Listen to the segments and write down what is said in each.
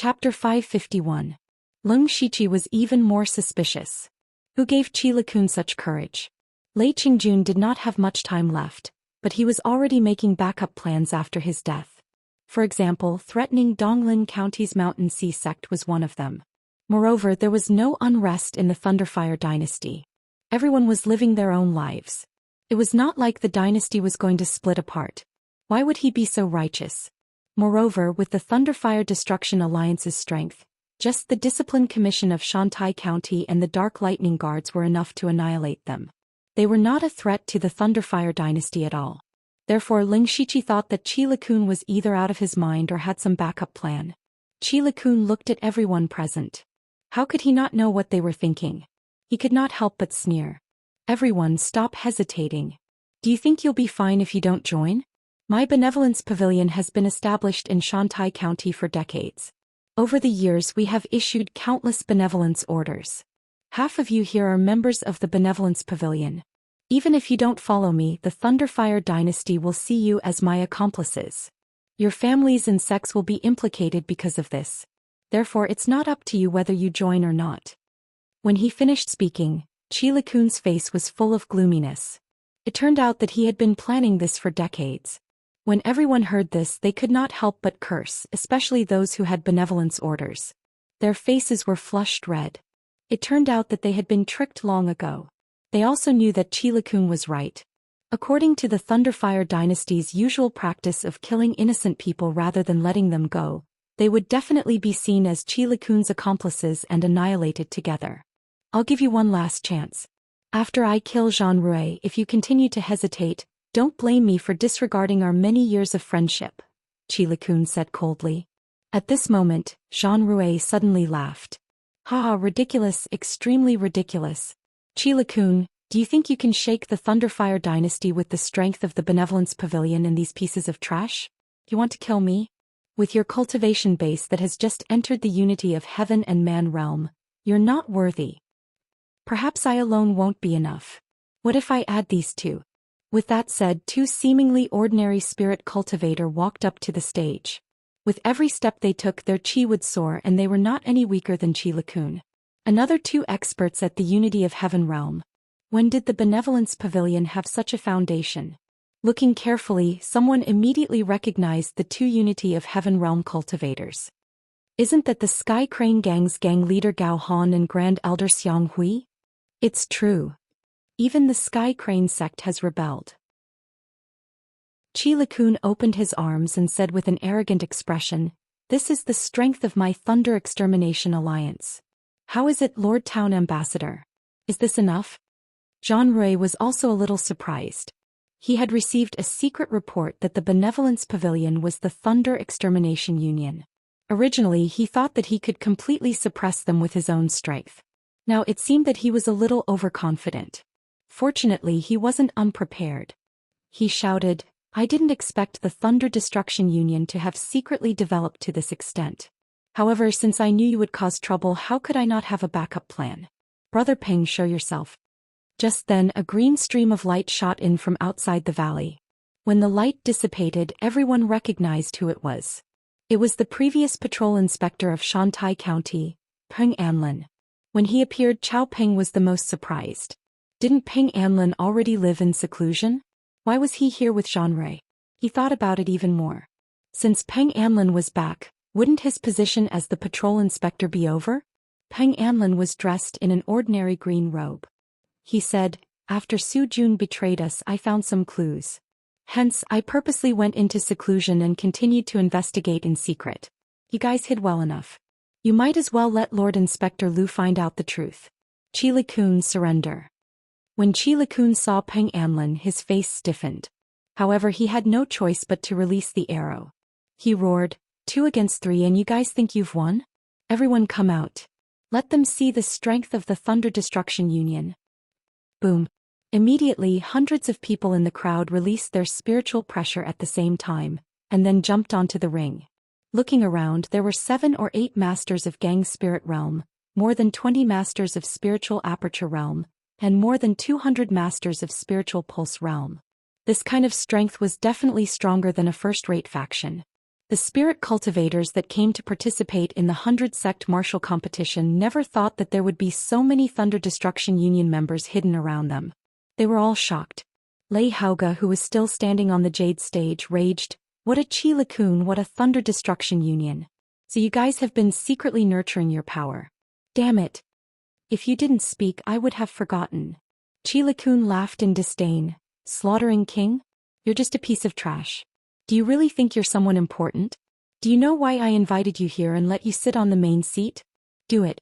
Chapter 551. Lung Shiqi was even more suspicious. Who gave Qilakun such courage? Lei Qingjun did not have much time left, but he was already making backup plans after his death. For example, threatening Donglin County's Mountain Sea sect was one of them. Moreover, there was no unrest in the Thunderfire dynasty. Everyone was living their own lives. It was not like the dynasty was going to split apart. Why would he be so righteous? Moreover, with the Thunderfire Destruction Alliance's strength, just the Discipline Commission of Shantai County and the Dark Lightning Guards were enough to annihilate them. They were not a threat to the Thunderfire dynasty at all. Therefore Ling Shiqi thought that Qilakun was either out of his mind or had some backup plan. Qilakun looked at everyone present. How could he not know what they were thinking? He could not help but sneer. Everyone, stop hesitating. Do you think you'll be fine if you don't join? My benevolence pavilion has been established in Shantai County for decades. Over the years we have issued countless benevolence orders. Half of you here are members of the benevolence pavilion. Even if you don't follow me, the Thunderfire dynasty will see you as my accomplices. Your families and sects will be implicated because of this. Therefore it's not up to you whether you join or not. When he finished speaking, Qilakun's face was full of gloominess. It turned out that he had been planning this for decades. When everyone heard this, they could not help but curse, especially those who had benevolence orders. Their faces were flushed red. It turned out that they had been tricked long ago. They also knew that Qilakun was right. According to the Thunderfire dynasty's usual practice of killing innocent people rather than letting them go, they would definitely be seen as Qilakun's accomplices and annihilated together. I'll give you one last chance. After I kill Jean Rui, if you continue to hesitate, don't blame me for disregarding our many years of friendship, Qilakun said coldly. At this moment, Jean Rui suddenly laughed. Haha, ridiculous, extremely ridiculous. Qilakun, do you think you can shake the Thunderfire dynasty with the strength of the Benevolence Pavilion and these pieces of trash? You want to kill me? With your cultivation base that has just entered the unity of heaven and man realm, you're not worthy. Perhaps I alone won't be enough. What if I add these two? With that said, two seemingly ordinary spirit cultivator walked up to the stage. With every step they took, their chi would soar, and they were not any weaker than Qilakun. Another two experts at the Unity of Heaven realm. When did the Benevolence Pavilion have such a foundation? Looking carefully, someone immediately recognized the two Unity of Heaven realm cultivators. Isn't that the Sky Crane Gang's gang leader Gao Han and Grand Elder Xiang Hui? It's true. Even the Sky Crane sect has rebelled. Qilakun opened his arms and said with an arrogant expression, "This is the strength of my Thunder Extermination Alliance. How is it, Lord Town Ambassador? Is this enough?" Jean Rui was also a little surprised. He had received a secret report that the Benevolence Pavilion was the Thunder Extermination Union. Originally he thought that he could completely suppress them with his own strength. Now it seemed that he was a little overconfident. Fortunately he wasn't unprepared. He shouted, "I didn't expect the Thunder Destruction Union to have secretly developed to this extent. However, since I knew you would cause trouble, how could I not have a backup plan? Brother Peng, show yourself." Just then a green stream of light shot in from outside the valley. When the light dissipated, everyone recognized who it was. It was the previous patrol inspector of Shantai County, Peng Anlin. When he appeared, Chao Peng was the most surprised. Didn't Peng Anlin already live in seclusion? Why was he here with Jean Rui? He thought about it even more. Since Peng Anlin was back, wouldn't his position as the patrol inspector be over? Peng Anlin was dressed in an ordinary green robe. He said, "After Su Jun betrayed us, I found some clues. Hence, I purposely went into seclusion and continued to investigate in secret. You guys hid well enough. You might as well let Lord Inspector Lu find out the truth." Qilakun surrender. When Qilakun saw Peng Anlin, his face stiffened. However, he had no choice but to release the arrow. He roared, 2 against 3, and you guys think you've won? Everyone come out. Let them see the strength of the Thunder Destruction Union. Boom. Immediately, hundreds of people in the crowd released their spiritual pressure at the same time, and then jumped onto the ring. Looking around, there were 7 or 8 masters of Gang Spirit Realm, more than 20 masters of Spiritual Aperture Realm, and more than 200 masters of Spiritual Pulse Realm. This kind of strength was definitely stronger than a first-rate faction. The spirit cultivators that came to participate in the 100-sect martial competition never thought that there would be so many Thunder Destruction Union members hidden around them. They were all shocked. Lei Hauge, who was still standing on the Jade stage, raged, "What a Chi-Lakun, what a Thunder Destruction Union. So you guys have been secretly nurturing your power. Damn it. If you didn't speak, I would have forgotten." Chi-Lakun laughed in disdain. "Slaughtering King? You're just a piece of trash. Do you really think you're someone important? Do you know why I invited you here and let you sit on the main seat? Do it."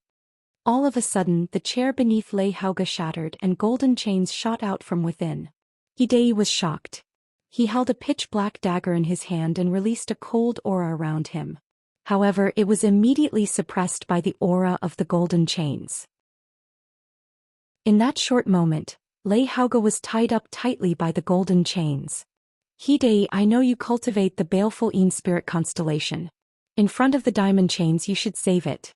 All of a sudden, the chair beneath Lei Hauge shattered and golden chains shot out from within. Hidei was shocked. He held a pitch-black dagger in his hand and released a cold aura around him. However, it was immediately suppressed by the aura of the golden chains. In that short moment, Lei Hauge was tied up tightly by the golden chains. "Hidei, I know you cultivate the baleful Een spirit constellation. In front of the diamond chains you should save it."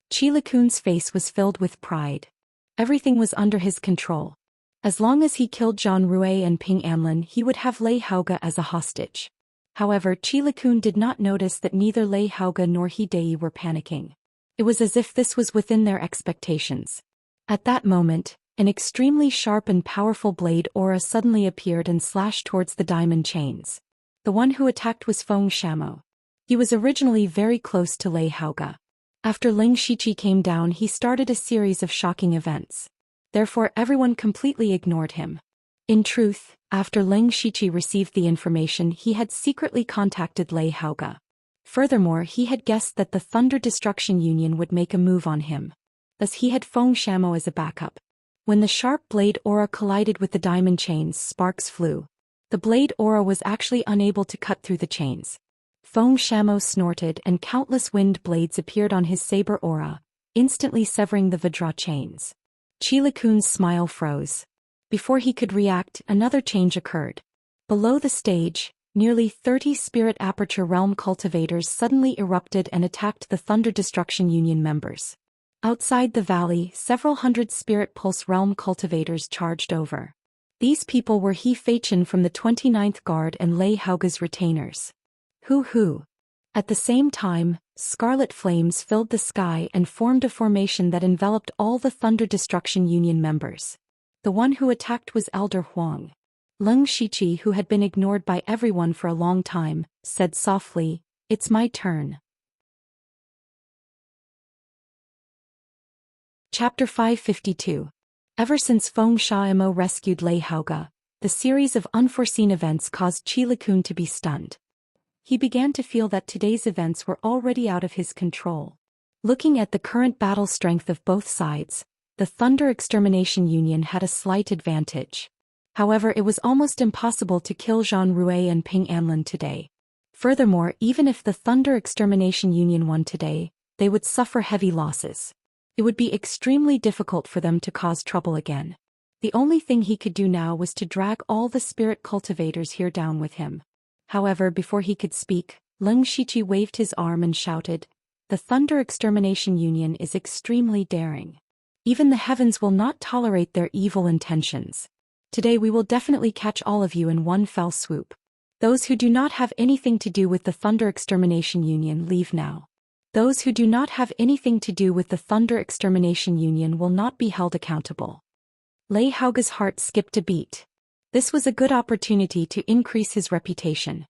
Chi-Lakun's face was filled with pride. Everything was under his control. As long as he killed Zhang Rue and Ping Anlin, he would have Lei Hauge as a hostage. However, Chi-Lakun did not notice that neither Lei Hauge nor Hidei were panicking. It was as if this was within their expectations. At that moment, an extremely sharp and powerful blade aura suddenly appeared and slashed towards the diamond chains. The one who attacked was Feng Shamo. He was originally very close to Lei Hauge. After Ling Shiqi came down, he started a series of shocking events. Therefore, everyone completely ignored him. In truth, after Ling Shiqi received the information, he had secretly contacted Lei Hauge. Furthermore, he had guessed that the Thunder Destruction Union would make a move on him. Thus he had Feng Shamo as a backup. When the sharp blade aura collided with the diamond chains, sparks flew. The blade aura was actually unable to cut through the chains. Feng Shamo snorted and countless wind blades appeared on his saber aura, instantly severing the Vajra chains. Chi-Lakun's smile froze. Before he could react, another change occurred. Below the stage, nearly 30 Spirit Aperture Realm cultivators suddenly erupted and attacked the Thunder Destruction Union members. Outside the valley, several hundred Spirit Pulse Realm cultivators charged over. These people were He Feichen from the 29th Guard and Lei Hauge's retainers. Hoo. At the same time, scarlet flames filled the sky and formed a formation that enveloped all the Thunder Destruction Union members. The one who attacked was Elder Huang. Ling Shiqi, who had been ignored by everyone for a long time, said softly, "It's my turn." Chapter 552. Ever since Feng Shamo rescued Lei Hauge, the series of unforeseen events caused Chi-Lakun to be stunned. He began to feel that today's events were already out of his control. Looking at the current battle strength of both sides, the Thunder Extermination Union had a slight advantage. However, it was almost impossible to kill Zhang Rue and Ping Anlin today. Furthermore, even if the Thunder Extermination Union won today, they would suffer heavy losses. It would be extremely difficult for them to cause trouble again. The only thing he could do now was to drag all the spirit cultivators here down with him. However, before he could speak, Ling Shiqi waved his arm and shouted, "The Thunder Extermination Union is extremely daring. Even the heavens will not tolerate their evil intentions. Today we will definitely catch all of you in one fell swoop. Those who do not have anything to do with the Thunder Extermination Union, leave now. Those who do not have anything to do with the Thunder Extermination Union will not be held accountable." Lei Hauge's heart skipped a beat. This was a good opportunity to increase his reputation.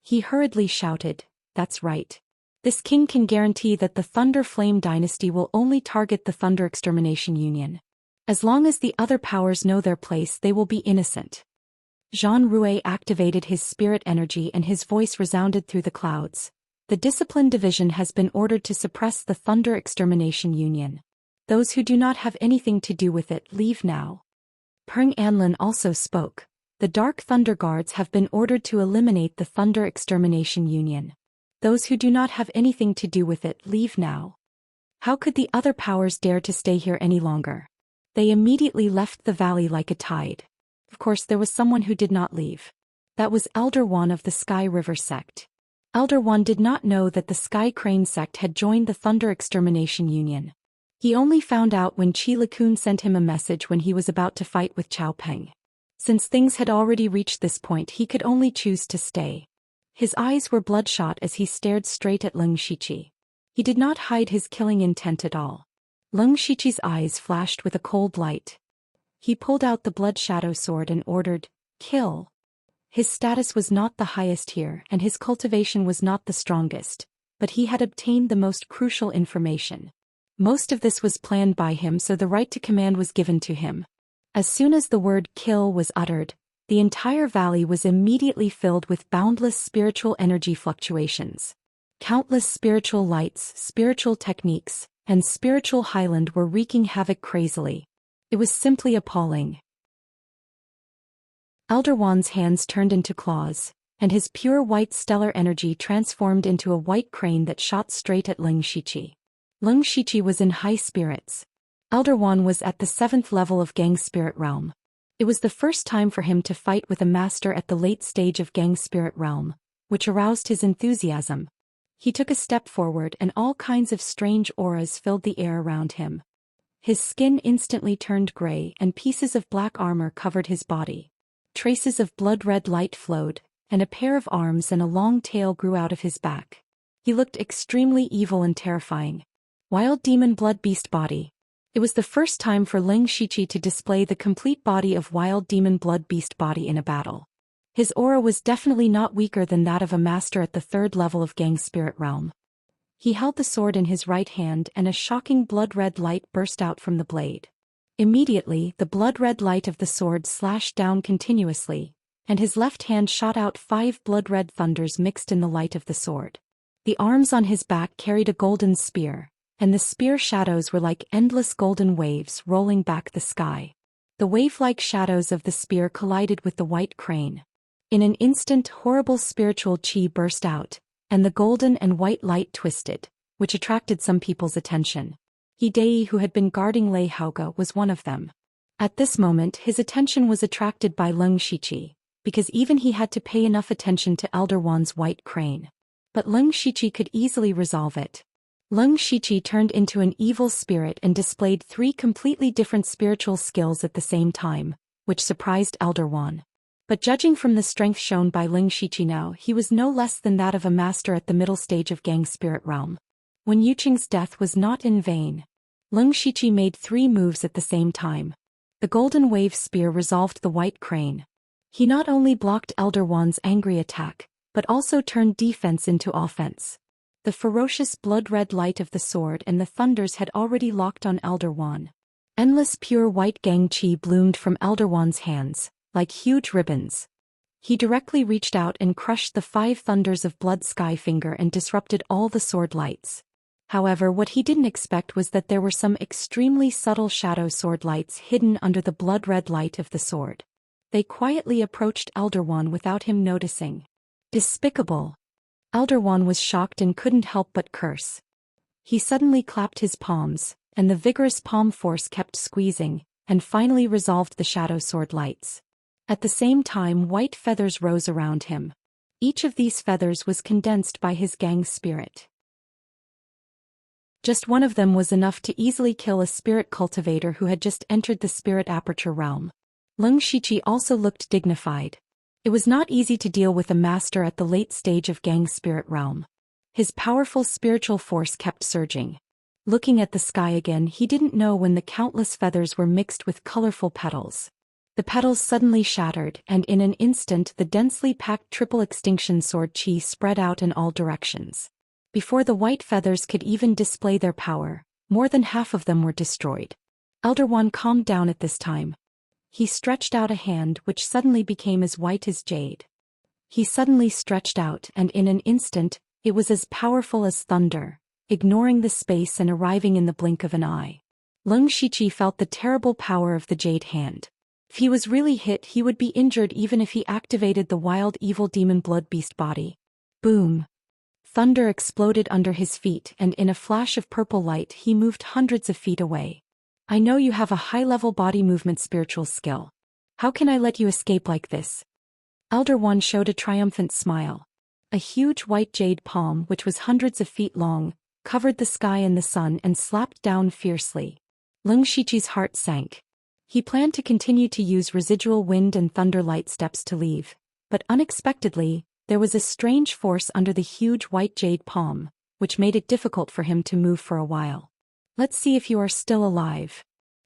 He hurriedly shouted, "That's right. This king can guarantee that the Thunder Flame Dynasty will only target the Thunder Extermination Union. As long as the other powers know their place, they will be innocent." Zhang Rue activated his spirit energy and his voice resounded through the clouds. "The Discipline Division has been ordered to suppress the Thunder Extermination Union. Those who do not have anything to do with it, leave now." Peng Anlin also spoke. "The Dark Thunder Guards have been ordered to eliminate the Thunder Extermination Union. Those who do not have anything to do with it, leave now." How could the other powers dare to stay here any longer? They immediately left the valley like a tide. Of course, there was someone who did not leave. That was Elder Wan of the Sky River sect. Elder Wan did not know that the Sky Crane sect had joined the Thunder Extermination Union. He only found out when Chi-Lakun sent him a message when he was about to fight with Chao Peng. Since things had already reached this point, he could only choose to stay. His eyes were bloodshot as he stared straight at Leng Shiqi. He did not hide his killing intent at all. Leng Shiqi's eyes flashed with a cold light. He pulled out the blood shadow sword and ordered, "Kill." His status was not the highest here and his cultivation was not the strongest, but he had obtained the most crucial information. Most of this was planned by him, so the right to command was given to him. As soon as the word "kill" was uttered, the entire valley was immediately filled with boundless spiritual energy fluctuations. Countless spiritual lights, spiritual techniques, and spiritual highland were wreaking havoc crazily. It was simply appalling. Elder Wan's hands turned into claws, and his pure white stellar energy transformed into a white crane that shot straight at Leng Shiqi. Leng Shiqi was in high spirits. Elder Wan was at the 7th level of Gang Spirit Realm. It was the first time for him to fight with a master at the late stage of Gang Spirit Realm, which aroused his enthusiasm. He took a step forward and all kinds of strange auras filled the air around him. His skin instantly turned gray and pieces of black armor covered his body. Traces of blood-red light flowed, and a pair of arms and a long tail grew out of his back. He looked extremely evil and terrifying. Wild Demon Blood Beast Body. It was the first time for Leng Shiqi to display the complete body of Wild Demon Blood Beast Body in a battle. His aura was definitely not weaker than that of a master at the 3rd level of Gang Spirit Realm. He held the sword in his right hand and a shocking blood-red light burst out from the blade. Immediately, the blood-red light of the sword slashed down continuously, and his left hand shot out 5 blood-red thunders mixed in the light of the sword. The arms on his back carried a golden spear, and the spear shadows were like endless golden waves rolling back the sky. The wave-like shadows of the spear collided with the white crane. In an instant, horrible spiritual chi burst out, and the golden and white light twisted, which attracted some people's attention. Hidei, who had been guarding Lei Haoge, was one of them. At this moment his attention was attracted by Leng Shiqi, because even he had to pay enough attention to Elder Wan's white crane. But Leng Shiqi could easily resolve it. Leng Shiqi turned into an evil spirit and displayed 3 completely different spiritual skills at the same time, which surprised Elder Wan. But judging from the strength shown by Leng Shiqi now, he was no less than that of a master at the middle stage of Gang Spirit Realm. When Yuqing's death was not in vain. Leng Shiqi made 3 moves at the same time. The golden wave spear resolved the white crane. He not only blocked Elder Wan's angry attack, but also turned defense into offense. The ferocious blood-red light of the sword and the thunders had already locked on Elder Wan. Endless pure white gang chi bloomed from Elder Wan's hands, like huge ribbons. He directly reached out and crushed the 5 thunders of Blood Sky Finger and disrupted all the sword lights. However, what he didn't expect was that there were some extremely subtle shadow sword lights hidden under the blood-red light of the sword. They quietly approached Elder Wan without him noticing. Despicable! Elder Wan was shocked and couldn't help but curse. He suddenly clapped his palms, and the vigorous palm force kept squeezing, and finally resolved the shadow sword lights. At the same time, white feathers rose around him. Each of these feathers was condensed by his gang spirit. Just one of them was enough to easily kill a spirit cultivator who had just entered the spirit aperture realm. Leng Shiqi also looked dignified. It was not easy to deal with a master at the late stage of Gang Spirit Realm. His powerful spiritual force kept surging. Looking at the sky again, he didn't know when the countless feathers were mixed with colorful petals. The petals suddenly shattered, and in an instant the densely packed triple extinction sword chi spread out in all directions. Before the white feathers could even display their power, more than half of them were destroyed. Elder Wan calmed down at this time. He stretched out a hand which suddenly became as white as jade. He suddenly stretched out, and in an instant, it was as powerful as thunder, ignoring the space and arriving in the blink of an eye. Leng Shiqi felt the terrible power of the jade hand. If he was really hit, he would be injured even if he activated the wild evil demon blood beast body. Boom! Thunder exploded under his feet, and in a flash of purple light he moved hundreds of feet away. I know you have a high-level body movement spiritual skill. How can I let you escape like this? Elder Wan showed a triumphant smile. A huge white jade palm, which was hundreds of feet long, covered the sky and the sun and slapped down fiercely. Leng Shiqi's heart sank. He planned to continue to use residual wind and thunder light steps to leave, but unexpectedly, There was a strange force under the huge white jade palm, which made it difficult for him to move for a while. "Let's see if you are still alive."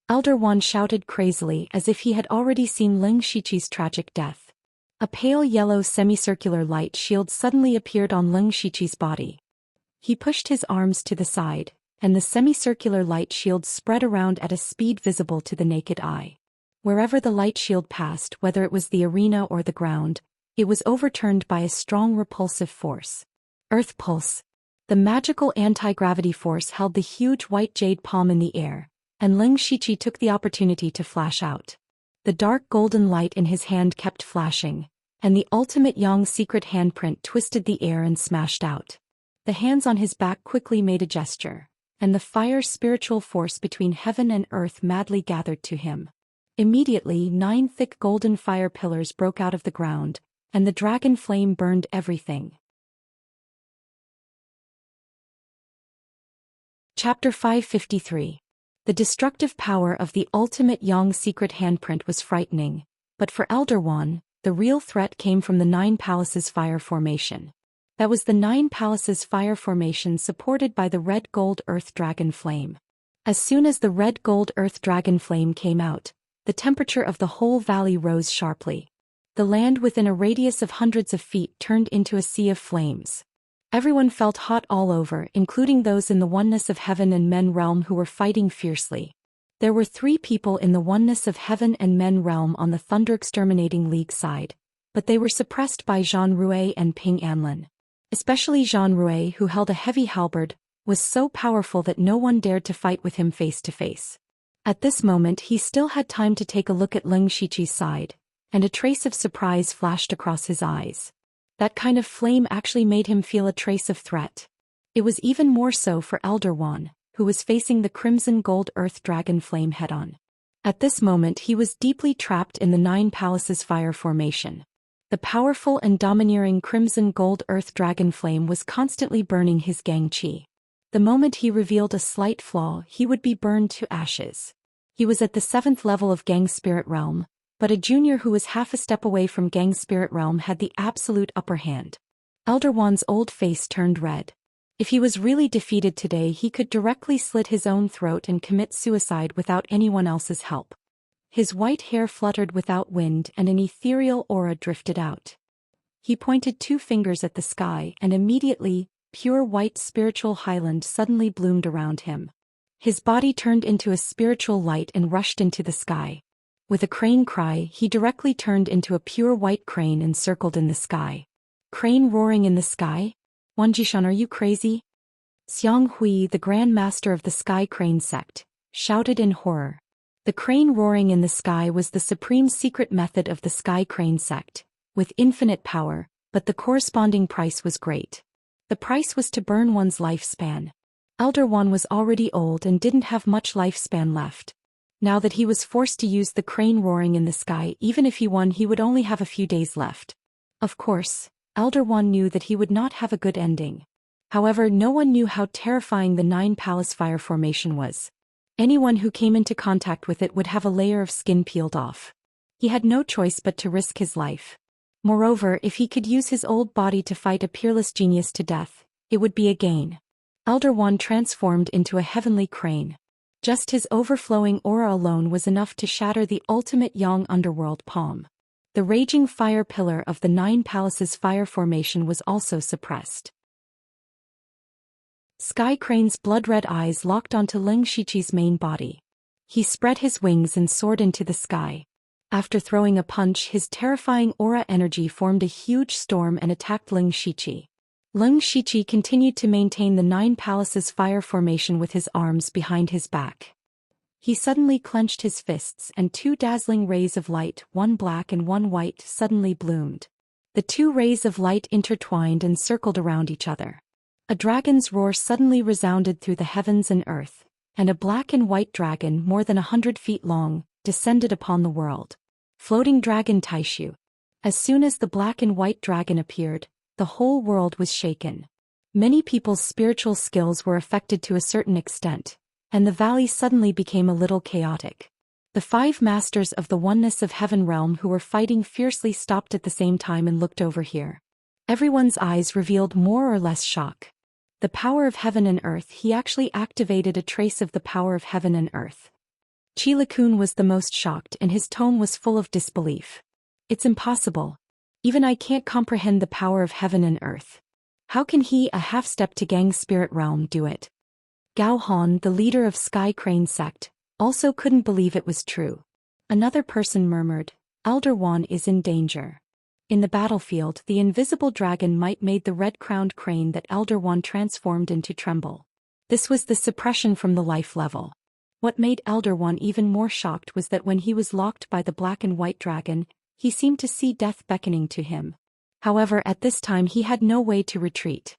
Elder One shouted crazily as if he had already seen Ling Shiqi's tragic death. A pale yellow semicircular light shield suddenly appeared on Ling Shiqi's body. He pushed his arms to the side, and the semicircular light shield spread around at a speed visible to the naked eye. Wherever the light shield passed, whether it was the arena or the ground, it was overturned by a strong repulsive force. Earth Pulse. The magical anti-gravity force held the huge white jade palm in the air, and Ling Shiqi took the opportunity to flash out. The dark golden light in his hand kept flashing, and the ultimate Yang secret handprint twisted the air and smashed out. The hands on his back quickly made a gesture, and the fire spiritual force between heaven and earth madly gathered to him. Immediately 9 thick golden fire pillars broke out of the ground, and the dragon flame burned everything. Chapter 553. The destructive power of the ultimate Yang secret handprint was frightening, but for Elder One, the real threat came from the 9 Palaces fire formation. That was the 9 Palaces fire formation supported by the red gold earth dragon flame. As soon as the red gold earth dragon flame came out, the temperature of the whole valley rose sharply. The land within a radius of hundreds of feet turned into a sea of flames. Everyone felt hot all over, including those in the oneness of heaven and men realm who were fighting fiercely. There were 3 people in the oneness of heaven and men realm on the Thunder Exterminating League side, but they were suppressed by Jean Rui and Ping Anlin. Especially Jean Rui, who held a heavy halberd, was so powerful that no one dared to fight with him face to face. At this moment he still had time to take a look at Ling Shiqi's side, and a trace of surprise flashed across his eyes. That kind of flame actually made him feel a trace of threat. It was even more so for Elder One, who was facing the crimson gold earth dragon flame head-on. At this moment he was deeply trapped in the 9 Palaces fire formation. The powerful and domineering crimson gold earth dragon flame was constantly burning his gang chi. The moment he revealed a slight flaw, he would be burned to ashes. He was at the 7th level of gang spirit realm, but a junior who was half a step away from gang spirit realm had the absolute upper hand. Elder One's old face turned red. If he was really defeated today, he could directly slit his own throat and commit suicide without anyone else's help. His white hair fluttered without wind and an ethereal aura drifted out. He pointed 2 fingers at the sky and immediately, pure white spiritual highland suddenly bloomed around him. His body turned into a spiritual light and rushed into the sky. With a crane cry, he directly turned into a pure white crane and circled in the sky. Crane roaring in the sky? Wanjishan, are you crazy? Xiang Hui, the Grand Master of the Sky Crane sect, shouted in horror. The crane roaring in the sky was the supreme secret method of the Sky Crane sect, with infinite power, but the corresponding price was great. The price was to burn one's lifespan. Elder One was already old and didn't have much lifespan left. Now that he was forced to use the crane roaring in the sky, even if he won, he would only have a few days left. Of course, Elder One knew that he would not have a good ending. However, no one knew how terrifying the 9 Palace fire formation was. Anyone who came into contact with it would have a layer of skin peeled off. He had no choice but to risk his life. Moreover, if he could use his old body to fight a peerless genius to death, it would be a gain. Elder One transformed into a heavenly crane. Just his overflowing aura alone was enough to shatter the ultimate Yang underworld palm. The raging fire pillar of the 9 Palaces fire formation was also suppressed. Sky Crane's blood-red eyes locked onto Ling Shiqi's main body. He spread his wings and soared into the sky. After throwing a punch, his terrifying aura energy formed a huge storm and attacked Ling Shiqi. Ling Shiqi continued to maintain the 9 Palaces fire formation with his arms behind his back. He suddenly clenched his fists and 2 dazzling rays of light, one black and one white, suddenly bloomed. The 2 rays of light intertwined and circled around each other. A dragon's roar suddenly resounded through the heavens and earth, and a black and white dragon more than 100 feet long descended upon the world. Floating Dragon Taishu. As soon as the black and white dragon appeared, the whole world was shaken. Many people's spiritual skills were affected to a certain extent, and the valley suddenly became a little chaotic. The 5 masters of the oneness of heaven realm who were fighting fiercely stopped at the same time and looked over here. Everyone's eyes revealed more or less shock. The power of heaven and earth. He actually activated a trace of the power of heaven and earth. Chilakun was the most shocked and his tone was full of disbelief. It's impossible. Even I can't comprehend the power of heaven and earth. How can he, a half-step to Gang spirit realm, do it? Gao Han, the leader of Sky Crane sect, also couldn't believe it was true. Another person murmured, Elder Wan is in danger. In the battlefield, the invisible dragon might made the red-crowned crane that Elder Wan transformed into tremble. This was the suppression from the life level. What made Elder Wan even more shocked was that when he was locked by the black and white dragon, he seemed to see death beckoning to him. However, at this time he had no way to retreat.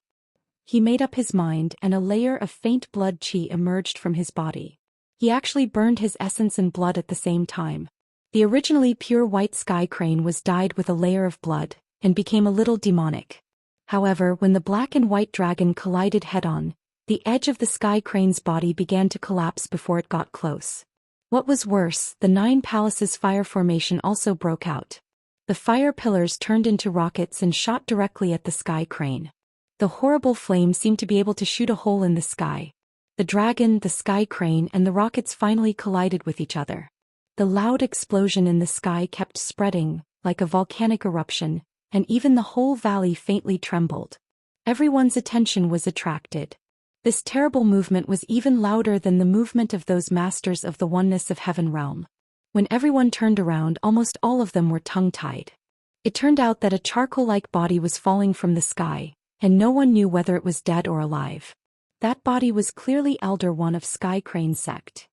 He made up his mind and a layer of faint blood chi emerged from his body. He actually burned his essence and blood at the same time. The originally pure white sky crane was dyed with a layer of blood, and became a little demonic. However, when the black and white dragon collided head-on, the edge of the sky crane's body began to collapse before it got close. What was worse, the 9 palaces fire formation also broke out. The fire pillars turned into rockets and shot directly at the sky crane. The horrible flame seemed to be able to shoot a hole in the sky. The dragon, the sky crane, and the rockets finally collided with each other. The loud explosion in the sky kept spreading, like a volcanic eruption, and even the whole valley faintly trembled. Everyone's attention was attracted. This terrible movement was even louder than the movement of those masters of the oneness of heaven realm. When everyone turned around, almost all of them were tongue-tied. It turned out that a charcoal-like body was falling from the sky, and no one knew whether it was dead or alive. That body was clearly Elder One of Sky Crane sect.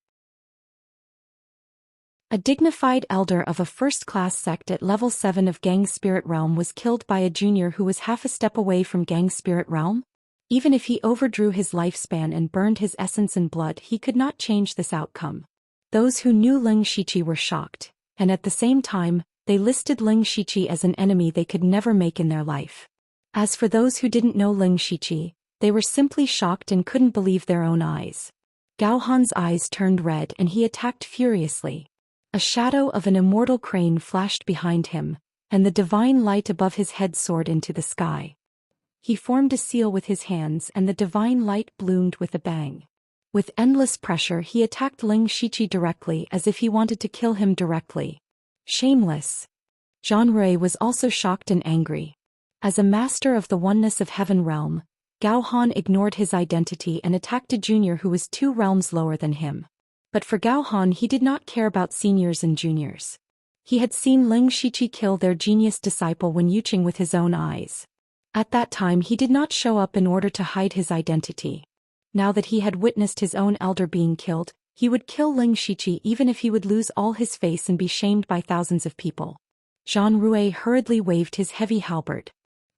A dignified elder of a first-class sect at level 7 of Gang Spirit Realm was killed by a junior who was half a step away from Gang Spirit Realm? Even if he overdrew his lifespan and burned his essence and blood, he could not change this outcome. Those who knew Ling Shiqi were shocked, and at the same time, they listed Ling Shiqi as an enemy they could never make in their life. As for those who didn't know Ling Shiqi, they were simply shocked and couldn't believe their own eyes. Gao Han's eyes turned red and he attacked furiously. A shadow of an immortal crane flashed behind him, and the divine light above his head soared into the sky. He formed a seal with his hands and the divine light bloomed with a bang. With endless pressure he attacked Ling Shiqi directly as if he wanted to kill him directly. Shameless. Zhang Rui was also shocked and angry. As a master of the oneness of heaven realm, Gao Han ignored his identity and attacked a junior who was 2 realms lower than him. But for Gao Han, he did not care about seniors and juniors. He had seen Ling Shiqi kill their genius disciple Wen Yuqing with his own eyes. At that time he did not show up in order to hide his identity. Now that he had witnessed his own elder being killed, he would kill Ling Shiqi even if he would lose all his face and be shamed by thousands of people. Zhang Rui hurriedly waved his heavy halberd.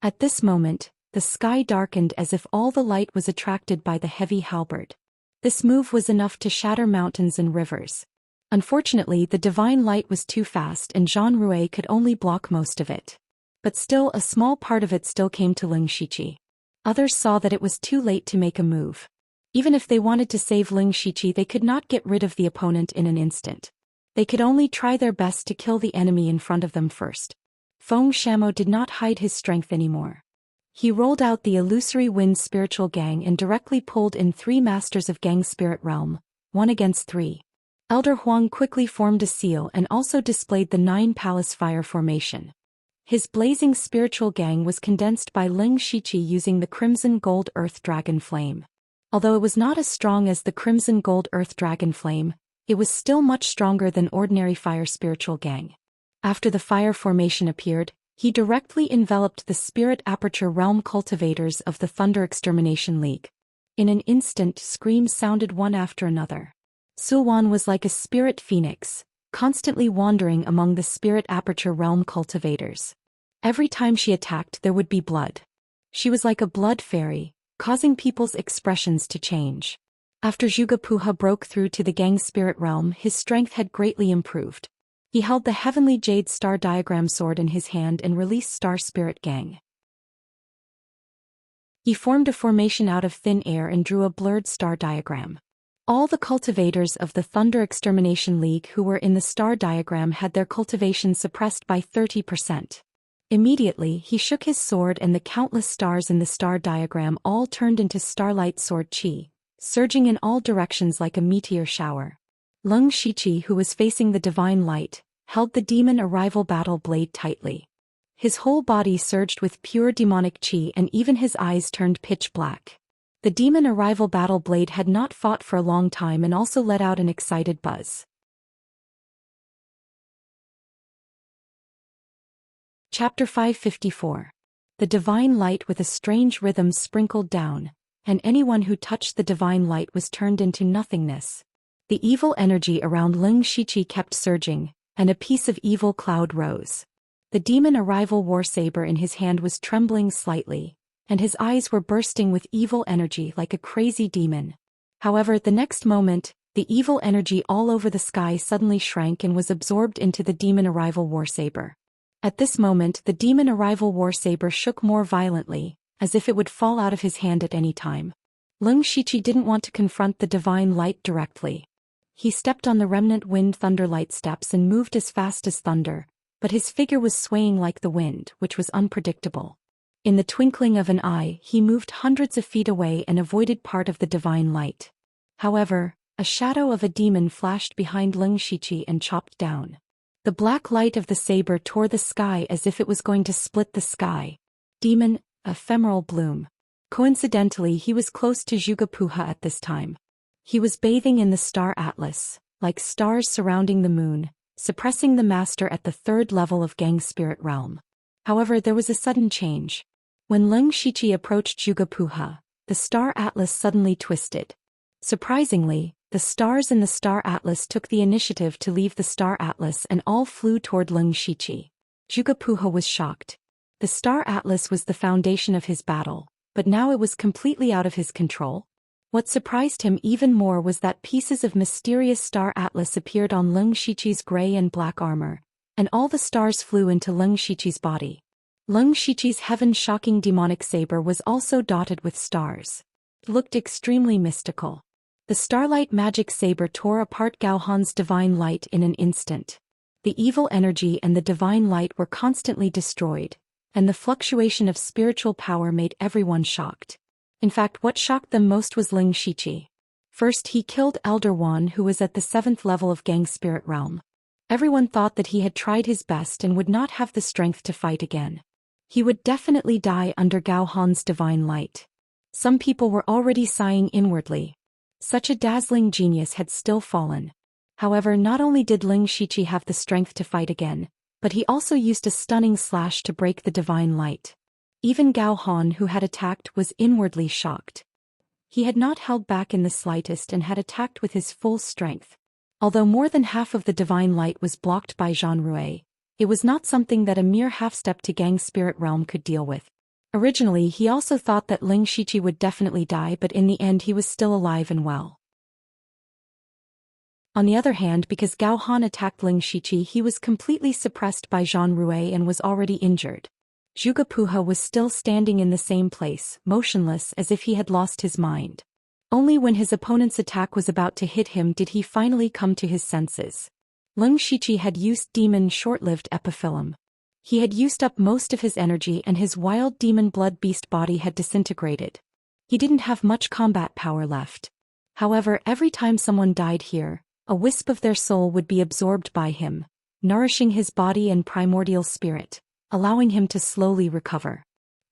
At this moment, the sky darkened as if all the light was attracted by the heavy halberd. This move was enough to shatter mountains and rivers. Unfortunately, the divine light was too fast and Zhang Rui could only block most of it. But still, a small part of it still came to Ling Shiqi. Others saw that it was too late to make a move. Even if they wanted to save Ling Shiqi, they could not get rid of the opponent in an instant. They could only try their best to kill the enemy in front of them first. Feng Shamo did not hide his strength anymore. He rolled out the illusory wind spiritual gang and directly pulled in 3 masters of Gang Spirit Realm, 1 against 3. Elder Huang quickly formed a seal and also displayed the 9 palace fire formation. His blazing spiritual gang was condensed by Ling Shiqi using the Crimson Gold Earth Dragon Flame. Although it was not as strong as the Crimson Gold Earth Dragon Flame, it was still much stronger than ordinary fire spiritual gang. After the fire formation appeared, he directly enveloped the Spirit Aperture Realm cultivators of the Thunder Extermination League. In an instant, screams sounded one after another. Sulwan was like a spirit phoenix, constantly wandering among the Spirit Aperture Realm cultivators. Every time she attacked, there would be blood. She was like a blood fairy, causing people's expressions to change. After Zhuge broke through to the Gang Spirit Realm, his strength had greatly improved. He held the heavenly jade star diagram sword in his hand and released Star Spirit Gang. He formed a formation out of thin air and drew a blurred star diagram. All the cultivators of the Thunder Extermination League who were in the star diagram had their cultivation suppressed by 30%. Immediately he shook his sword and the countless stars in the star diagram all turned into starlight sword chi, surging in all directions like a meteor shower. Leng Shiqi, who was facing the divine light, held the demon arrival battle blade tightly. His whole body surged with pure demonic chi and even his eyes turned pitch black. The demon arrival battle blade had not fought for a long time and also let out an excited buzz. Chapter 554. The divine light with a strange rhythm sprinkled down, and anyone who touched the divine light was turned into nothingness. The evil energy around Leng Shiqi kept surging, and a piece of evil cloud rose. The demon arrival war saber in his hand was trembling slightly, and his eyes were bursting with evil energy like a crazy demon. However, the next moment, the evil energy all over the sky suddenly shrank and was absorbed into the demon arrival war saber. At this moment, the demon arrival war saber shook more violently, as if it would fall out of his hand at any time. Leng Shiqi didn't want to confront the divine light directly. He stepped on the remnant wind thunder light steps and moved as fast as thunder, but his figure was swaying like the wind, which was unpredictable. In the twinkling of an eye, he moved hundreds of feet away and avoided part of the divine light. However, a shadow of a demon flashed behind Leng Shiqi and chopped down. The black light of the saber tore the sky as if it was going to split the sky. Demon, ephemeral bloom. Coincidentally, he was close to Zhuge-Puha at this time. He was bathing in the star atlas, like stars surrounding the moon, suppressing the master at the third level of Gang Spirit Realm. However, there was a sudden change. When Leng Shiqi approached Zhuge-Puha, the star atlas suddenly twisted. Surprisingly, the stars in the star atlas took the initiative to leave the star atlas and all flew toward Leng Shiqi. Zhuge-Puha was shocked. The star atlas was the foundation of his battle, but now it was completely out of his control. What surprised him even more was that pieces of mysterious star atlas appeared on Leng Shiqi's gray and black armor, and all the stars flew into Leng Shiqi's body. Leng Shiqi's heaven-shocking demonic saber was also dotted with stars. It looked extremely mystical. The starlight magic saber tore apart Gao Han's divine light in an instant. The evil energy and the divine light were constantly destroyed, and the fluctuation of spiritual power made everyone shocked. In fact, what shocked them most was Leng Shiqi. First, he killed Elder Wan, who was at the 7th level of Gang Spirit Realm. Everyone thought that he had tried his best and would not have the strength to fight again. He would definitely die under Gao Han's divine light. Some people were already sighing inwardly. Such a dazzling genius had still fallen. However, not only did Leng Shiqi have the strength to fight again, but he also used a stunning slash to break the divine light. Even Gao Han, who had attacked, was inwardly shocked. He had not held back in the slightest and had attacked with his full strength. Although more than half of the divine light was blocked by Zhan Rui, it was not something that a mere half-step to Gang Spirit Realm could deal with. Originally, he also thought that Leng Shiqi would definitely die, but in the end he was still alive and well. On the other hand, because Gao Han attacked Leng Shiqi, he was completely suppressed by Zhan Rui and was already injured. Zhuge-Puha was still standing in the same place, motionless as if he had lost his mind. Only when his opponent's attack was about to hit him did he finally come to his senses. Leng Shiqi had used demon short-lived epiphyllum. He had used up most of his energy and his wild demon blood beast body had disintegrated. He didn't have much combat power left. However, every time someone died here, a wisp of their soul would be absorbed by him, nourishing his body and primordial spirit, allowing him to slowly recover.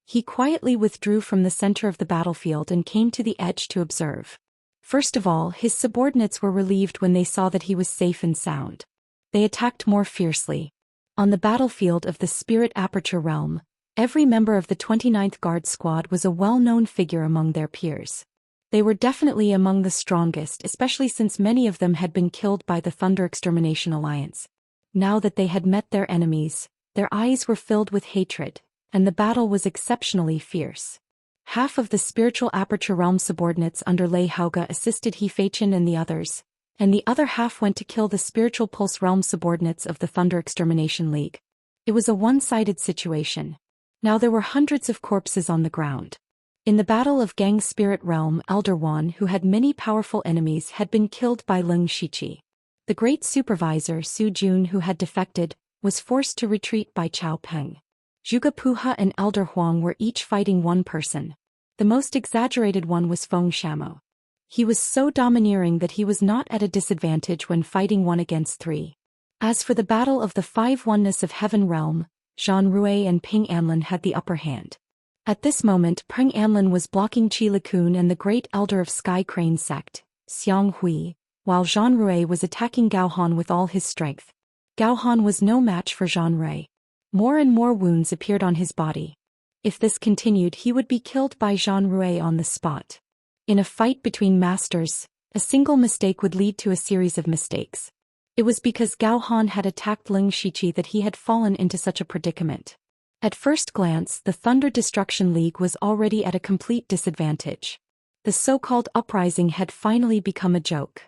He quietly withdrew from the center of the battlefield and came to the edge to observe. First of all, his subordinates were relieved when they saw that he was safe and sound. They attacked more fiercely. On the battlefield of the Spirit Aperture Realm, every member of the 29th Guard Squad was a well-known figure among their peers. They were definitely among the strongest, especially since many of them had been killed by the Thunder Extermination Alliance. Now that they had met their enemies, their eyes were filled with hatred, and the battle was exceptionally fierce. Half of the Spiritual Aperture Realm subordinates under Lei Haoge assisted He Feichen and the others, and the other half went to kill the Spiritual Pulse Realm subordinates of the Thunder Extermination League. It was a one-sided situation. Now there were hundreds of corpses on the ground. In the Battle of Gang Spirit Realm, Elder Wan, who had many powerful enemies, had been killed by Leng Shiqi. The Great Supervisor, Su Jun, who had defected, was forced to retreat by Chao Peng. Zhuge Puha and Elder Huang were each fighting one person. The most exaggerated one was Feng Shamo. He was so domineering that he was not at a disadvantage when fighting 1 against 3. As for the battle of the 5 oneness of Heaven Realm, Zhang Rui and Ping Anlin had the upper hand. At this moment Ping Anlin was blocking Qi Kun and the great elder of Sky Crane sect, Xiang Hui, while Zhang Rui was attacking Gao Han with all his strength. Gao Han was no match for Zhang Rui. More and more wounds appeared on his body. If this continued, he would be killed by Zhang Rui on the spot. In a fight between masters, a single mistake would lead to a series of mistakes. It was because Gao Han had attacked Ling Shiqi that he had fallen into such a predicament. At first glance, the Thunder Destruction League was already at a complete disadvantage. The so-called uprising had finally become a joke.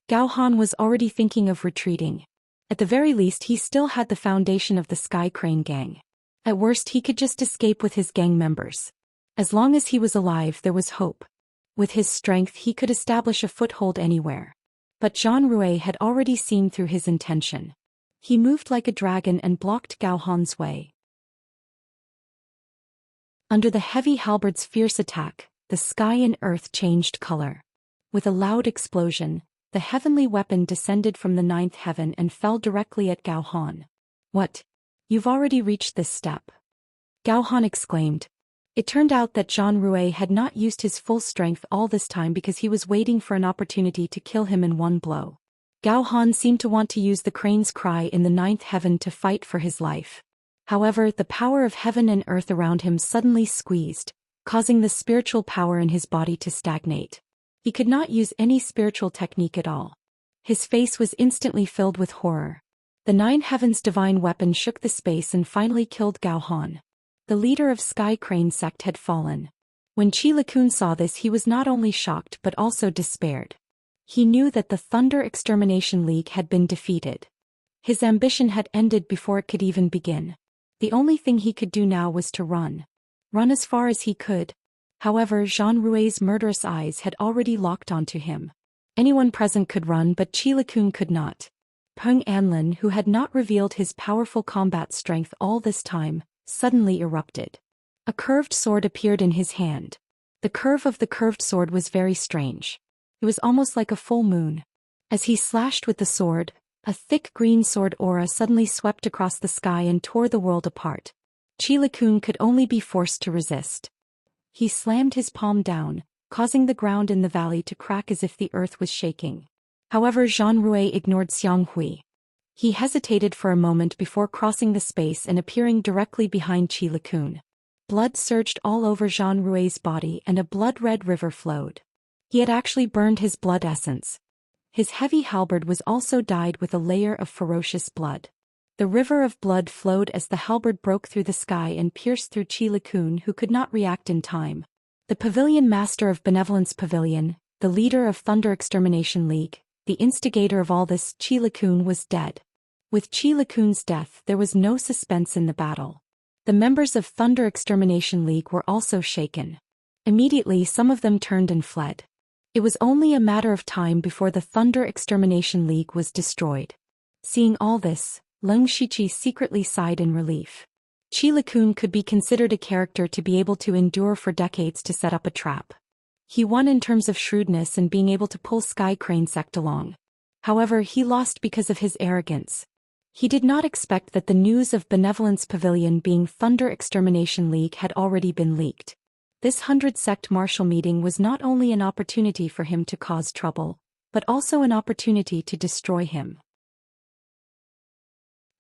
Gao Han was already thinking of retreating. At the very least, he still had the foundation of the Sky Crane gang. At worst, he could just escape with his gang members. As long as he was alive, there was hope. With his strength, he could establish a foothold anywhere. But Zhang Rui had already seen through his intention. He moved like a dragon and blocked Gao Han's way. Under the heavy halberd's fierce attack, the sky and earth changed color. With a loud explosion, the heavenly weapon descended from the 9th heaven and fell directly at Gao Han. "What? You've already reached this step?" Gao Han exclaimed. It turned out that Zhang Rui had not used his full strength all this time because he was waiting for an opportunity to kill him in one blow. Gao Han seemed to want to use the crane's cry in the 9th heaven to fight for his life. However, the power of heaven and earth around him suddenly squeezed, causing the spiritual power in his body to stagnate. He could not use any spiritual technique at all. His face was instantly filled with horror. The 9 heavens' divine weapon shook the space and finally killed Gao Han. The leader of Sky Crane sect had fallen. When Qi Kun saw this, he was not only shocked but also despaired. He knew that the Thunder Extermination League had been defeated. His ambition had ended before it could even begin. The only thing he could do now was to run. Run as far as he could. However, Zhang Rui's murderous eyes had already locked onto him. Anyone present could run, but Qi Kun could not. Peng Anlin, who had not revealed his powerful combat strength all this time, suddenly erupted. A curved sword appeared in his hand. The curve of the curved sword was very strange. It was almost like a full moon. As he slashed with the sword, a thick green sword aura suddenly swept across the sky and tore the world apart. Qi Kun could only be forced to resist. He slammed his palm down, causing the ground in the valley to crack as if the earth was shaking. However, Zhang Rui ignored Xiang Hui. He hesitated for a moment before crossing the space and appearing directly behind Qi Kun. Blood surged all over Zhang Rui's body and a blood-red river flowed. He had actually burned his blood essence. His heavy halberd was also dyed with a layer of ferocious blood. The river of blood flowed as the halberd broke through the sky and pierced through Qi Kun, who could not react in time. The Pavilion Master of Benevolence Pavilion, the leader of Thunder Extermination League, the instigator of all this, Qi Kun, was dead. With Qi Kun's death, there was no suspense in the battle. The members of Thunder Extermination League were also shaken. Immediately, some of them turned and fled. It was only a matter of time before the Thunder Extermination League was destroyed. Seeing all this, Ling Shiqi secretly sighed in relief. Qi Kun could be considered a character to be able to endure for decades to set up a trap. He won in terms of shrewdness and being able to pull Sky Crane sect along. However, he lost because of his arrogance. He did not expect that the news of Benevolence Pavilion being Thunder Extermination League had already been leaked. This 100-sect martial meeting was not only an opportunity for him to cause trouble, but also an opportunity to destroy him.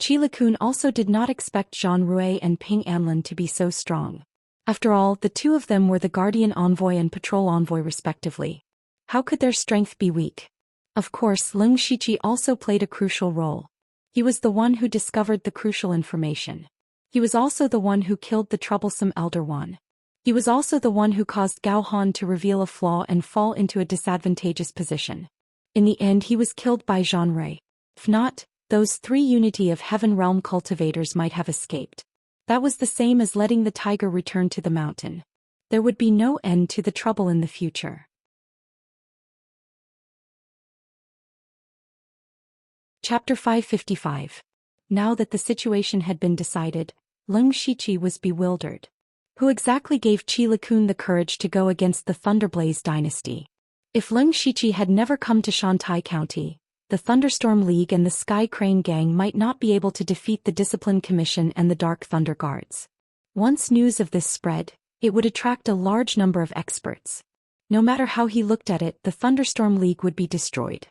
Qi Kun also did not expect Zhang Rui and Ping Anlin to be so strong. After all, the two of them were the Guardian Envoy and Patrol Envoy respectively. How could their strength be weak? Of course, Ling Shiqi also played a crucial role. He was the one who discovered the crucial information. He was also the one who killed the troublesome Elder One. He was also the one who caused Gao Han to reveal a flaw and fall into a disadvantageous position. In the end, he was killed by Zhang Rui. If not, those 3 Unity of Heaven Realm cultivators might have escaped. That was the same as letting the tiger return to the mountain. There would be no end to the trouble in the future. Chapter 555. Now that the situation had been decided, Leng Shiqi was bewildered. Who exactly gave Qi Kun the courage to go against the Thunderblaze dynasty? If Leng Shiqi had never come to Shantai County, the Thunderstorm League and the Sky Crane Gang might not be able to defeat the Discipline Commission and the Dark Thunder Guards. Once news of this spread, it would attract a large number of experts. No matter how he looked at it, the Thunderstorm League would be destroyed.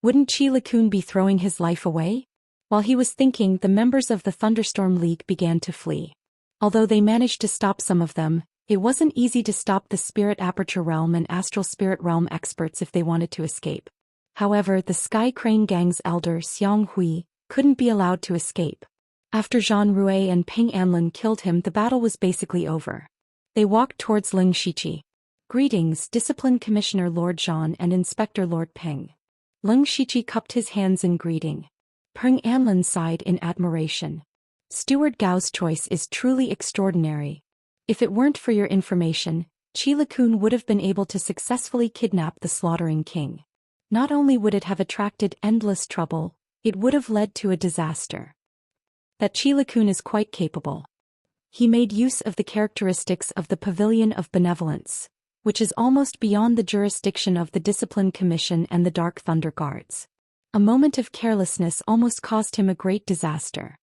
Wouldn't Qi Kun be throwing his life away? While he was thinking, the members of the Thunderstorm League began to flee. Although they managed to stop some of them, it wasn't easy to stop the Spirit Aperture Realm and Astral Spirit Realm experts if they wanted to escape. However, the Sky Crane Gang's elder Xiang Hui couldn't be allowed to escape. After Zhang Rui and Peng Anlin killed him, the battle was basically over. They walked towards Leng Shiqi. Greetings, Discipline Commissioner Lord Zhan and Inspector Lord Peng. Leng Shiqi cupped his hands in greeting. Peng Anlin sighed in admiration. Steward Gao's choice is truly extraordinary. If it weren't for your information, Qi Kun would have been able to successfully kidnap the Slaughtering King. Not only would it have attracted endless trouble, it would have led to a disaster. That Qi Kun is quite capable. He made use of the characteristics of the Pavilion of Benevolence, which is almost beyond the jurisdiction of the Discipline Commission and the Dark Thunder Guards. A moment of carelessness almost caused him a great disaster.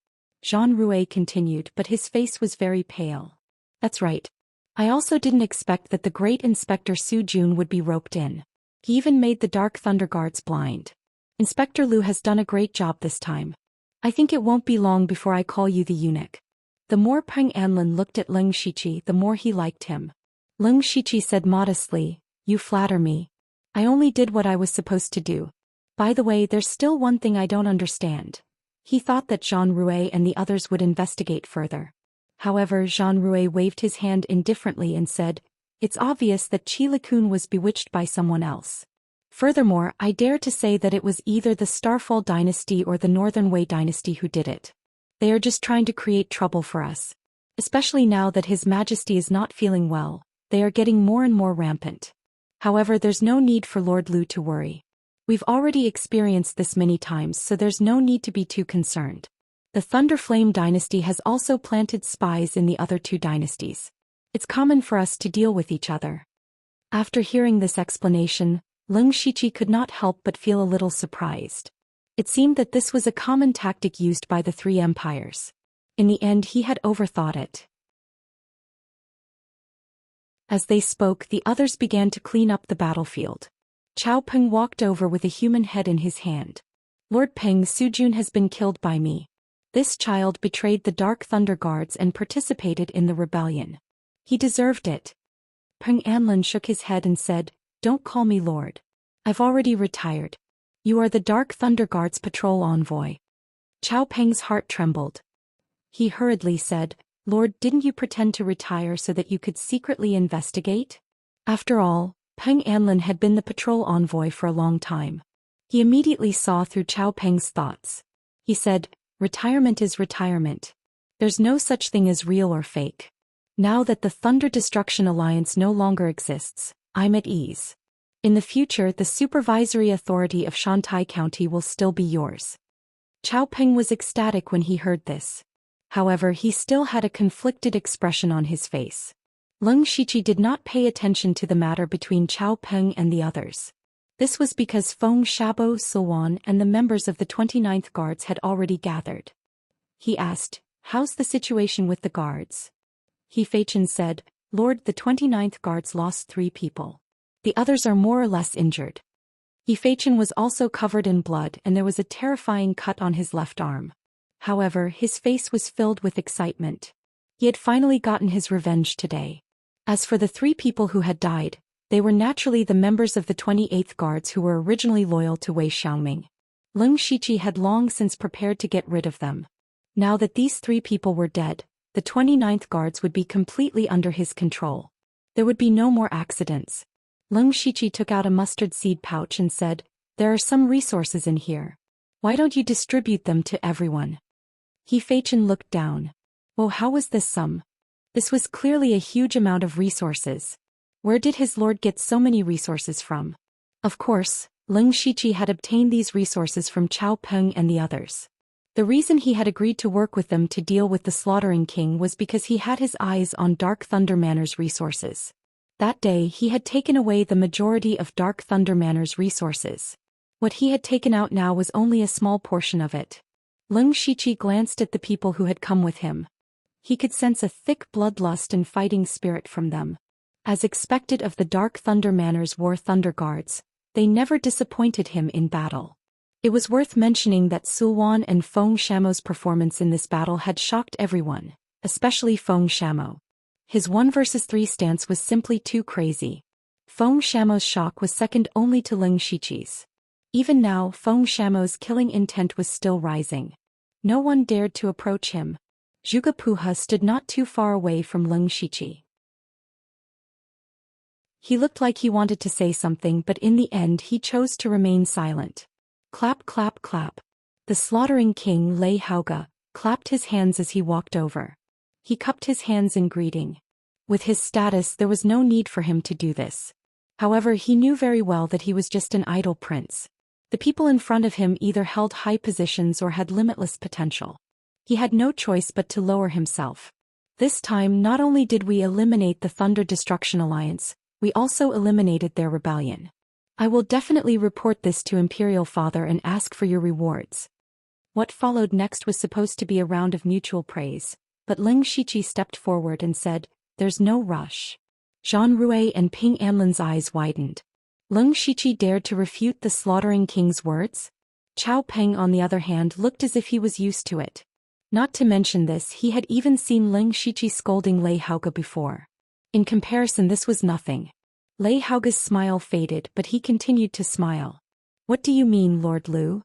Zhang Rui continued, but his face was very pale. That's right. I also didn't expect that the great Inspector Su Jun would be roped in. He even made the Dark Thunder Guards blind. Inspector Liu has done a great job this time. I think it won't be long before I call you the eunuch. The more Peng Anlin looked at Leng Shiqi, the more he liked him. Leng Shiqi said modestly, "You flatter me. I only did what I was supposed to do. By the way, there's still one thing I don't understand." He thought that Zhang Rui and the others would investigate further. However, Zhang Rui waved his hand indifferently and said, "It's obvious that Qi Kun was bewitched by someone else. Furthermore, I dare to say that it was either the Starfall dynasty or the Northern Wei dynasty who did it. They are just trying to create trouble for us. Especially now that His Majesty is not feeling well, they are getting more and more rampant. However, there's no need for Lord Liu to worry. We've already experienced this many times, so there's no need to be too concerned. The Thunderflame dynasty has also planted spies in the other two dynasties. It's common for us to deal with each other." After hearing this explanation, Leng Shiqi could not help but feel a little surprised. It seemed that this was a common tactic used by the three empires. In the end, he had overthought it. As they spoke, the others began to clean up the battlefield. Chao Peng walked over with a human head in his hand. "Lord Peng, Su Jun has been killed by me. This child betrayed the Dark Thunder Guards and participated in the rebellion. He deserved it." Peng Anlin shook his head and said, "Don't call me Lord. I've already retired. You are the Dark Thunder Guards patrol envoy." Chao Peng's heart trembled. He hurriedly said, "Lord, didn't you pretend to retire so that you could secretly investigate?" After all, Peng Anlin had been the patrol envoy for a long time. He immediately saw through Chao Peng's thoughts. He said, "Retirement is retirement. There's no such thing as real or fake. Now that the Thunder Destruction Alliance no longer exists, I'm at ease. In the future, the supervisory authority of Shantai County will still be yours." Chao Peng was ecstatic when he heard this. However, he still had a conflicted expression on his face. Leng Shiqi did not pay attention to the matter between Chao Peng and the others. This was because Feng Shabo, Silwan, and the members of the 29th Guards had already gathered. He asked, "How's the situation with the guards?" He Feichen said, "Lord, the 29th Guards lost 3 people. The others are more or less injured." He Feichen was also covered in blood and there was a terrifying cut on his left arm. However, his face was filled with excitement. He had finally gotten his revenge today. As for the 3 people who had died, they were naturally the members of the 28th Guards who were originally loyal to Wei Xiaoming. Leng Shiqi had long since prepared to get rid of them. Now that these 3 people were dead, the 29th Guards would be completely under his control. There would be no more accidents. Leng Shiqi took out a mustard seed pouch and said, "There are some resources in here. Why don't you distribute them to everyone?" He Feichen looked down. Oh, how was this some? This was clearly a huge amount of resources. Where did his lord get so many resources from? Of course, Leng Shiqi had obtained these resources from Chao Peng and the others. The reason he had agreed to work with them to deal with the Slaughtering King was because he had his eyes on Dark Thunder Manor's resources. That day he had taken away the majority of Dark Thunder Manor's resources. What he had taken out now was only a small portion of it. Leng Shiqi glanced at the people who had come with him. He could sense a thick bloodlust and fighting spirit from them. As expected of the Dark Thunder Manor's War Thunder Guards, they never disappointed him in battle. It was worth mentioning that Sulwan and Feng Shamo's performance in this battle had shocked everyone, especially Feng Shamo. His 1 versus 3 stance was simply too crazy. Feng Shamo's shock was second only to Leng Shiqi's. Even now, Feng Shamo's killing intent was still rising. No one dared to approach him. Zhuge Puha stood not too far away from Leng Shiqi. He looked like he wanted to say something, but in the end he chose to remain silent. Clap, clap, clap. The Slaughtering King, Lei Haoge, clapped his hands as he walked over. He cupped his hands in greeting. With his status, there was no need for him to do this. However, he knew very well that he was just an idle prince. The people in front of him either held high positions or had limitless potential. He had no choice but to lower himself. This time, not only did we eliminate the Thunder Destruction Alliance, we also eliminated their rebellion. I will definitely report this to Imperial Father and ask for your rewards. What followed next was supposed to be a round of mutual praise, but Leng Shiqi stepped forward and said, "There's no rush." Zhan Rui and Ping Anlin's eyes widened. Leng Shiqi dared to refute the Slaughtering King's words? Chao Peng, on the other hand, looked as if he was used to it. Not to mention this, he had even seen Leng Shiqi scolding Lei Haoge before. In comparison, this was nothing. Lei Haoge's smile faded, but he continued to smile. "What do you mean, Lord Lu?"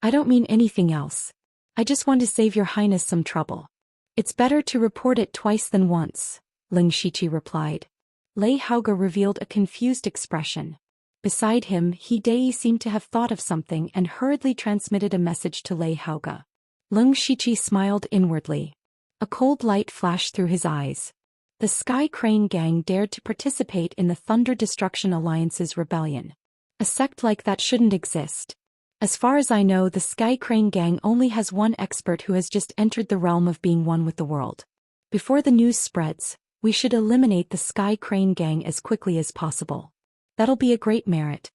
"I don't mean anything else. I just want to save your highness some trouble." "It's better to report it twice than once," Leng Shiqi replied. Lei Haoge revealed a confused expression. Beside him, He Dei seemed to have thought of something and hurriedly transmitted a message to Lei Haoge. Leng Shiqi smiled inwardly. A cold light flashed through his eyes. The Sky Crane Gang dared to participate in the Thunder Destruction Alliance's rebellion. A sect like that shouldn't exist. As far as I know, the Sky Crane Gang only has one expert who has just entered the realm of being one with the world. Before the news spreads, we should eliminate the Sky Crane Gang as quickly as possible. That'll be a great merit.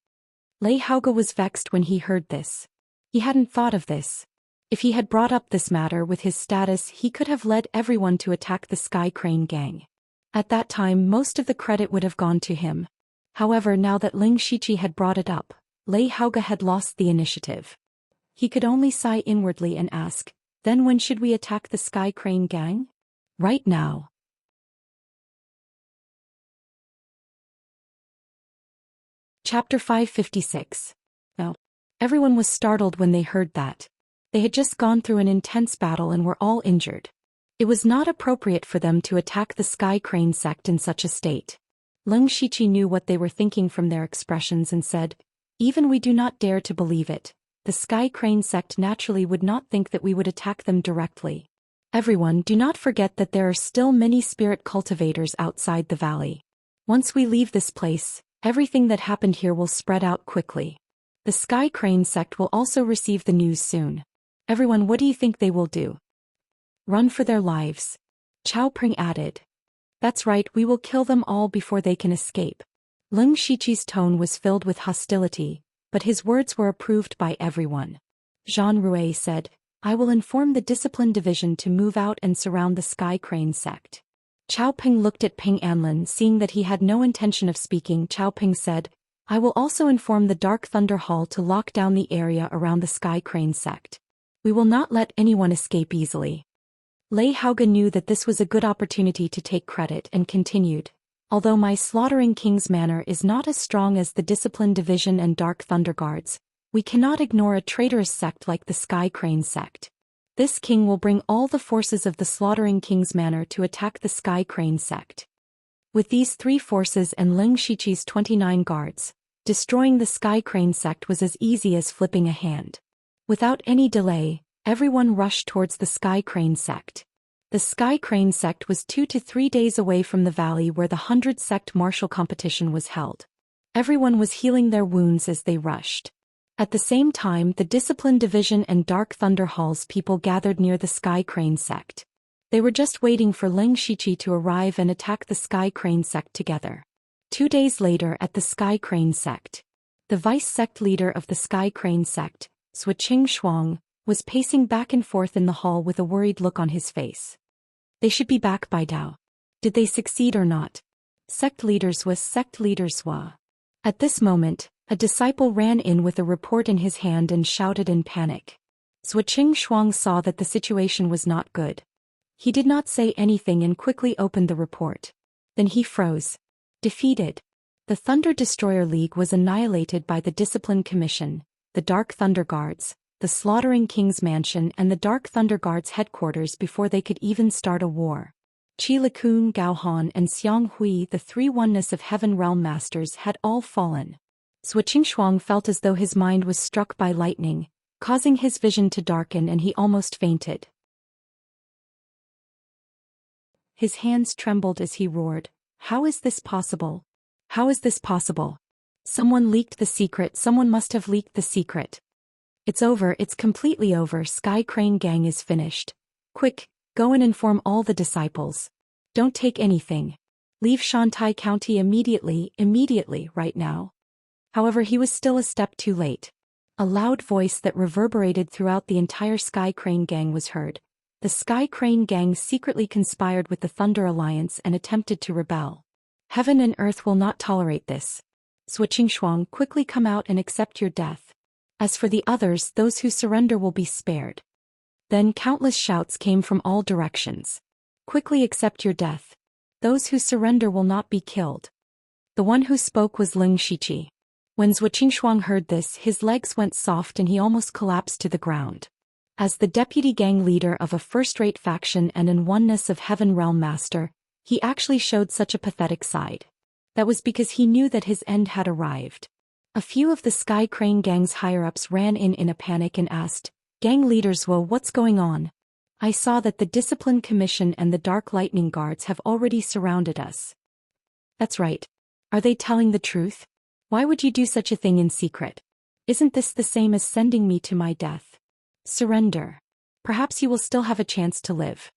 Lei Haoge was vexed when he heard this. He hadn't thought of this. If he had brought up this matter with his status, he could have led everyone to attack the Sky Crane Gang. At that time, most of the credit would have gone to him. However, now that Leng Shiqi had brought it up, Lei Haoge had lost the initiative. He could only sigh inwardly and ask, "Then when should we attack the Sky Crane Gang?" "Right now." Chapter 556. Oh. Everyone was startled when they heard that. They had just gone through an intense battle and were all injured. It was not appropriate for them to attack the Sky Crane sect in such a state. Leng Shiqi knew what they were thinking from their expressions and said, "Even we do not dare to believe it. The Sky Crane sect naturally would not think that we would attack them directly. Everyone, do not forget that there are still many spirit cultivators outside the valley. Once we leave this place, everything that happened here will spread out quickly. The Sky Crane sect will also receive the news soon. Everyone, what do you think they will do? Run for their lives." Chao Peng added. "That's right, we will kill them all before they can escape." Leng Shiqi's tone was filled with hostility, but his words were approved by everyone. Zhan Rui said, "I will inform the Discipline Division to move out and surround the Sky Crane sect." Chao Peng looked at Ping Anlin. Seeing that he had no intention of speaking, Chao Peng said, "I will also inform the Dark Thunder Hall to lock down the area around the Sky Crane sect. We will not let anyone escape easily." Lei Haoge knew that this was a good opportunity to take credit and continued, "Although my Slaughtering King's manor is not as strong as the Discipline Division and Dark Thunder Guards, we cannot ignore a traitorous sect like the Sky Crane sect. This king will bring all the forces of the Slaughtering King's manor to attack the Sky Crane sect. With these 3 forces and Leng Shiqi's 29 guards, destroying the Sky Crane sect was as easy as flipping a hand." Without any delay, everyone rushed towards the Sky Crane sect. The Sky Crane sect was 2 to 3 days away from the valley where the 100 sect martial competition was held. Everyone was healing their wounds as they rushed. At the same time, the Discipline Division and Dark Thunder Hall's people gathered near the Sky Crane sect. They were just waiting for Ling Shiqi to arrive and attack the Sky Crane sect together. 2 days later at the Sky Crane sect, the vice-sect leader of the Sky Crane sect, Suiqing Shuang, was pacing back and forth in the hall with a worried look on his face. They should be back by now. Did they succeed or not? Sect leaders was sect leaders wa. At this moment, a disciple ran in with a report in his hand and shouted in panic. Suiqing Shuang saw that the situation was not good. He did not say anything and quickly opened the report. Then he froze. Defeated. The Thunder Destroyer League was annihilated by the Discipline Commission, the Dark Thunder Guards, the Slaughtering King's Mansion and the Dark Thunder Guards headquarters before they could even start a war. Qi Kun, Gao Han and Xiang Hui, the 3 Oneness of Heaven Realm Masters, had all fallen. Suiqing Shuang felt as though his mind was struck by lightning, causing his vision to darken and he almost fainted. His hands trembled as he roared, "How is this possible? How is this possible? Someone leaked the secret, someone must have leaked the secret. It's over, it's completely over, Sky Crane Gang is finished. Quick, go and inform all the disciples. Don't take anything. Leave Shantai County immediately, right now." However, he was still a step too late. A loud voice that reverberated throughout the entire Sky Crane Gang was heard. The Sky Crane Gang secretly conspired with the Thunder Alliance and attempted to rebel. Heaven and earth will not tolerate this. Suiqing Shuang, quickly come out and accept your death. As for the others, those who surrender will be spared. Then countless shouts came from all directions. Quickly accept your death. Those who surrender will not be killed. The one who spoke was Ling Shiqi. When Suiqing Shuang heard this, his legs went soft and he almost collapsed to the ground. As the deputy gang leader of a first-rate faction and an Oneness of Heaven Realm Master, he actually showed such a pathetic side. That was because he knew that his end had arrived. A few of the Sky Crane Gang's higher-ups ran in a panic and asked, "Gang leaders, whoa, what's going on? I saw that the Discipline Commission and the Dark Lightning Guards have already surrounded us." "That's right. Are they telling the truth? Why would you do such a thing in secret? Isn't this the same as sending me to my death? Surrender. Perhaps you will still have a chance to live."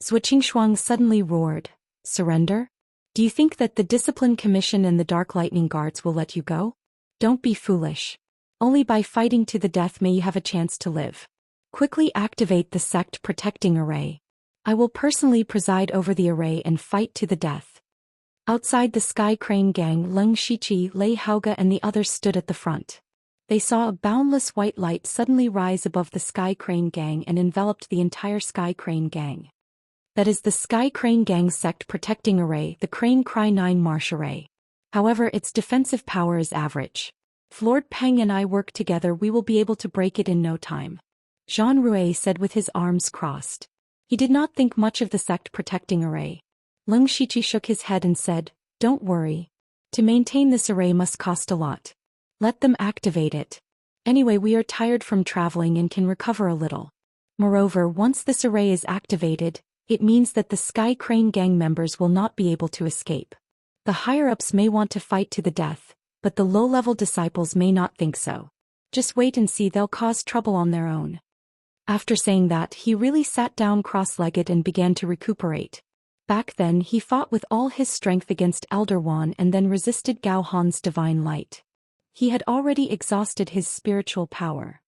Suiqing Shuang suddenly roared, "Surrender? Do you think that the Discipline Commission and the Dark Lightning Guards will let you go? Don't be foolish. Only by fighting to the death may you have a chance to live. Quickly activate the sect protecting array. I will personally preside over the array and fight to the death." Outside the Sky Crane Gang, Ling Shiqi, Lei Haoge and the others stood at the front. They saw a boundless white light suddenly rise above the Sky Crane Gang and enveloped the entire Sky Crane Gang. That is the Sky Crane Gang sect protecting array, the Crane Cry 9 Marsh Array. However, its defensive power is average. If Lord Peng and I work together, we will be able to break it in no time. Jean Rue said with his arms crossed. He did not think much of the sect protecting array. Ling Shiqi shook his head and said, "Don't worry. To maintain this array must cost a lot. Let them activate it. Anyway, we are tired from traveling and can recover a little. Moreover, once this array is activated, it means that the Sky Crane Gang members will not be able to escape. The higher-ups may want to fight to the death, but the low-level disciples may not think so. Just wait and see, they'll cause trouble on their own." After saying that, he really sat down cross-legged and began to recuperate. Back then, he fought with all his strength against Elder Wan and then resisted Gao Han's divine light. He had already exhausted his spiritual power.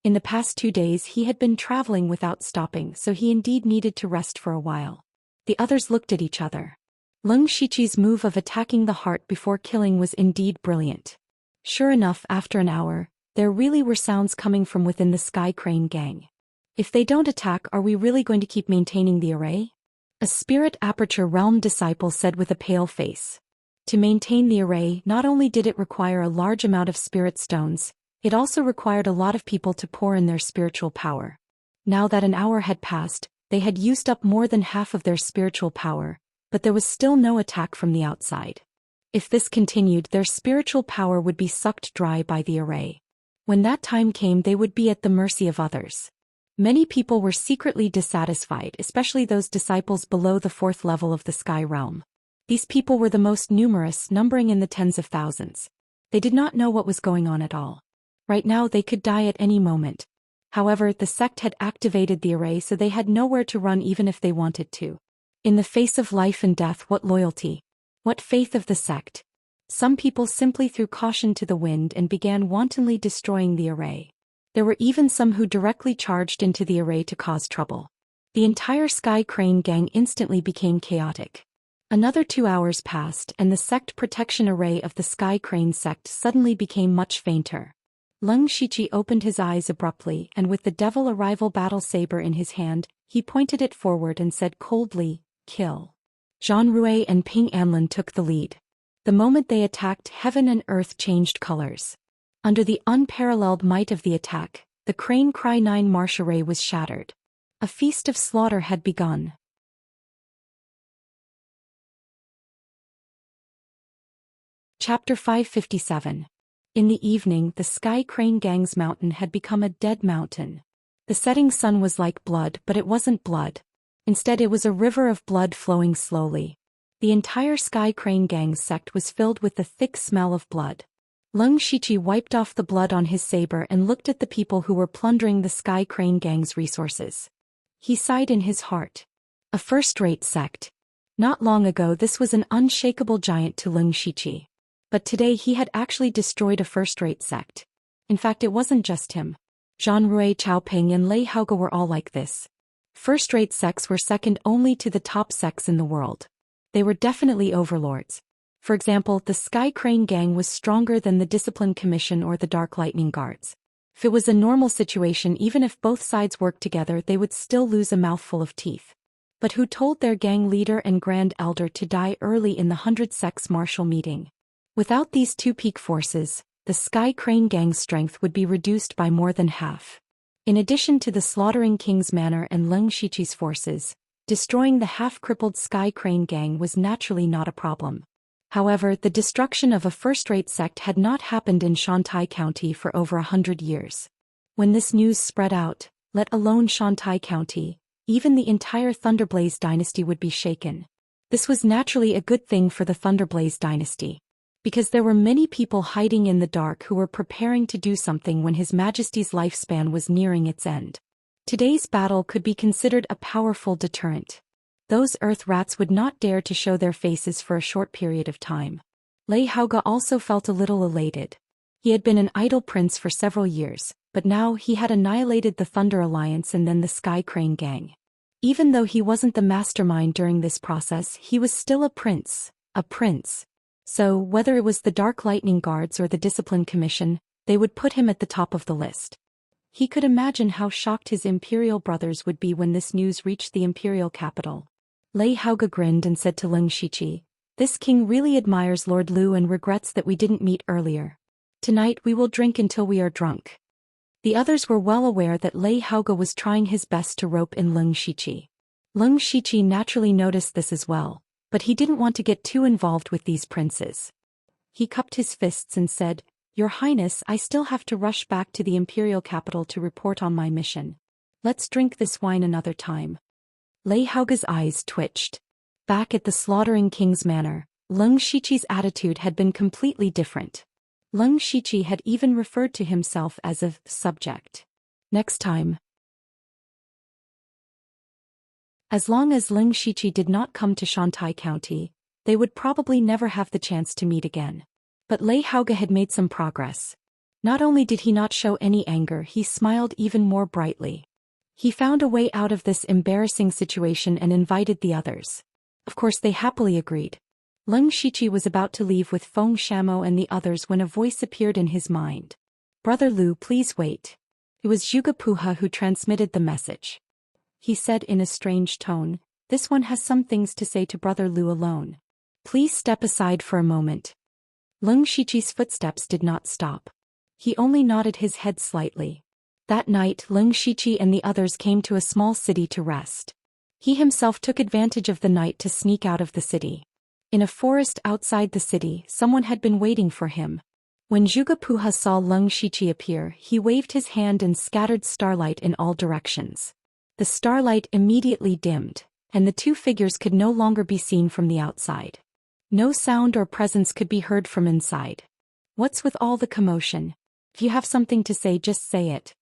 In the past 2 days he had been traveling without stopping, so he indeed needed to rest for a while. The others looked at each other. Ling Shiqi's move of attacking the heart before killing was indeed brilliant. Sure enough, after an hour, there really were sounds coming from within the Sky Crane Gang. If they don't attack, are we really going to keep maintaining the array? A Spirit Aperture Realm disciple said with a pale face. To maintain the array, not only did it require a large amount of spirit stones, it also required a lot of people to pour in their spiritual power. Now that an hour had passed, they had used up more than half of their spiritual power, but there was still no attack from the outside. If this continued, their spiritual power would be sucked dry by the array. When that time came, they would be at the mercy of others. Many people were secretly dissatisfied, especially those disciples below the 4th level of the Sky Realm. These people were the most numerous, numbering in the tens of thousands. They did not know what was going on at all. Right now they could die at any moment. However, the sect had activated the array, so they had nowhere to run even if they wanted to. In the face of life and death, what loyalty? What faith of the sect? Some people simply threw caution to the wind and began wantonly destroying the array. There were even some who directly charged into the array to cause trouble. The entire Sky Crane gang instantly became chaotic. Another 2 hours passed and the sect protection array of the Sky Crane sect suddenly became much fainter. Lung Shichi opened his eyes abruptly and with the devil arrival battle saber in his hand, he pointed it forward and said coldly, "Kill." Zhang Rui and Ping Anlin took the lead. The moment they attacked, heaven and earth changed colors. Under the unparalleled might of the attack, the Crane Cry 9 marsh array was shattered. A feast of slaughter had begun. Chapter 557. In the evening, the Sky Crane gang's mountain had become a dead mountain. The setting sun was like blood, but it wasn't blood. Instead, it was a river of blood flowing slowly. The entire Sky Crane gang's sect was filled with the thick smell of blood. Lung Shichi wiped off the blood on his saber and looked at the people who were plundering the Sky Crane gang's resources. He sighed in his heart. A first-rate sect. Not long ago this was an unshakable giant to Lung Shichi. But today he had actually destroyed a first-rate sect. In fact, it wasn't just him. Zhang Rui, Chao Ping and Lei Haoge were all like this. First-rate sects were second only to the top sects in the world. They were definitely overlords. For example, the Sky Crane gang was stronger than the Discipline Commission or the Dark Lightning Guards. If it was a normal situation, even if both sides worked together, they would still lose a mouthful of teeth. But who told their gang leader and Grand Elder to die early in the 100 Sects Martial meeting? Without these two peak forces, the Sky Crane gang's strength would be reduced by more than half. In addition to the slaughtering King's Manor and Lung Shichi's forces, destroying the half-crippled Sky Crane gang was naturally not a problem. However, the destruction of a first-rate sect had not happened in Shantai County for over 100 years. When this news spread out, let alone Shantai County, even the entire Thunderblaze dynasty would be shaken. This was naturally a good thing for the Thunderblaze dynasty, because there were many people hiding in the dark who were preparing to do something when His Majesty's lifespan was nearing its end. Today's battle could be considered a powerful deterrent. Those earth rats would not dare to show their faces for a short period of time. Lei Haoge also felt a little elated. He had been an idle prince for several years, but now he had annihilated the Thunder Alliance and then the Sky Crane gang. Even though he wasn't the mastermind during this process, he was still a prince. So, whether it was the Dark Lightning Guards or the Discipline Commission, they would put him at the top of the list. He could imagine how shocked his imperial brothers would be when this news reached the imperial capital. Lei Haoge grinned and said to Lung Shichi, "This king really admires Lord Lu and regrets that we didn't meet earlier. Tonight we will drink until we are drunk." The others were well aware that Lei Haoge was trying his best to rope in Lung Shichi. Lung Shichi naturally noticed this as well, but he didn't want to get too involved with these princes. He cupped his fists and said, "Your Highness, I still have to rush back to the imperial capital to report on my mission. Let's drink this wine another time." Lei Haoge's eyes twitched. Back at the slaughtering King's Manor, Lung Shichi's attitude had been completely different. Lung Shichi had even referred to himself as a subject. Next time. As long as Lung Shichi did not come to Shantai County, they would probably never have the chance to meet again. But Lei Haoge had made some progress. Not only did he not show any anger, he smiled even more brightly. He found a way out of this embarrassing situation and invited the others. Of course they happily agreed. Lung Shichi was about to leave with Feng Shamo and the others when a voice appeared in his mind. "Brother Lu, please wait." It was Zhuge Puha who transmitted the message. He said in a strange tone, "This one has some things to say to Brother Lu alone. Please step aside for a moment." Lung Shichi's footsteps did not stop. He only nodded his head slightly. That night, Lung Shichi and the others came to a small city to rest. He himself took advantage of the night to sneak out of the city. In a forest outside the city, someone had been waiting for him. When Zhuge Puha saw Lung Shichi appear, he waved his hand and scattered starlight in all directions. The starlight immediately dimmed, and the two figures could no longer be seen from the outside. No sound or presence could be heard from inside. What's with all the commotion? If you have something to say, just say it.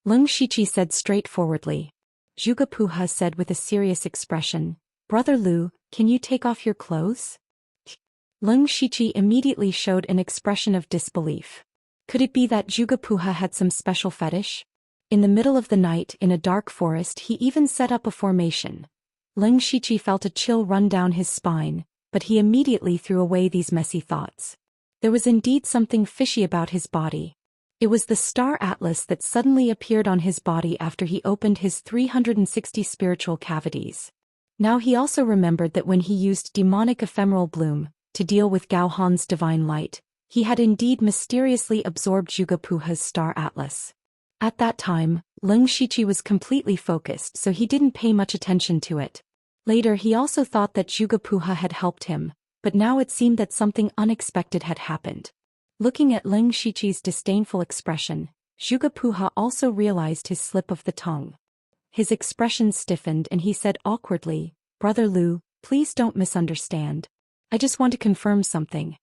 Leng Shiqi said straightforwardly. Zhuge Puha said with a serious expression, Brother Lu, can you take off your clothes? Leng Shiqi immediately showed an expression of disbelief. Could it be that Zhuge Puha had some special fetish? In the middle of the night in a dark forest he even set up a formation. Leng Shiqi felt a chill run down his spine, but he immediately threw away these messy thoughts. There was indeed something fishy about his body. It was the star atlas that suddenly appeared on his body after he opened his 360 spiritual cavities. Now he also remembered that when he used demonic ephemeral bloom to deal with Gao Han's divine light, he had indeed mysteriously absorbed Zhuge Puha's star atlas. At that time, Leng Shiqi was completely focused, so he didn't pay much attention to it. Later he also thought that Zhuge Puha had helped him, but now it seemed that something unexpected had happened. Looking at Leng Shiqi's disdainful expression, Zhuge Puha also realized his slip of the tongue. His expression stiffened and he said awkwardly, Brother Lu, please don't misunderstand. I just want to confirm something.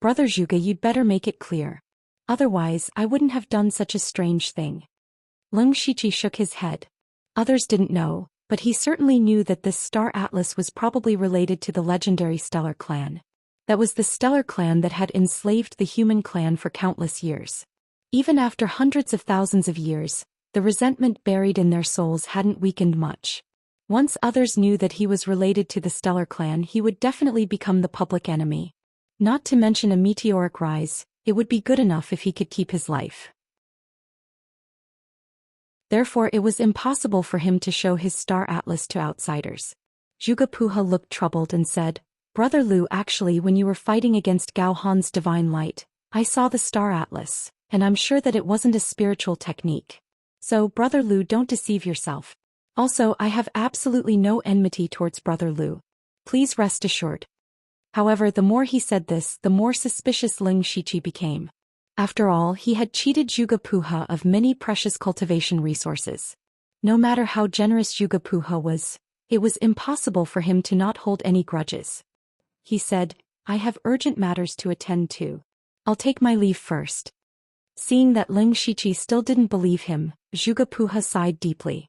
Brother Zhuge, you'd better make it clear. Otherwise, I wouldn't have done such a strange thing. Leng Shiqi shook his head. Others didn't know, but he certainly knew that this star atlas was probably related to the legendary Stellar Clan. That was the Stellar Clan that had enslaved the human clan for countless years. Even after hundreds of thousands of years, the resentment buried in their souls hadn't weakened much. Once others knew that he was related to the Stellar Clan, he would definitely become the public enemy. Not to mention a meteoric rise, it would be good enough if he could keep his life. Therefore it was impossible for him to show his star atlas to outsiders. Zhuge Puha looked troubled and said, Brother Lu, actually when you were fighting against Gao Han's divine light, I saw the star atlas, and I'm sure that it wasn't a spiritual technique. So, Brother Lu, don't deceive yourself. Also, I have absolutely no enmity towards Brother Lu. Please rest assured. However, the more he said this, the more suspicious Leng Shiqi became. After all, he had cheated Zhuge Puha of many precious cultivation resources. No matter how generous Zhuge Puha was, it was impossible for him to not hold any grudges. He said, I have urgent matters to attend to. I'll take my leave first. Seeing that Leng Shiqi still didn't believe him, Zhuge Puha sighed deeply.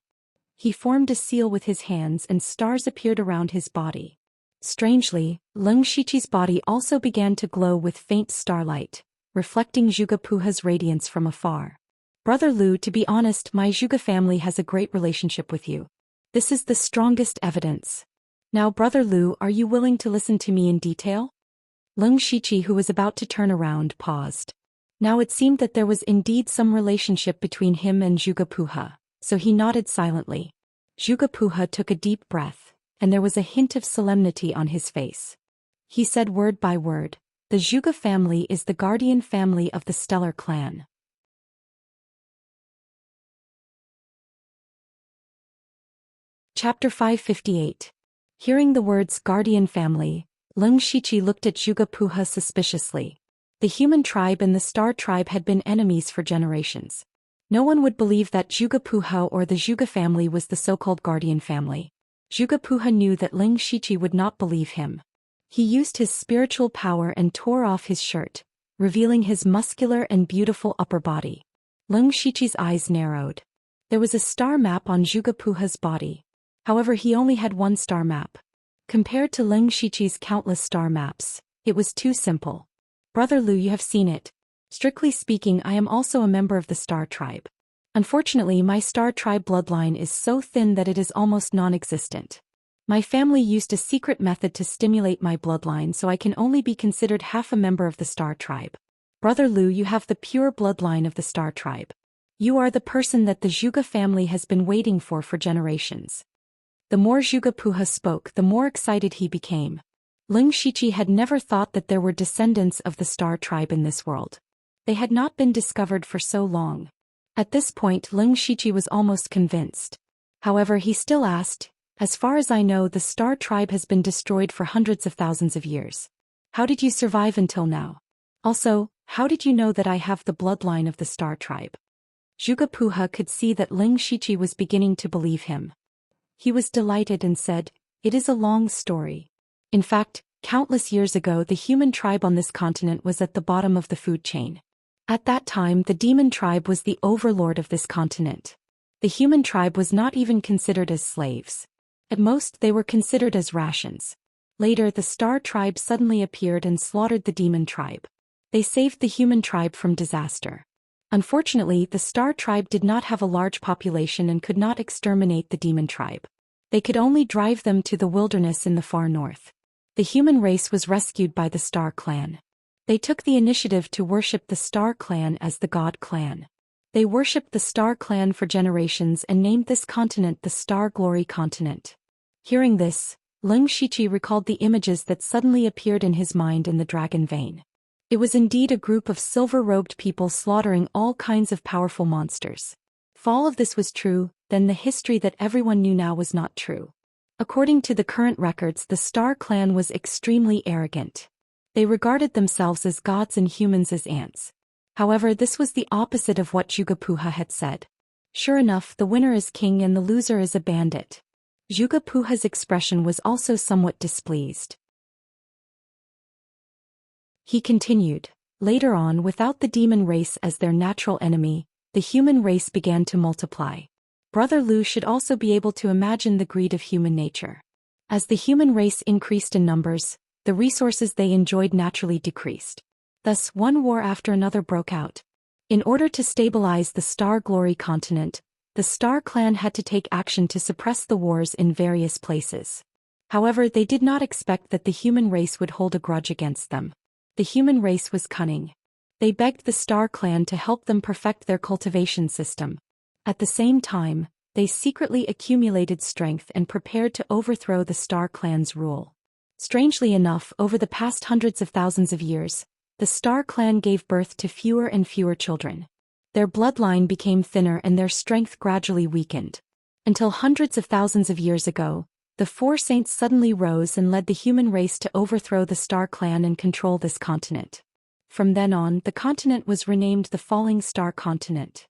He formed a seal with his hands and stars appeared around his body. Strangely, Leng Shiqi's body also began to glow with faint starlight, reflecting Zhuge Puha's radiance from afar. Brother Lu, to be honest, my Zhuge family has a great relationship with you. This is the strongest evidence. Now, Brother Lu, are you willing to listen to me in detail? Leng Shiqi, who was about to turn around, paused. Now it seemed that there was indeed some relationship between him and Zhuge Puha, so he nodded silently. Zhuge Puha took a deep breath, and there was a hint of solemnity on his face. He said word by word, the Zhuge family is the guardian family of the Stellar Clan. Chapter 558. Hearing the words guardian family, Leng Shiqi looked at Zhuge Puha suspiciously. The human tribe and the star tribe had been enemies for generations. No one would believe that Zhuge Puha or the Zhuge family was the so-called guardian family. Zhuge Puha knew that Leng Shiqi would not believe him. He used his spiritual power and tore off his shirt, revealing his muscular and beautiful upper body. Leng Shiqi's eyes narrowed. There was a star map on Zhuge Puha's body. However, he only had one star map. Compared to Leng Shiqi's countless star maps, it was too simple. Brother Lu, you have seen it. Strictly speaking, I am also a member of the star tribe. Unfortunately, my star tribe bloodline is so thin that it is almost non-existent. My family used a secret method to stimulate my bloodline, so I can only be considered half a member of the star tribe. Brother Lu, you have the pure bloodline of the star tribe. You are the person that the Zhuge family has been waiting for generations. The more Zhuge Puha spoke, the more excited he became. Leng Shiqi had never thought that there were descendants of the star tribe in this world. They had not been discovered for so long. At this point, Leng Shiqi was almost convinced. However, he still asked, as far as I know, the star tribe has been destroyed for hundreds of thousands of years. How did you survive until now? Also, how did you know that I have the bloodline of the star tribe? Zhuge Puha could see that Leng Shiqi was beginning to believe him. He was delighted and said, it is a long story. In fact, Countless years ago, the human tribe on this continent was at the bottom of the food chain. At that time, the demon tribe was the overlord of this continent. The human tribe was not even considered as slaves. At most, they were considered as rations. Later, the star tribe suddenly appeared and slaughtered the demon tribe. They saved the human tribe from disaster. Unfortunately, the star tribe did not have a large population and could not exterminate the demon tribe. They could only drive them to the wilderness in the far north. The human race was rescued by the Star Clan. They took the initiative to worship the Star Clan as the God Clan. They worshipped the Star Clan for generations and named this continent the Star Glory Continent. Hearing this, Lung Shiqi recalled the images that suddenly appeared in his mind in the dragon vein. It was indeed a group of silver-robed people slaughtering all kinds of powerful monsters. If all of this was true, then the history that everyone knew now was not true. According to the current records, the Star Clan was extremely arrogant. They regarded themselves as gods and humans as ants. However, this was the opposite of what Jugapuha had said. Sure enough, the winner is king and the loser is a bandit. Jugapuha's expression was also somewhat displeased. He continued, later on, without the demon race as their natural enemy, the human race began to multiply. Brother Lu should also be able to imagine the greed of human nature. As the human race increased in numbers, the resources they enjoyed naturally decreased. Thus, one war after another broke out. In order to stabilize the Star Glory continent, the Star Clan had to take action to suppress the wars in various places. However, they did not expect that the human race would hold a grudge against them. The human race was cunning. They begged the Star Clan to help them perfect their cultivation system. At the same time, they secretly accumulated strength and prepared to overthrow the Star Clan's rule. Strangely enough, over the past hundreds of thousands of years, the Star Clan gave birth to fewer and fewer children. Their bloodline became thinner and their strength gradually weakened. Until hundreds of thousands of years ago, the four saints suddenly rose and led the human race to overthrow the Star Clan and control this continent. From then on, the continent was renamed the Falling Star Continent.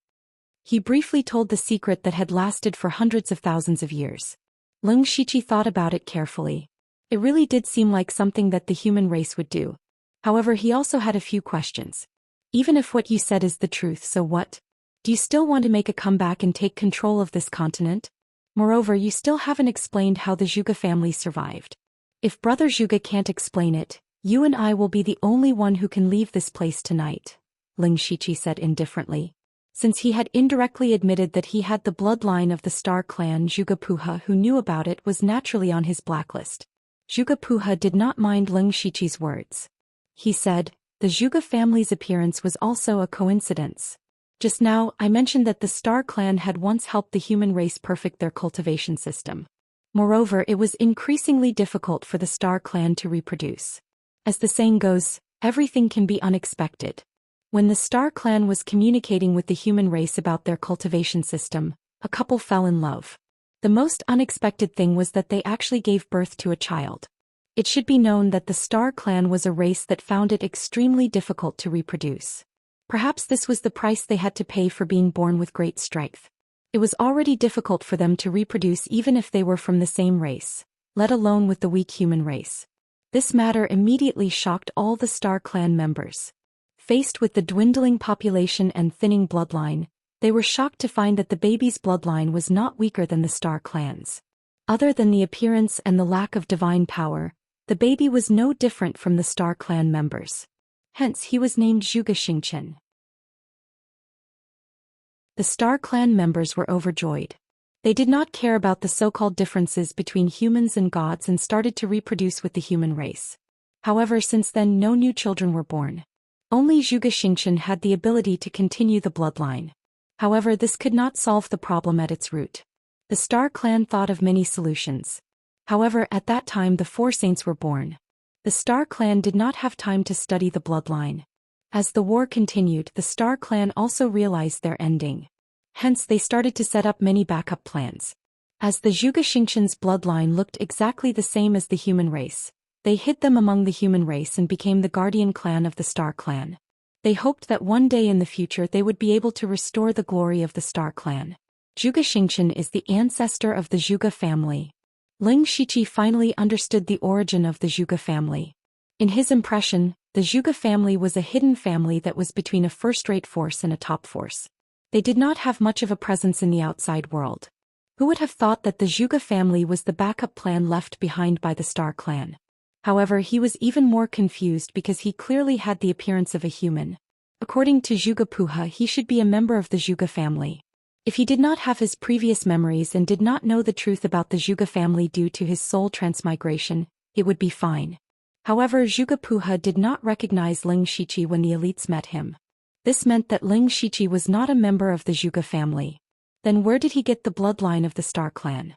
He briefly told the secret that had lasted for hundreds of thousands of years. Lung Shiqi thought about it carefully. It really did seem like something that the human race would do. However, he also had a few questions. Even if what you said is the truth, so what? Do you still want to make a comeback and take control of this continent? Moreover, you still haven't explained how the Zhuge family survived. If Brother Zhuge can't explain it, you and I will be the only one who can leave this place tonight, Lung Shiqi said indifferently. Since he had indirectly admitted that he had the bloodline of the Star Clan, Jugapuha, who knew about it, was naturally on his blacklist. Jugapuha did not mind Lung Shiqi's words. He said, the Zhuge family's appearance was also a coincidence. Just now, I mentioned that the Star Clan had once helped the human race perfect their cultivation system. Moreover, it was increasingly difficult for the Star Clan to reproduce. As the saying goes, everything can be unexpected. When the Star Clan was communicating with the human race about their cultivation system, a couple fell in love. The most unexpected thing was that they actually gave birth to a child. It should be known that the Star Clan was a race that found it extremely difficult to reproduce. Perhaps this was the price they had to pay for being born with great strength. It was already difficult for them to reproduce even if they were from the same race, let alone with the weak human race. This matter immediately shocked all the Star Clan members. Faced with the dwindling population and thinning bloodline, they were shocked to find that the baby's bloodline was not weaker than the Star Clan's. Other than the appearance and the lack of divine power, the baby was no different from the Star Clan members. Hence he was named Zhuge Xingchen. The Star Clan members were overjoyed. They did not care about the so-called differences between humans and gods and started to reproduce with the human race. However, since then no new children were born. Only Zhuge Xingchen had the ability to continue the bloodline. However, this could not solve the problem at its root. The Star Clan thought of many solutions. However, at that time the four saints were born. The Star Clan did not have time to study the bloodline. As the war continued, the Star Clan also realized their ending. Hence they started to set up many backup plans. As the Zhuge Xingchen's bloodline looked exactly the same as the human race, they hid them among the human race and became the guardian clan of the Star Clan. They hoped that one day in the future they would be able to restore the glory of the Star Clan. Zhuge Xingchen is the ancestor of the Zhuge family. Ling Shiqi finally understood the origin of the Zhuge family. In his impression, the Zhuge family was a hidden family that was between a first-rate force and a top force. They did not have much of a presence in the outside world. Who would have thought that the Zhuge family was the backup plan left behind by the Star clan? However, he was even more confused because he clearly had the appearance of a human. According to Zhuge Puha, he should be a member of the Zhuge family. If he did not have his previous memories and did not know the truth about the Zhuge family due to his soul transmigration, it would be fine. However, Zhuge Puha did not recognize Ling Shiqi when the elites met him. This meant that Ling Shiqi was not a member of the Zhuge family. Then where did he get the bloodline of the Star clan?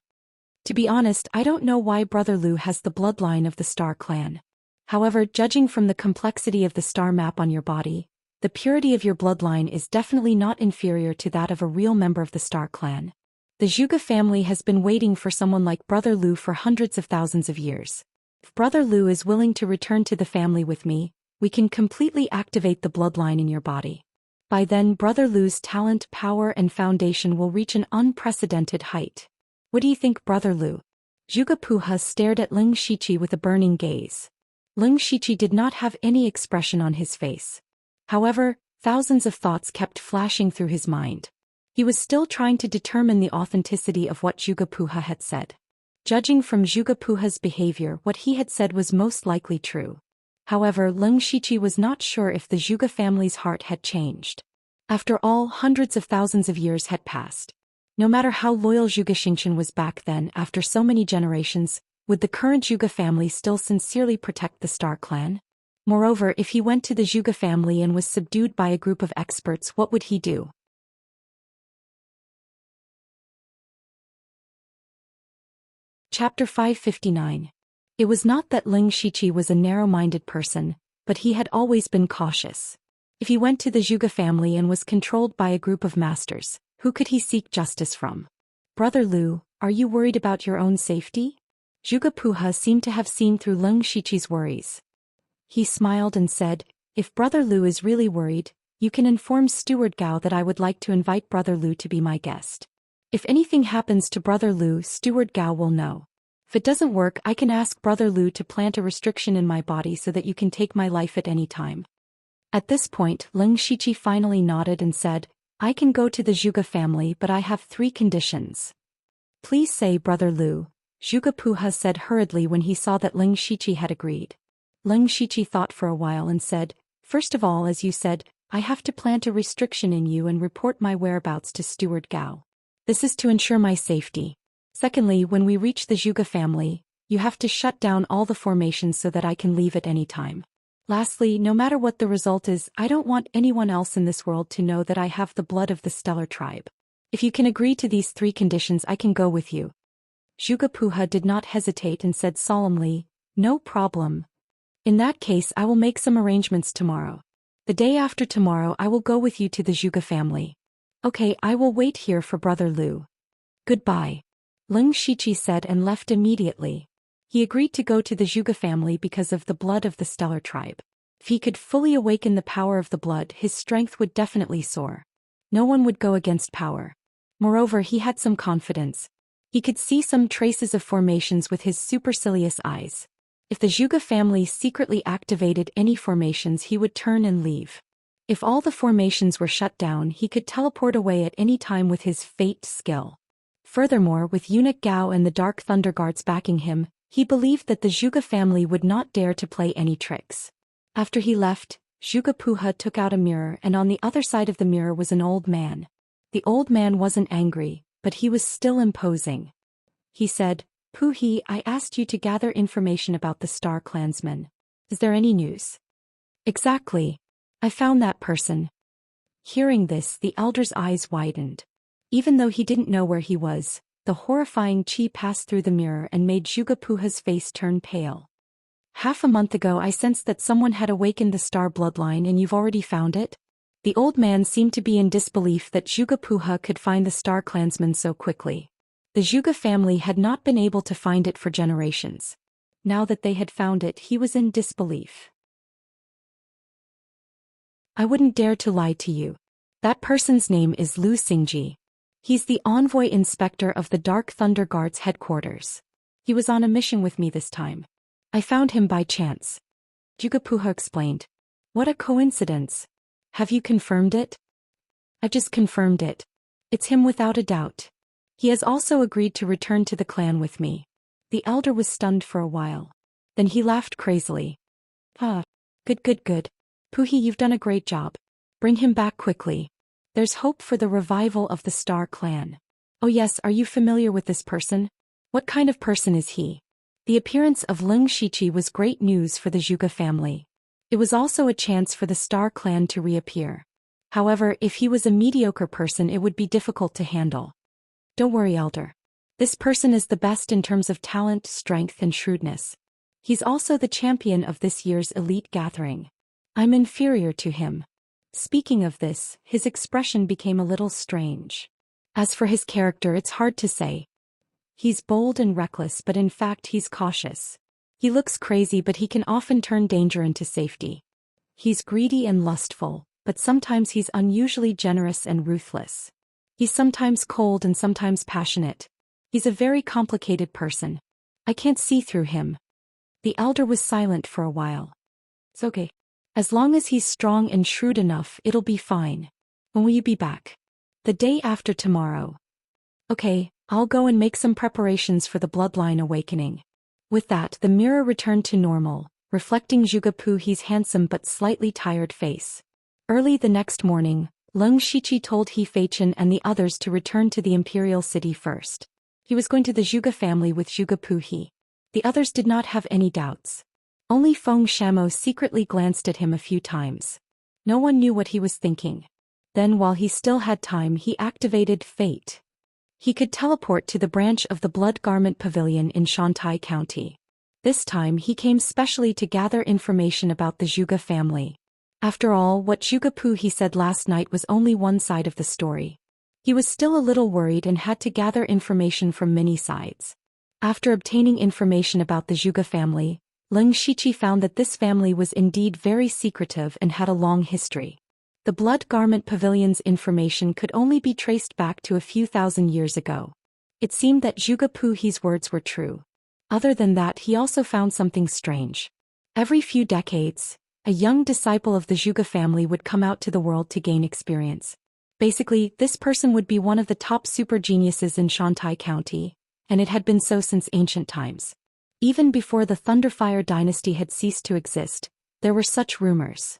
To be honest, I don't know why Brother Lu has the bloodline of the Star clan. However, judging from the complexity of the star map on your body, the purity of your bloodline is definitely not inferior to that of a real member of the Star clan. The Zhuge family has been waiting for someone like Brother Lu for hundreds of thousands of years. If Brother Lu is willing to return to the family with me, we can completely activate the bloodline in your body. By then, Brother Lu's talent, power, and foundation will reach an unprecedented height. What do you think, Brother Lu? Zhuge Puha stared at Ling Shiqi with a burning gaze. Ling Shiqi did not have any expression on his face. However, thousands of thoughts kept flashing through his mind. He was still trying to determine the authenticity of what Zhuge Puha had said. Judging from Zhuge Puha's behavior, what he had said was most likely true. However, Ling Shiqi was not sure if the Zhuge family's heart had changed. After all, hundreds of thousands of years had passed. No matter how loyal Zhuge Xingqian was back then, after so many generations, would the current Zhuge family still sincerely protect the Star clan? Moreover, if he went to the Zhuge family and was subdued by a group of experts, what would he do? Chapter 559. It was not that Ling Shiqi was a narrow-minded person, but he had always been cautious. If he went to the Zhuge family and was controlled by a group of masters, who could he seek justice from? Brother Lu, are you worried about your own safety? Zhuge Puha seemed to have seen through Ling Shiqi's worries. He smiled and said, if Brother Lu is really worried, you can inform Steward Gao that I would like to invite Brother Lu to be my guest. If anything happens to Brother Lu, Steward Gao will know. If it doesn't work, I can ask Brother Lu to plant a restriction in my body so that you can take my life at any time. At this point, Ling Shiqi finally nodded and said, I can go to the Zhuge family, but I have 3 conditions. Please say, Brother Lu, Zhuge Puha said hurriedly when he saw that Ling Shiqi had agreed. Ling Shiqi thought for a while and said, first of all, as you said, I have to plant a restriction in you and report my whereabouts to Steward Gao. This is to ensure my safety. Secondly, when we reach the Zhuge family, you have to shut down all the formations so that I can leave at any time. Lastly, no matter what the result is, I don't want anyone else in this world to know that I have the blood of the Stellar Tribe. If you can agree to these 3 conditions, I can go with you. Zhuge Puha did not hesitate and said solemnly, no problem. In that case, I will make some arrangements tomorrow. The day after tomorrow, I will go with you to the Zhuge family. Okay, I will wait here for Brother Lu. Goodbye. Ling Shiqi said and left immediately. He agreed to go to the Zhuge family because of the blood of the Stellar Tribe. If he could fully awaken the power of the blood, his strength would definitely soar. No one would go against power. Moreover, he had some confidence. He could see some traces of formations with his supercilious eyes. If the Zhuge family secretly activated any formations, he would turn and leave. If all the formations were shut down, he could teleport away at any time with his fate skill. Furthermore, with Eunuch Gao and the Dark Thunder Guards backing him, he believed that the Zhuge family would not dare to play any tricks. After he left, Zhuge Puha took out a mirror, and on the other side of the mirror was an old man. The old man wasn't angry, but he was still imposing. He said, Puhi, I asked you to gather information about the Star Clansmen. Is there any news? Exactly. I found that person. Hearing this, the elder's eyes widened. Even though he didn't know where he was, the horrifying chi passed through the mirror and made Zhuge Puha's face turn pale. Half a month ago I sensed that someone had awakened the Star bloodline and you've already found it? The old man seemed to be in disbelief that Zhuge Puha could find the Star Clansmen so quickly. The Zhuge family had not been able to find it for generations. Now that they had found it, he was in disbelief. I wouldn't dare to lie to you. That person's name is Lu Xingji. He's the envoy inspector of the Dark Thunder Guard's headquarters. He was on a mission with me this time. I found him by chance. Juga explained. What a coincidence. Have you confirmed it? I just confirmed it. It's him without a doubt. He has also agreed to return to the clan with me. The elder was stunned for a while. Then he laughed crazily. Ah. Good. Puhi, you've done a great job. Bring him back quickly. There's hope for the revival of the Star Clan. Oh yes, are you familiar with this person? What kind of person is he? The appearance of Lung Shichi was great news for the Zhuge family. It was also a chance for the Star Clan to reappear. However, if he was a mediocre person, it would be difficult to handle. Don't worry, Elder. This person is the best in terms of talent, strength, and shrewdness. He's also the champion of this year's elite gathering. I'm inferior to him. Speaking of this, his expression became a little strange. As for his character, it's hard to say. He's bold and reckless, but in fact he's cautious. He looks crazy, but he can often turn danger into safety. He's greedy and lustful, but sometimes he's unusually generous and ruthless. He's sometimes cold and sometimes passionate. He's a very complicated person. I can't see through him. The elder was silent for a while. It's okay. As long as he's strong and shrewd enough, it'll be fine. When will you be back? The day after tomorrow. Okay, I'll go and make some preparations for the bloodline awakening. With that, the mirror returned to normal, reflecting Zhuge Puhi's handsome but slightly tired face. Early the next morning, Lung Shichi told He Feichen and the others to return to the imperial city first. He was going to the Zhuge family with Zhuge Puhi. The others did not have any doubts. Only Feng Shamo secretly glanced at him a few times. No one knew what he was thinking. Then, while he still had time, he activated Fate. He could teleport to the branch of the Blood Garment Pavilion in Shantai County. This time he came specially to gather information about the Zhuge family. After all, what Zhuge Puhi said last night was only one side of the story. He was still a little worried and had to gather information from many sides. After obtaining information about the Zhuge family, Lung Shichi found that this family was indeed very secretive and had a long history. The Blood Garment Pavilion's information could only be traced back to a few thousand years ago. It seemed that Zhuge Puhi's words were true. Other than that, he also found something strange. Every few decades, a young disciple of the Zhuge family would come out to the world to gain experience. Basically, this person would be one of the top super geniuses in Shantai County, and it had been so since ancient times. Even before the Thunderfire dynasty had ceased to exist, there were such rumors.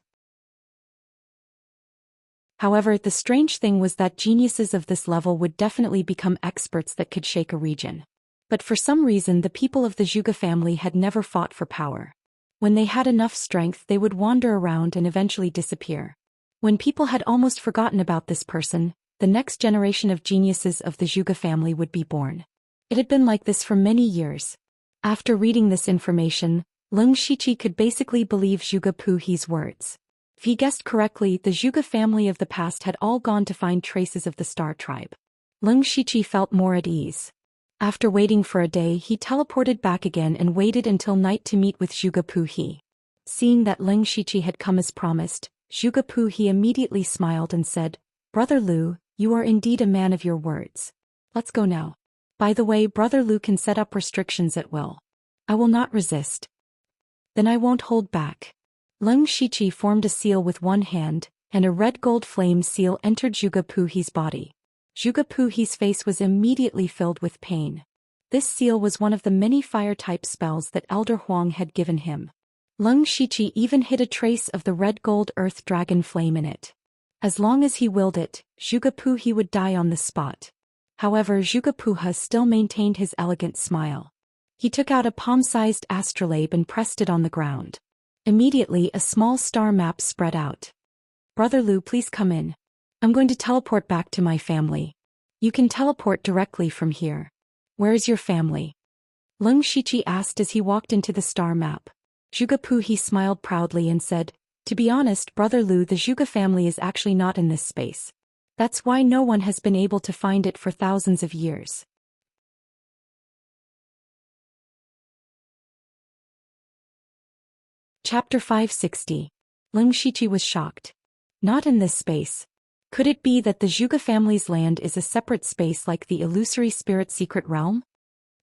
However, the strange thing was that geniuses of this level would definitely become experts that could shake a region. But for some reason, the people of the Zhuge family had never fought for power. When they had enough strength, they would wander around and eventually disappear. When people had almost forgotten about this person, the next generation of geniuses of the Zhuge family would be born. It had been like this for many years. After reading this information, Lung Shichi could basically believe Zhuge Puhi's words. If he guessed correctly, the Zhuge family of the past had all gone to find traces of the Star Tribe. Lung Shichi felt more at ease. After waiting for a day, he teleported back again and waited until night to meet with Zhuge Puhi. Seeing that Lung Shichi had come as promised, Zhuge Puhi immediately smiled and said, "Brother Lu, you are indeed a man of your words. Let's go now. By the way, Brother Lu can set up restrictions at will. I will not resist. Then I won't hold back." Lung Shichi formed a seal with one hand, and a red gold flame seal entered Zhuge Puhi's body. Zhuge Puhi's face was immediately filled with pain. This seal was one of the many fire-type spells that Elder Huang had given him. Lung Shichi even hid a trace of the red gold earth dragon flame in it. As long as he willed it, Zhuge Puhi would die on the spot. However, Zhuge Puha still maintained his elegant smile. He took out a palm-sized astrolabe and pressed it on the ground. Immediately, a small star map spread out. "Brother Lu, please come in. I'm going to teleport back to my family. You can teleport directly from here." "Where is your family?" Lung Shichi asked as he walked into the star map. Zhuge Puhi smiled proudly and said, "To be honest, Brother Lu, the Zhuge family is actually not in this space. That's why no one has been able to find it for thousands of years." Chapter 560. Lung Shichi was shocked. Not in this space. Could it be that the Zhuge family's land is a separate space like the illusory spirit secret realm?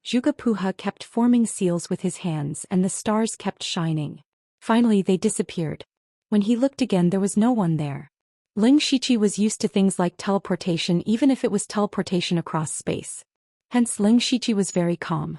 Zhuge Puha kept forming seals with his hands and the stars kept shining. Finally they disappeared. When he looked again there was no one there. Ling Shiqi was used to things like teleportation even if it was teleportation across space. Hence Ling Shiqi was very calm.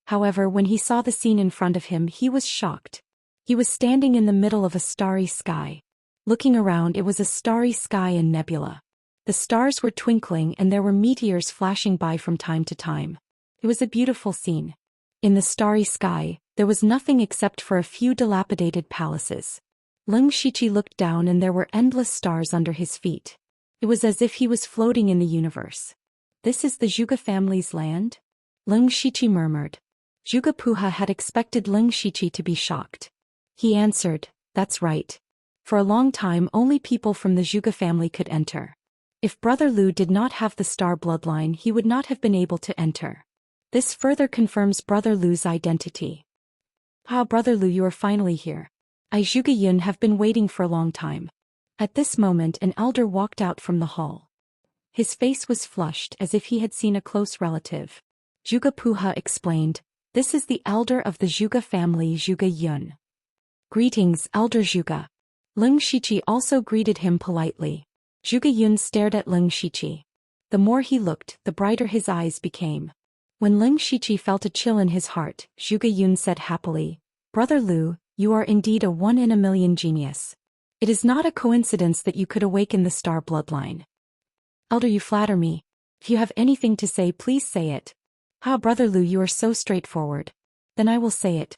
However, when he saw the scene in front of him he was shocked. He was standing in the middle of a starry sky. Looking around it was a starry sky and nebula. The stars were twinkling and there were meteors flashing by from time to time. It was a beautiful scene. In the starry sky, there was nothing except for a few dilapidated palaces. Ling Shiqi looked down and there were endless stars under his feet. It was as if he was floating in the universe. This is the Zhuge family's land? Ling Shiqi murmured. Zhuge Puha had expected Ling Shiqi to be shocked. He answered, that's right. For a long time only people from the Zhuge family could enter. If Brother Lu did not have the star bloodline he would not have been able to enter. This further confirms Brother Lu's identity. Ah, Brother Lu, you are finally here. I Zhuge Yun have been waiting for a long time. At this moment an elder walked out from the hall. His face was flushed as if he had seen a close relative. Zhuge Puha explained, this is the elder of the Zhuge family, Zhuge Yun. Greetings, Elder Zhuge. Ling Shiqi also greeted him politely. Zhuge Yun stared at Ling Shiqi. The more he looked, the brighter his eyes became. When Ling Shiqi felt a chill in his heart, Zhuge Yun said happily, Brother Lu, you are indeed a one-in-a-million genius. It is not a coincidence that you could awaken the star bloodline. Elder, you flatter me. If you have anything to say, please say it. Ah, Brother Lu, you are so straightforward. Then I will say it.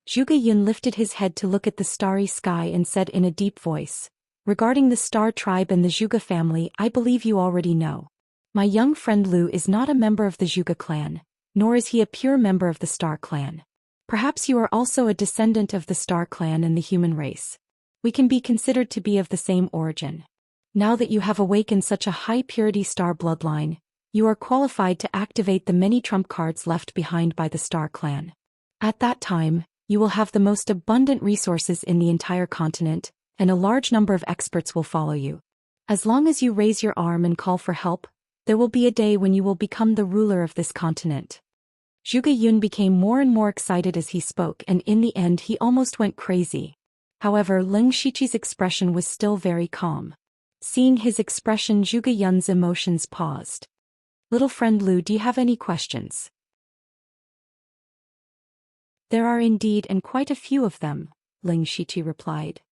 Zhuge Yun lifted his head to look at the starry sky and said in a deep voice, regarding the Star Tribe and the Zhuge family, I believe you already know. My young friend Lu is not a member of the Zhuge clan, nor is he a pure member of the Star clan. Perhaps you are also a descendant of the Star clan and the human race. We can be considered to be of the same origin. Now that you have awakened such a high-purity star bloodline, you are qualified to activate the many trump cards left behind by the Star clan. At that time, you will have the most abundant resources in the entire continent, and a large number of experts will follow you. As long as you raise your arm and call for help, there will be a day when you will become the ruler of this continent. Zhuge Yun became more and more excited as he spoke and in the end he almost went crazy. However, Ling Shiqi's expression was still very calm. Seeing his expression, Zhuge Yun's emotions paused. Little friend Lu, do you have any questions? There are indeed and quite a few of them, Ling Shiqi replied.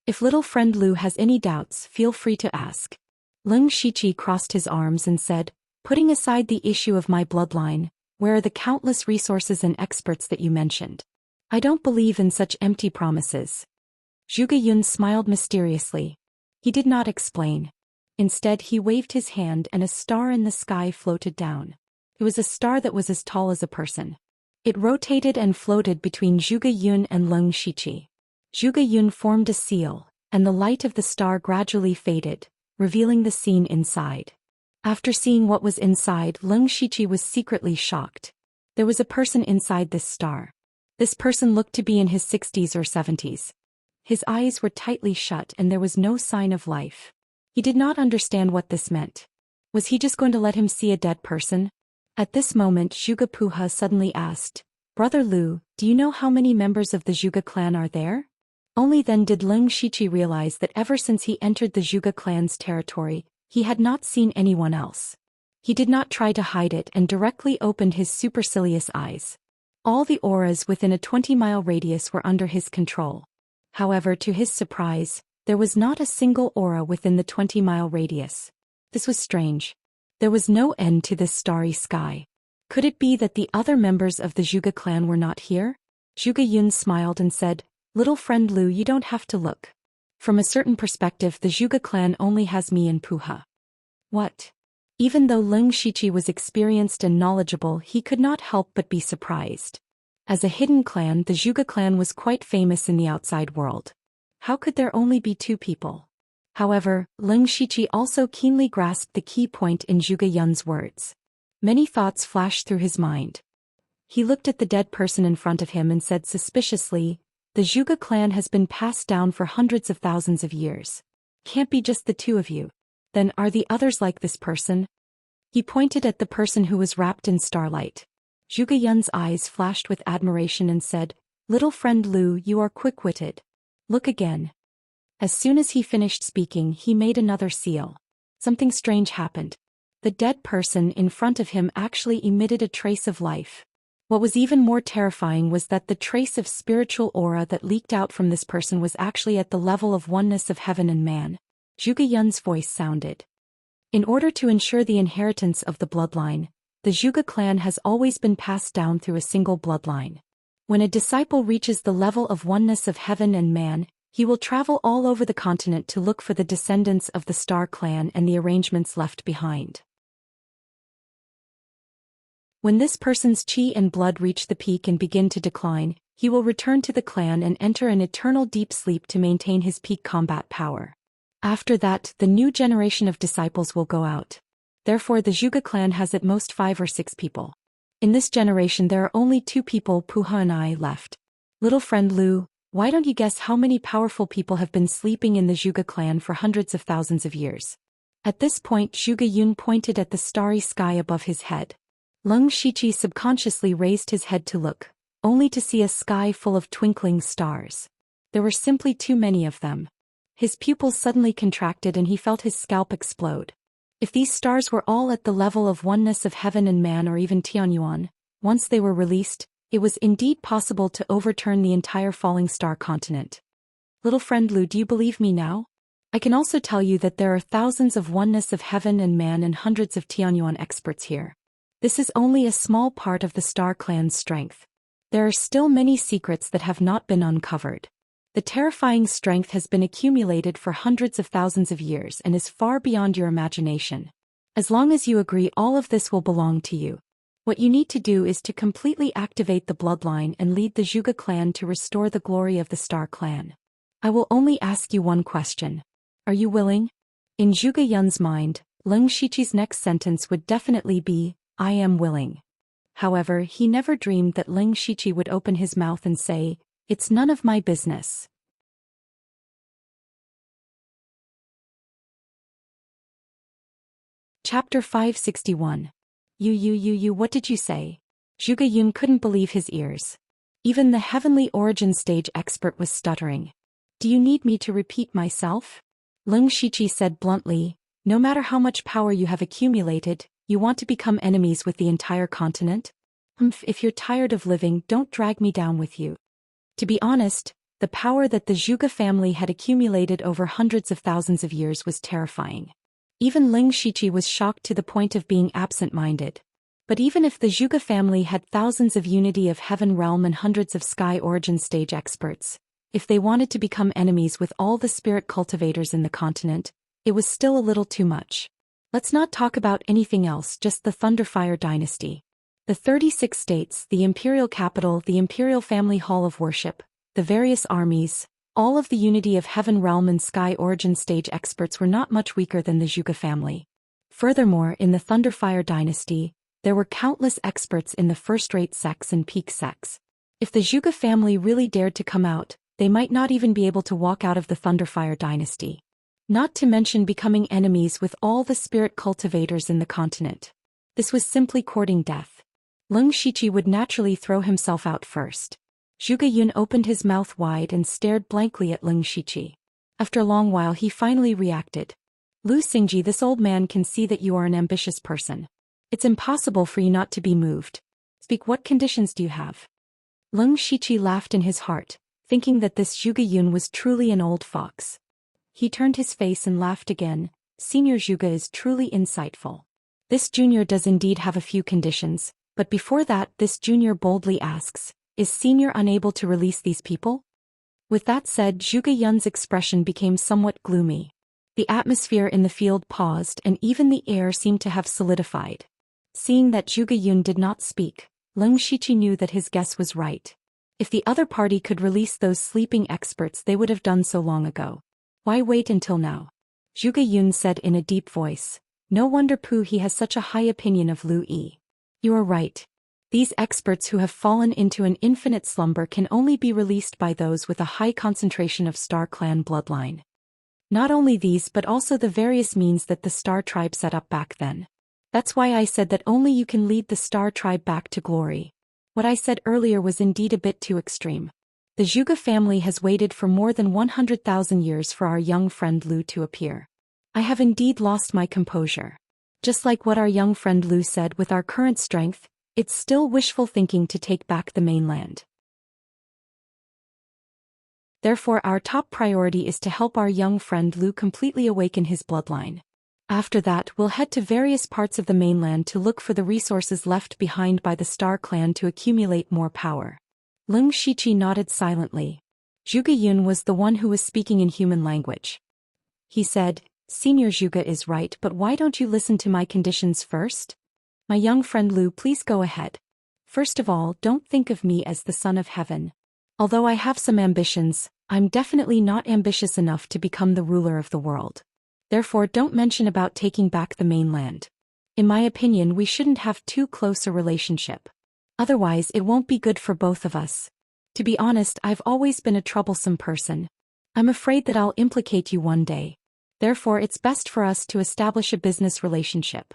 If little friend Lu has any doubts, feel free to ask. Ling Shiqi crossed his arms and said, putting aside the issue of my bloodline, where are the countless resources and experts that you mentioned? I don't believe in such empty promises. Zhuge Yun smiled mysteriously. He did not explain. Instead he waved his hand and a star in the sky floated down. It was a star that was as tall as a person. It rotated and floated between Zhuge Yun and Ling Shiqi. Zhuge Yun formed a seal, and the light of the star gradually faded, revealing the scene inside. After seeing what was inside, Ling Shiqi was secretly shocked. There was a person inside this star. This person looked to be in his 60s or 70s. His eyes were tightly shut and there was no sign of life. He did not understand what this meant. Was he just going to let him see a dead person? At this moment, Zhuge Puha suddenly asked, Brother Lu, do you know how many members of the Zhuge clan are there? Only then did Ling Shiqi realize that ever since he entered the Zhuge clan's territory, he had not seen anyone else. He did not try to hide it and directly opened his supercilious eyes. All the auras within a 20-mile radius were under his control. However, to his surprise, there was not a single aura within the 20-mile radius. This was strange. There was no end to this starry sky. Could it be that the other members of the Zhuge clan were not here? Zhuge Yun smiled and said, Little friend Lu, you don't have to look. From a certain perspective, the Zhuge clan only has me and Puha. What? Even though Ling Shiqi was experienced and knowledgeable, he could not help but be surprised. As a hidden clan, the Zhuge clan was quite famous in the outside world. How could there only be two people? However, Ling Shiqi also keenly grasped the key point in Zhuge Yun's words. Many thoughts flashed through his mind. He looked at the dead person in front of him and said suspiciously, The Zhuge clan has been passed down for hundreds of thousands of years. Can't be just the two of you. Then are the others like this person? He pointed at the person who was wrapped in starlight. Zhuge Yun's eyes flashed with admiration and said, "Little friend Lu, you are quick-witted. Look again." As soon as he finished speaking, he made another seal. Something strange happened. The dead person in front of him actually emitted a trace of life. What was even more terrifying was that the trace of spiritual aura that leaked out from this person was actually at the level of oneness of heaven and man. Zhuge Yun's voice sounded. In order to ensure the inheritance of the bloodline, the Zhuge clan has always been passed down through a single bloodline. When a disciple reaches the level of oneness of heaven and man, he will travel all over the continent to look for the descendants of the Star clan and the arrangements left behind. When this person's chi and blood reach the peak and begin to decline, he will return to the clan and enter an eternal deep sleep to maintain his peak combat power. After that, the new generation of disciples will go out. Therefore, the Zhuge clan has at most 5 or 6 people. In this generation there are only 2 people, Puha and I, left. Little friend Lu, why don't you guess how many powerful people have been sleeping in the Zhuge clan for hundreds of thousands of years? At this point, Zhuge Yun pointed at the starry sky above his head. Leng Shiqi subconsciously raised his head to look, only to see a sky full of twinkling stars. There were simply too many of them. His pupils suddenly contracted and he felt his scalp explode. If these stars were all at the level of oneness of heaven and man or even Tianyuan, once they were released, it was indeed possible to overturn the entire falling star continent. Little friend Lu, do you believe me now? I can also tell you that there are thousands of oneness of heaven and man and hundreds of Tianyuan experts here. This is only a small part of the Star clan's strength. There are still many secrets that have not been uncovered. The terrifying strength has been accumulated for hundreds of thousands of years and is far beyond your imagination. As long as you agree, all of this will belong to you. What you need to do is to completely activate the bloodline and lead the Zhuge clan to restore the glory of the Star clan. I will only ask you one question. Are you willing? In Zhuge Yun's mind, Leng Shiqi's next sentence would definitely be, "I am willing." However, he never dreamed that Leng Shiqi would open his mouth and say, "It's none of my business." Chapter 561. You, what did you say? Zhuge Yun couldn't believe his ears. Even the heavenly origin stage expert was stuttering. "Do you need me to repeat myself?" Leng Shiqi said bluntly, "No matter how much power you have accumulated, you want to become enemies with the entire continent? If you're tired of living, don't drag me down with you." To be honest, the power that the Zhuge family had accumulated over hundreds of thousands of years was terrifying. Even Leng Shiqi was shocked to the point of being absent-minded. But even if the Zhuge family had thousands of Unity of Heaven realm and hundreds of Sky origin stage experts, if they wanted to become enemies with all the spirit cultivators in the continent, it was still a little too much. Let's not talk about anything else, just the Thunderfire dynasty. The 36 states, the imperial capital, the imperial family hall of worship, the various armies, all of the Unity of Heaven realm and Sky origin stage experts were not much weaker than the Zhuge family. Furthermore, in the Thunderfire dynasty, there were countless experts in the first-rate sects and peak sects. If the Zhuge family really dared to come out, they might not even be able to walk out of the Thunderfire dynasty. Not to mention becoming enemies with all the spirit cultivators in the continent. This was simply courting death. Leng Shiqi would naturally throw himself out first. Zhuge Yun opened his mouth wide and stared blankly at Leng Shiqi. After a long while he finally reacted. "Lu Xingji, this old man can see that you are an ambitious person. It's impossible for you not to be moved. Speak, what conditions do you have?" Leng Shiqi laughed in his heart, thinking that this Zhuge Yun was truly an old fox. He turned his face and laughed again. "Senior Zhuge is truly insightful. This junior does indeed have a few conditions, but before that this junior boldly asks, is senior unable to release these people?" With that said, Zhuge Yun's expression became somewhat gloomy. The atmosphere in the field paused and even the air seemed to have solidified. Seeing that Zhuge Yun did not speak, Leng Shiqi knew that his guess was right. If the other party could release those sleeping experts, they would have done so long ago. Why wait until now? Zhuge Yun said in a deep voice. "No wonder he has such a high opinion of Lu Yi. You are right. These experts who have fallen into an infinite slumber can only be released by those with a high concentration of Star clan bloodline. Not only these but also the various means that the Star tribe set up back then. That's why I said that only you can lead the star tribe back to glory. What I said earlier was indeed a bit too extreme. The Zhuge family has waited for more than 100,000 years for our young friend Lu to appear. I have indeed lost my composure. Just like what our young friend Lu said, with our current strength, it's still wishful thinking to take back the mainland. Therefore, our top priority is to help our young friend Lu completely awaken his bloodline. After that, we'll head to various parts of the mainland to look for the resources left behind by the Star Clan to accumulate more power. Leng Shiqi nodded silently. Zhuge Yun was the one who was speaking in human language. He said, Senior Zhuge is right, but why don't you listen to my conditions first? My young friend Lu, please go ahead. First of all, don't think of me as the son of heaven. Although I have some ambitions, I'm definitely not ambitious enough to become the ruler of the world. Therefore, don't mention about taking back the mainland. In my opinion, we shouldn't have too close a relationship. Otherwise, it won't be good for both of us. To be honest, I've always been a troublesome person. I'm afraid that I'll implicate you one day. Therefore, it's best for us to establish a business relationship.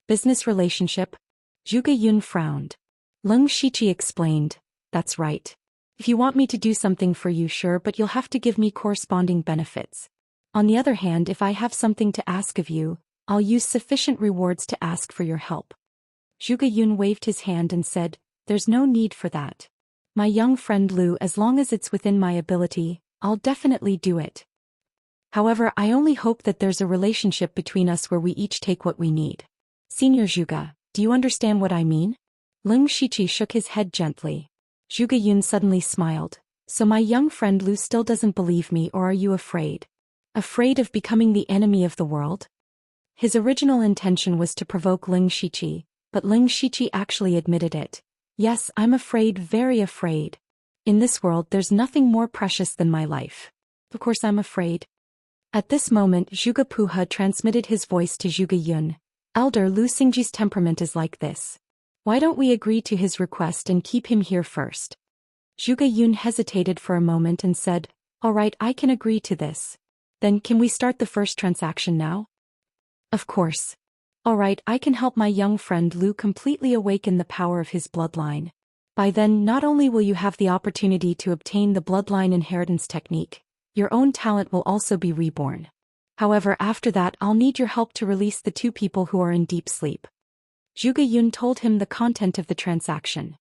Business relationship? Zhuge Yun frowned. Leng Shiqi explained, that's right. If you want me to do something for you, sure, but you'll have to give me corresponding benefits. On the other hand, if I have something to ask of you, I'll use sufficient rewards to ask for your help. Zhuge Yun waved his hand and said, there's no need for that. My young friend Lu, as long as it's within my ability, I'll definitely do it. However, I only hope that there's a relationship between us where we each take what we need. Senior Zhuge, do you understand what I mean? Leng Shiqi shook his head gently. Zhuge Yun suddenly smiled. So my young friend Lu still doesn't believe me, or are you afraid? Afraid of becoming the enemy of the world? His original intention was to provoke Leng Shiqi, but Leng Shiqi actually admitted it. Yes, I'm afraid, very afraid. In this world, there's nothing more precious than my life. Of course I'm afraid. At this moment, Zhuge Puhe transmitted his voice to Zhuge Yun. Elder Lu Xingji's temperament is like this. Why don't we agree to his request and keep him here first? Zhuge Yun hesitated for a moment and said, all right, I can agree to this. Then can we start the first transaction now? Of course. All right, I can help my young friend Lu completely awaken the power of his bloodline. By then, not only will you have the opportunity to obtain the bloodline inheritance technique, your own talent will also be reborn. However, after that, I'll need your help to release the two people who are in deep sleep. Zhuge Yun told him the content of the transaction.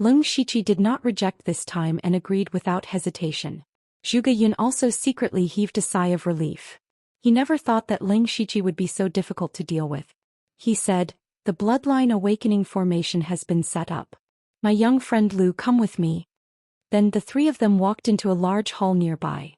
Leng Shiqi did not reject this time and agreed without hesitation. Zhuge Yun also secretly heaved a sigh of relief. He never thought that Leng Shiqi would be so difficult to deal with. He said, the bloodline awakening formation has been set up. My young friend Lu, come with me. Then the three of them walked into a large hall nearby.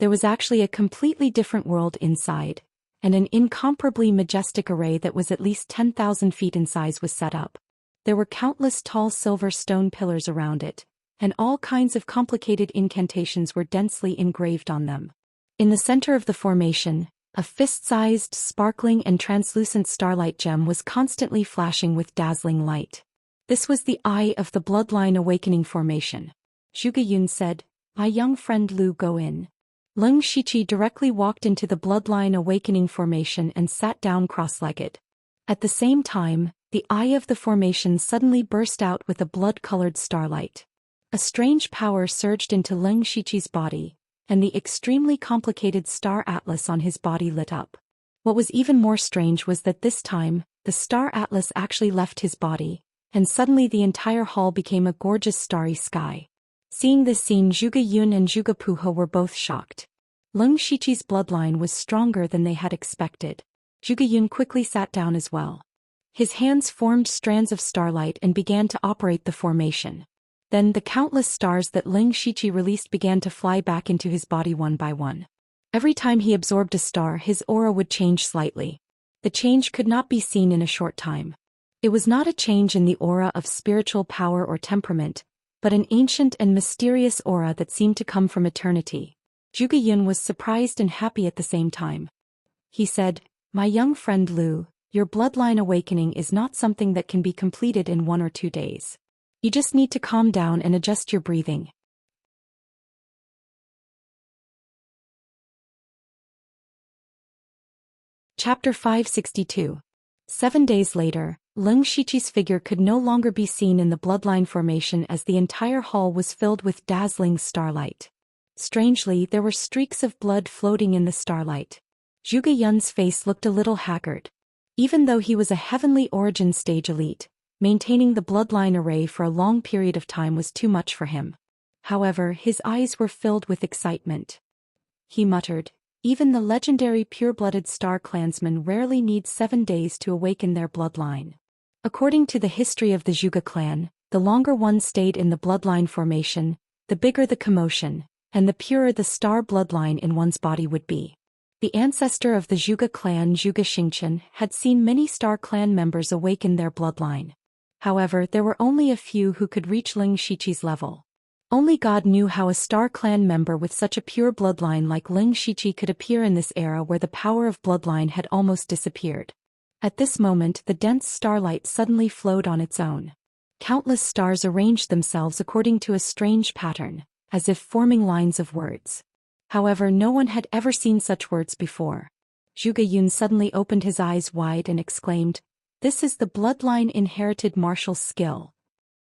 There was actually a completely different world inside, and an incomparably majestic array that was at least 10,000 feet in size was set up. There were countless tall silver stone pillars around it, and all kinds of complicated incantations were densely engraved on them. In the center of the formation, a fist-sized, sparkling and translucent starlight gem was constantly flashing with dazzling light. This was the Eye of the Bloodline Awakening Formation. Zhuge Yun said, my young friend Lu, go in. Leng Shiqi directly walked into the Bloodline Awakening Formation and sat down cross-legged. At the same time, the eye of the formation suddenly burst out with a blood-colored starlight. A strange power surged into Leng Shiqi's body, and the extremely complicated star atlas on his body lit up. What was even more strange was that this time, the star atlas actually left his body, and suddenly the entire hall became a gorgeous starry sky. Seeing this scene, Zhuge Yun and Zhuge Puhe were both shocked. Leng Shiqi's bloodline was stronger than they had expected. Zhuge Yun quickly sat down as well. His hands formed strands of starlight and began to operate the formation. Then the countless stars that Leng Shiqi released began to fly back into his body one by one. Every time he absorbed a star, his aura would change slightly. The change could not be seen in a short time. It was not a change in the aura of spiritual power or temperament, but an ancient and mysterious aura that seemed to come from eternity. Zhuge Yun was surprised and happy at the same time. He said, my young friend Lu, your bloodline awakening is not something that can be completed in 1 or 2 days. You just need to calm down and adjust your breathing. Chapter 562. 7 days later, Leng Shiqi's figure could no longer be seen in the bloodline formation as the entire hall was filled with dazzling starlight. Strangely, there were streaks of blood floating in the starlight. Zhuge Yun's face looked a little haggard. Even though he was a heavenly origin stage elite, maintaining the bloodline array for a long period of time was too much for him. However, his eyes were filled with excitement. He muttered, "Even the legendary pure-blooded Star clansmen rarely need 7 days to awaken their bloodline." According to the history of the Zhuge clan, the longer one stayed in the bloodline formation, the bigger the commotion, and the purer the star bloodline in one's body would be. The ancestor of the Zhuge clan, Zhuge Xingchen, had seen many Star clan members awaken their bloodline. However, there were only a few who could reach Leng Shiqi's level. Only God knew how a Star clan member with such a pure bloodline like Leng Shiqi could appear in this era where the power of bloodline had almost disappeared. At this moment, the dense starlight suddenly flowed on its own. Countless stars arranged themselves according to a strange pattern, as if forming lines of words. However, no one had ever seen such words before. Zhuge Yun suddenly opened his eyes wide and exclaimed, "This is the bloodline inherited martial skill."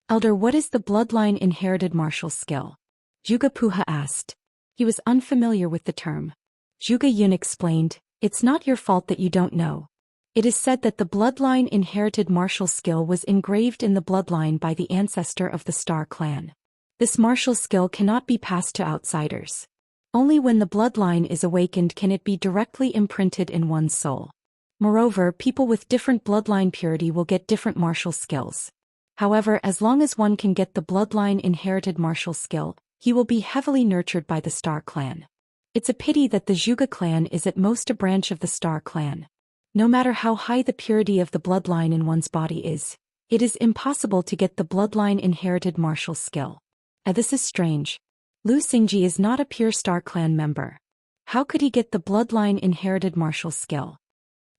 "Elder, what is the bloodline inherited martial skill?" Zhuge Puha asked. He was unfamiliar with the term. Zhuge Yun explained, "It's not your fault that you don't know. It is said that the bloodline inherited martial skill was engraved in the bloodline by the ancestor of the Star clan. This martial skill cannot be passed to outsiders. Only when the bloodline is awakened can it be directly imprinted in one's soul. Moreover, people with different bloodline purity will get different martial skills. However, as long as one can get the bloodline inherited martial skill, he will be heavily nurtured by the Star clan. It's a pity that the Zhuge clan is at most a branch of the Star clan. No matter how high the purity of the bloodline in one's body is, it is impossible to get the bloodline inherited martial skill. This is strange. Lu Xingji is not a pure Star clan member. How could he get the bloodline inherited martial skill?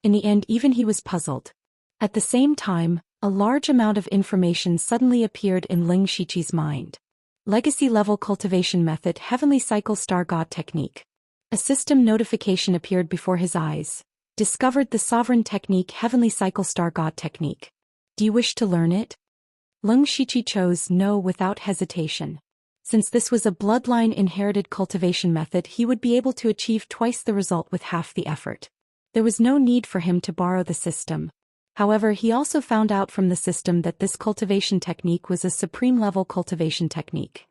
In the end, even he was puzzled. At the same time, a large amount of information suddenly appeared in Leng Shiqi's mind. Legacy-level cultivation method, Heavenly Cycle Star God technique. A system notification appeared before his eyes. Discovered the sovereign technique, Heavenly Cycle Star God technique. Do you wish to learn it? Leng Shiqi chose no without hesitation. Since this was a bloodline inherited cultivation method, he would be able to achieve twice the result with half the effort. There was no need for him to borrow the system. However, he also found out from the system that this cultivation technique was a supreme-level cultivation technique.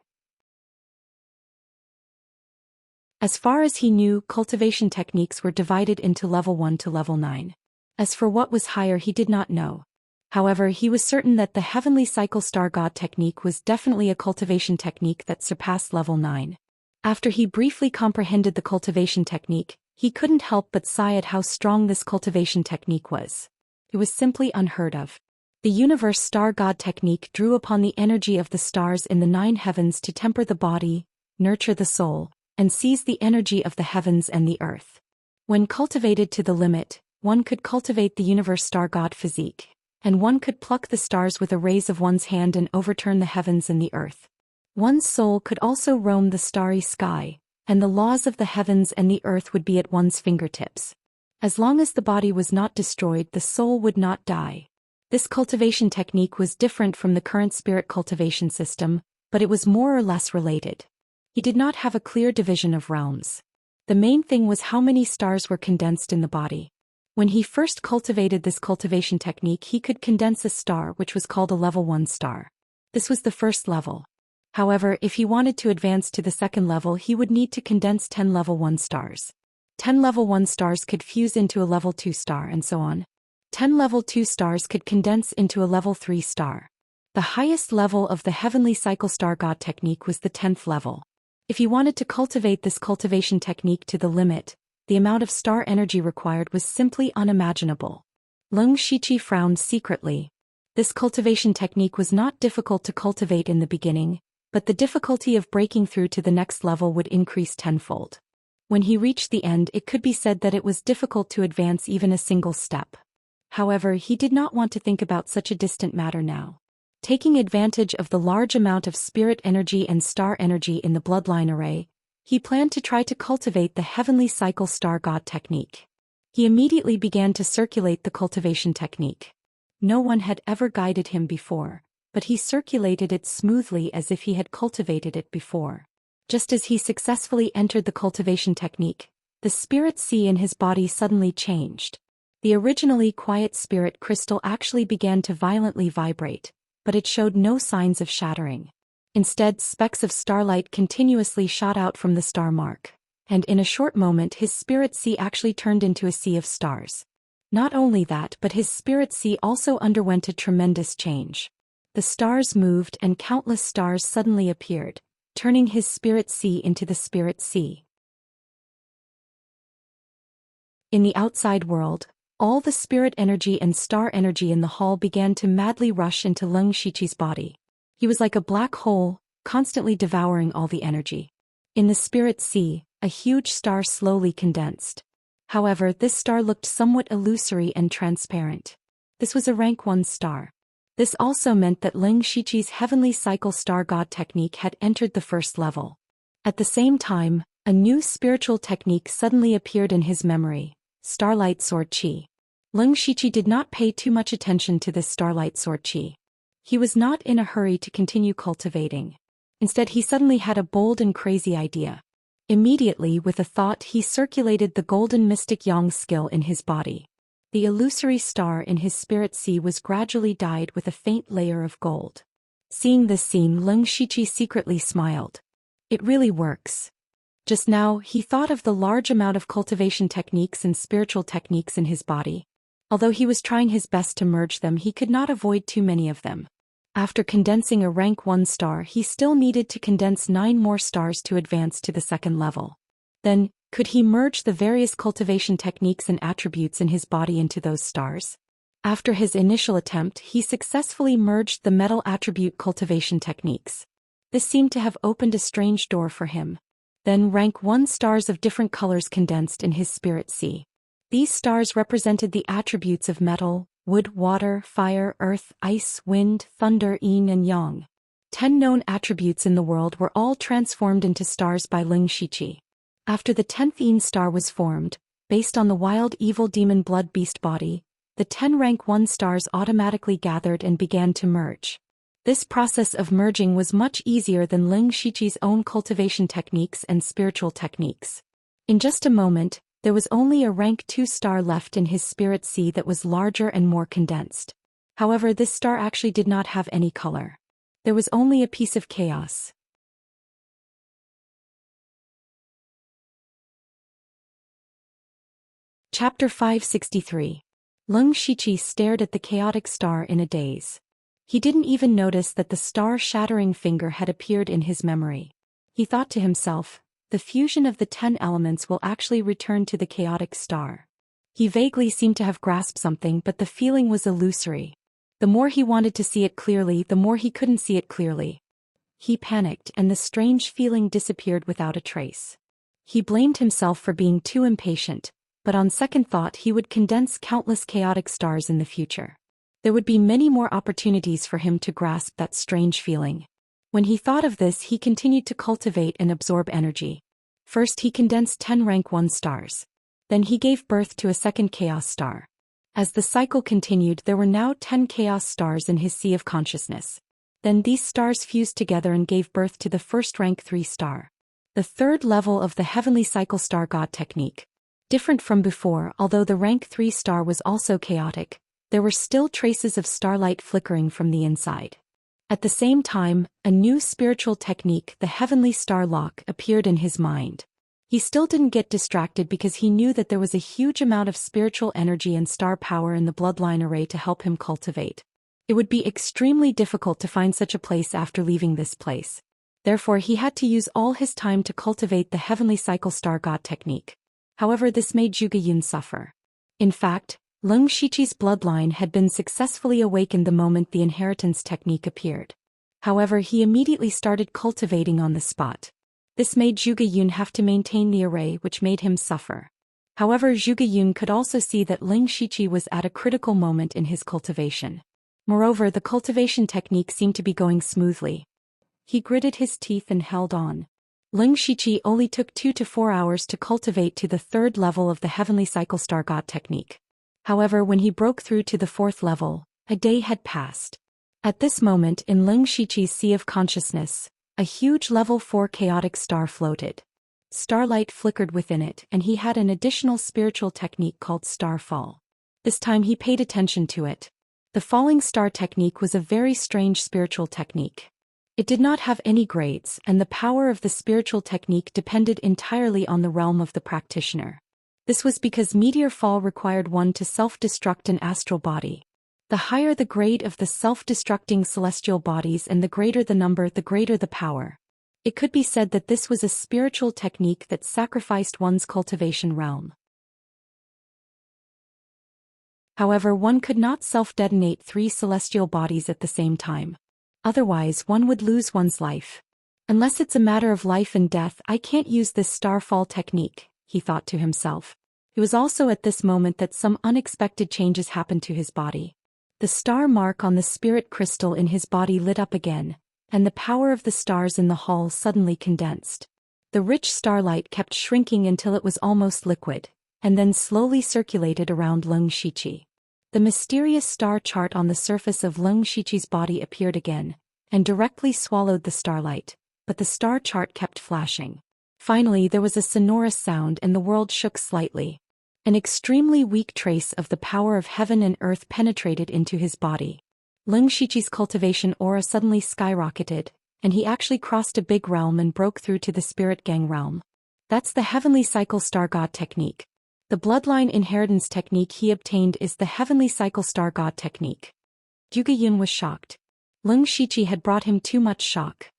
As far as he knew, cultivation techniques were divided into level 1 to level 9. As for what was higher, he did not know. However, he was certain that the Heavenly Cycle Star God technique was definitely a cultivation technique that surpassed level 9. After he briefly comprehended the cultivation technique, he couldn't help but sigh at how strong this cultivation technique was. It was simply unheard of. The universe star god technique drew upon the energy of the stars in the 9 heavens to temper the body, nurture the soul, and seize the energy of the heavens and the earth. When cultivated to the limit, one could cultivate the universe star god physique, and one could pluck the stars with a raise of one's hand and overturn the heavens and the earth. One's soul could also roam the starry sky, and the laws of the heavens and the earth would be at one's fingertips. As long as the body was not destroyed, the soul would not die. This cultivation technique was different from the current spirit cultivation system, but it was more or less related. He did not have a clear division of realms. The main thing was how many stars were condensed in the body. When he first cultivated this cultivation technique, he could condense a star which was called a level 1 star. This was the first level. However, if he wanted to advance to the second level, he would need to condense 10 level 1 stars. 10 level 1 stars could fuse into a level 2 star and so on. 10 level 2 stars could condense into a level 3 star. The highest level of the Heavenly Cycle Star God technique was the 10th level. If he wanted to cultivate this cultivation technique to the limit, the amount of star energy required was simply unimaginable. Leng Shiqi frowned secretly. This cultivation technique was not difficult to cultivate in the beginning, but the difficulty of breaking through to the next level would increase tenfold. When he reached the end, it could be said that it was difficult to advance even a single step. However, he did not want to think about such a distant matter now. Taking advantage of the large amount of spirit energy and star energy in the bloodline array, he planned to try to cultivate the Heavenly Cycle Star God technique. He immediately began to circulate the cultivation technique. No one had ever guided him before, but he circulated it smoothly as if he had cultivated it before. Just as he successfully entered the cultivation technique, the spirit sea in his body suddenly changed. The originally quiet spirit crystal actually began to violently vibrate, but it showed no signs of shattering. Instead, specks of starlight continuously shot out from the star mark, and in a short moment his spirit sea actually turned into a sea of stars. Not only that, but his spirit sea also underwent a tremendous change. The stars moved and countless stars suddenly appeared, turning his spirit sea into the spirit sea. In the outside world, all the spirit energy and star energy in the hall began to madly rush into Leng Shiqi's body. He was like a black hole, constantly devouring all the energy. In the spirit sea, a huge star slowly condensed. However, this star looked somewhat illusory and transparent. This was a rank 1 star. This also meant that Leng Shiqi's heavenly cycle star god technique had entered the first level. At the same time, a new spiritual technique suddenly appeared in his memory: Starlight Sword Qi. Leng Shiqi did not pay too much attention to this Starlight Sword Qi. He was not in a hurry to continue cultivating. Instead, he suddenly had a bold and crazy idea. Immediately, with a thought, he circulated the golden mystic yang skill in his body. The illusory star in his spirit sea was gradually dyed with a faint layer of gold. Seeing this scene, Leng Shiqi secretly smiled. It really works. Just now, he thought of the large amount of cultivation techniques and spiritual techniques in his body. Although he was trying his best to merge them, he could not avoid too many of them. After condensing a rank 1 star, he still needed to condense 9 more stars to advance to the second level. Then, could he merge the various cultivation techniques and attributes in his body into those stars? After his initial attempt, he successfully merged the metal attribute cultivation techniques. This seemed to have opened a strange door for him. Then rank 1 stars of different colors condensed in his spirit sea. These stars represented the attributes of metal, wood, water, fire, earth, ice, wind, thunder, yin and yang. 10 known attributes in the world were all transformed into stars by Leng Shiqi. After the 10th yin star was formed, based on the wild evil demon blood beast body, the 10 rank 1 stars automatically gathered and began to merge. This process of merging was much easier than Leng Shiqi's own cultivation techniques and spiritual techniques. In just a moment, there was only a rank 2 star left in his spirit sea that was larger and more condensed. However, this star actually did not have any color. There was only a piece of chaos. Chapter 563. Leng Shiqi stared at the chaotic star in a daze. He didn't even notice that the star-shattering finger had appeared in his memory. He thought to himself, the fusion of the 10 elements will actually return to the chaotic star. He vaguely seemed to have grasped something, but the feeling was illusory. The more he wanted to see it clearly, the more he couldn't see it clearly. He panicked, and the strange feeling disappeared without a trace. He blamed himself for being too impatient, but on second thought he would condense countless chaotic stars in the future. There would be many more opportunities for him to grasp that strange feeling. When he thought of this, he continued to cultivate and absorb energy. First, he condensed 10 rank 1 stars. Then he gave birth to a second chaos star. As the cycle continued, there were now 10 chaos stars in his sea of consciousness. Then these stars fused together and gave birth to the first rank 3 star. The third level of the heavenly cycle star god technique. Different from before, although the rank 3 star was also chaotic, there were still traces of starlight flickering from the inside. At the same time, a new spiritual technique, the heavenly star lock, appeared in his mind. He still didn't get distracted because he knew that there was a huge amount of spiritual energy and star power in the bloodline array to help him cultivate. It would be extremely difficult to find such a place after leaving this place. Therefore, he had to use all his time to cultivate the heavenly cycle star god technique. However, this made Zhuge Yun suffer. In fact, Leng Shiqi's bloodline had been successfully awakened the moment the inheritance technique appeared. However, he immediately started cultivating on the spot. This made Zhuge Yun have to maintain the array, which made him suffer. However, Zhuge Yun could also see that Leng Shiqi was at a critical moment in his cultivation. Moreover, the cultivation technique seemed to be going smoothly. He gritted his teeth and held on. Ling Shiqi only took 2 to 4 hours to cultivate to the 3rd level of the Heavenly Cycle Star God technique. However, when he broke through to the 4th level, a day had passed. At this moment in Ling Shiqi's sea of consciousness, a huge level 4 chaotic star floated. Starlight flickered within it, and he had an additional spiritual technique called Starfall. This time he paid attention to it. The falling star technique was a very strange spiritual technique. It did not have any grades, and the power of the spiritual technique depended entirely on the realm of the practitioner. This was because meteor fall required one to self-destruct an astral body. The higher the grade of the self-destructing celestial bodies and the greater the number, the greater the power. It could be said that this was a spiritual technique that sacrificed one's cultivation realm. However, one could not self-detonate 3 celestial bodies at the same time. Otherwise, one would lose one's life. Unless it's a matter of life and death, I can't use this starfall technique, he thought to himself. It was also at this moment that some unexpected changes happened to his body. The star mark on the spirit crystal in his body lit up again, and the power of the stars in the hall suddenly condensed. The rich starlight kept shrinking until it was almost liquid, and then slowly circulated around Ling Shiqi. The mysterious star chart on the surface of Ling Shiqi's body appeared again, and directly swallowed the starlight, but the star chart kept flashing. Finally, there was a sonorous sound and the world shook slightly. An extremely weak trace of the power of heaven and earth penetrated into his body. Ling Shiqi's cultivation aura suddenly skyrocketed, and he actually crossed a big realm and broke through to the spirit gang realm. That's the Heavenly Cycle Star God technique. The bloodline inheritance technique he obtained is the Heavenly Cycle Star God technique. Zhuge Yun was shocked. Ling Shiqi had brought him too much shock.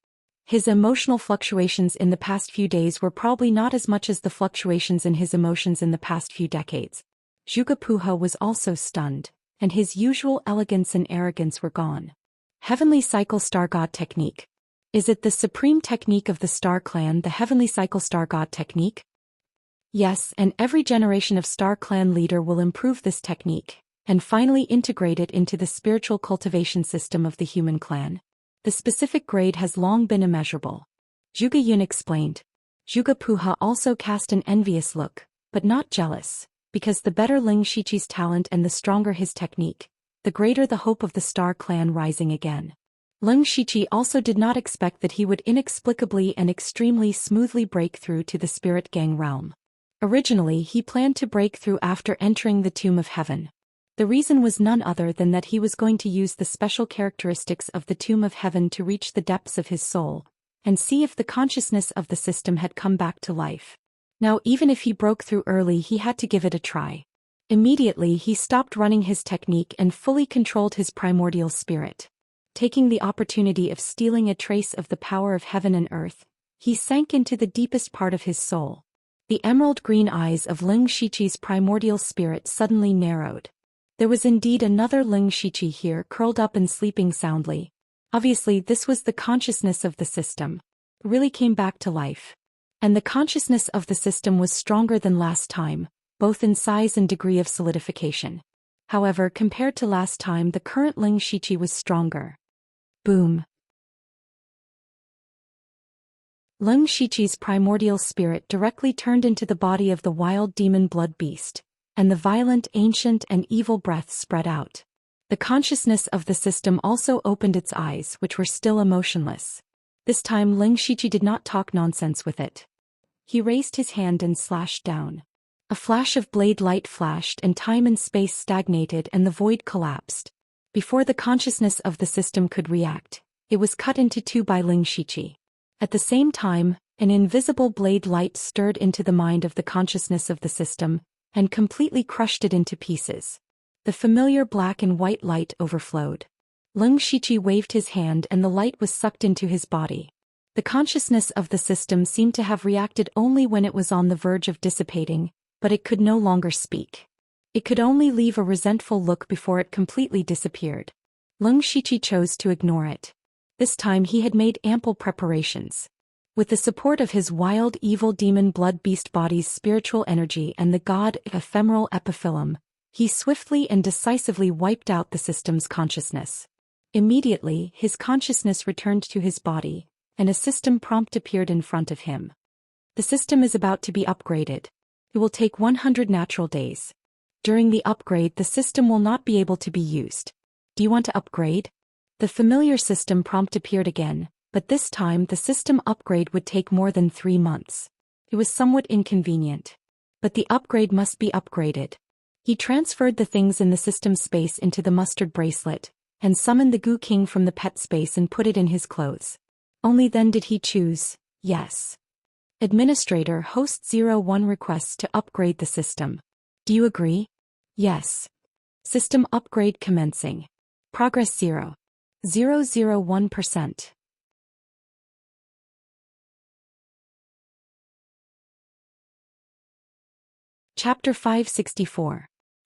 His emotional fluctuations in the past few days were probably not as much as the fluctuations in his emotions in the past few decades. Zhuge Puha was also stunned, and his usual elegance and arrogance were gone. Heavenly Cycle Star God technique. Is it the supreme technique of the Star Clan, the Heavenly Cycle Star God technique? Yes, and every generation of Star Clan leader will improve this technique, and finally integrate it into the spiritual cultivation system of the human clan. The specific grade has long been immeasurable. Zhuge Yun explained. Zhuge Puha also cast an envious look, but not jealous, because the better Ling Shiqi's talent and the stronger his technique, the greater the hope of the Star Clan rising again. Ling Shiqi also did not expect that he would inexplicably and extremely smoothly break through to the spirit gang realm. Originally, he planned to break through after entering the Tomb of Heaven. The reason was none other than that he was going to use the special characteristics of the Tomb of Heaven to reach the depths of his soul, and see if the consciousness of the system had come back to life. Now, even if he broke through early, he had to give it a try. Immediately, he stopped running his technique and fully controlled his primordial spirit. Taking the opportunity of stealing a trace of the power of heaven and earth, he sank into the deepest part of his soul. The emerald green eyes of Ling Shiqi's primordial spirit suddenly narrowed. There was indeed another Ling Shiqi here, curled up and sleeping soundly. Obviously, this was the consciousness of the system. It really came back to life. And the consciousness of the system was stronger than last time, both in size and degree of solidification. However, compared to last time, the current Ling Shiqi was stronger. Boom. Ling Shiqi's primordial spirit directly turned into the body of the wild demon blood beast, and the violent, ancient, and evil breath spread out. The consciousness of the system also opened its eyes, which were still emotionless. This time Ling Shiqi did not talk nonsense with it. He raised his hand and slashed down. A flash of blade light flashed and time and space stagnated and the void collapsed. Before the consciousness of the system could react, it was cut into 2 by Ling Shiqi. At the same time, an invisible blade light stirred into the mind of the consciousness of the system, and completely crushed it into pieces. The familiar black and white light overflowed. Ling Shiqi waved his hand and the light was sucked into his body. The consciousness of the system seemed to have reacted only when it was on the verge of dissipating, but it could no longer speak. It could only leave a resentful look before it completely disappeared. Ling Shiqi chose to ignore it. This time he had made ample preparations. With the support of his wild evil demon blood beast body's spiritual energy and the god ephemeral epiphyllum, he swiftly and decisively wiped out the system's consciousness. Immediately, his consciousness returned to his body, and a system prompt appeared in front of him. The system is about to be upgraded. It will take 100 natural days. During the upgrade, the system will not be able to be used. Do you want to upgrade? The familiar system prompt appeared again, but this time the system upgrade would take more than 3 months. It was somewhat inconvenient. But the upgrade must be upgraded. He transferred the things in the system space into the mustard bracelet, and summoned the Goo King from the pet space and put it in his clothes. Only then did he choose, yes. Administrator host 01 requests to upgrade the system. Do you agree? Yes. System upgrade commencing. Progress 0.001%. Chapter 564.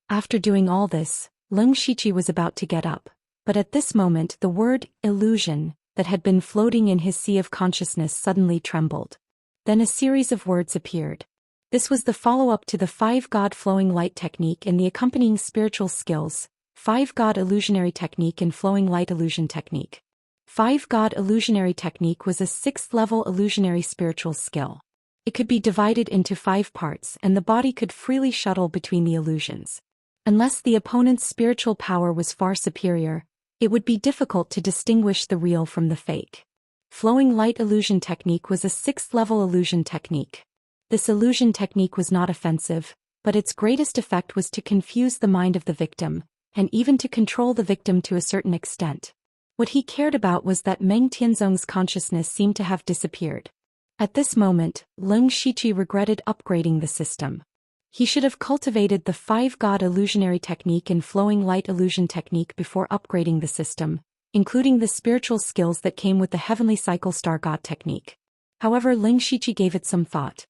After doing all this, Leng Shiqi was about to get up, but at this moment the word illusion that had been floating in his sea of consciousness suddenly trembled. Then a series of words appeared. This was the follow-up to the 5-God flowing light technique and the accompanying spiritual skills, 5-God illusionary technique and flowing light illusion technique. 5-God illusionary technique was a 6th-level illusionary spiritual skill. It could be divided into 5 parts and the body could freely shuttle between the illusions. Unless the opponent's spiritual power was far superior, it would be difficult to distinguish the real from the fake. Flowing light illusion technique was a 6th-level illusion technique. This illusion technique was not offensive, but its greatest effect was to confuse the mind of the victim, and even to control the victim to a certain extent. What he cared about was that Meng Tianzong's consciousness seemed to have disappeared. At this moment, Leng Shiqi regretted upgrading the system. He should have cultivated the 5-God illusionary technique and flowing light illusion technique before upgrading the system, including the spiritual skills that came with the heavenly cycle star God technique. However, Leng Shiqi gave it some thought.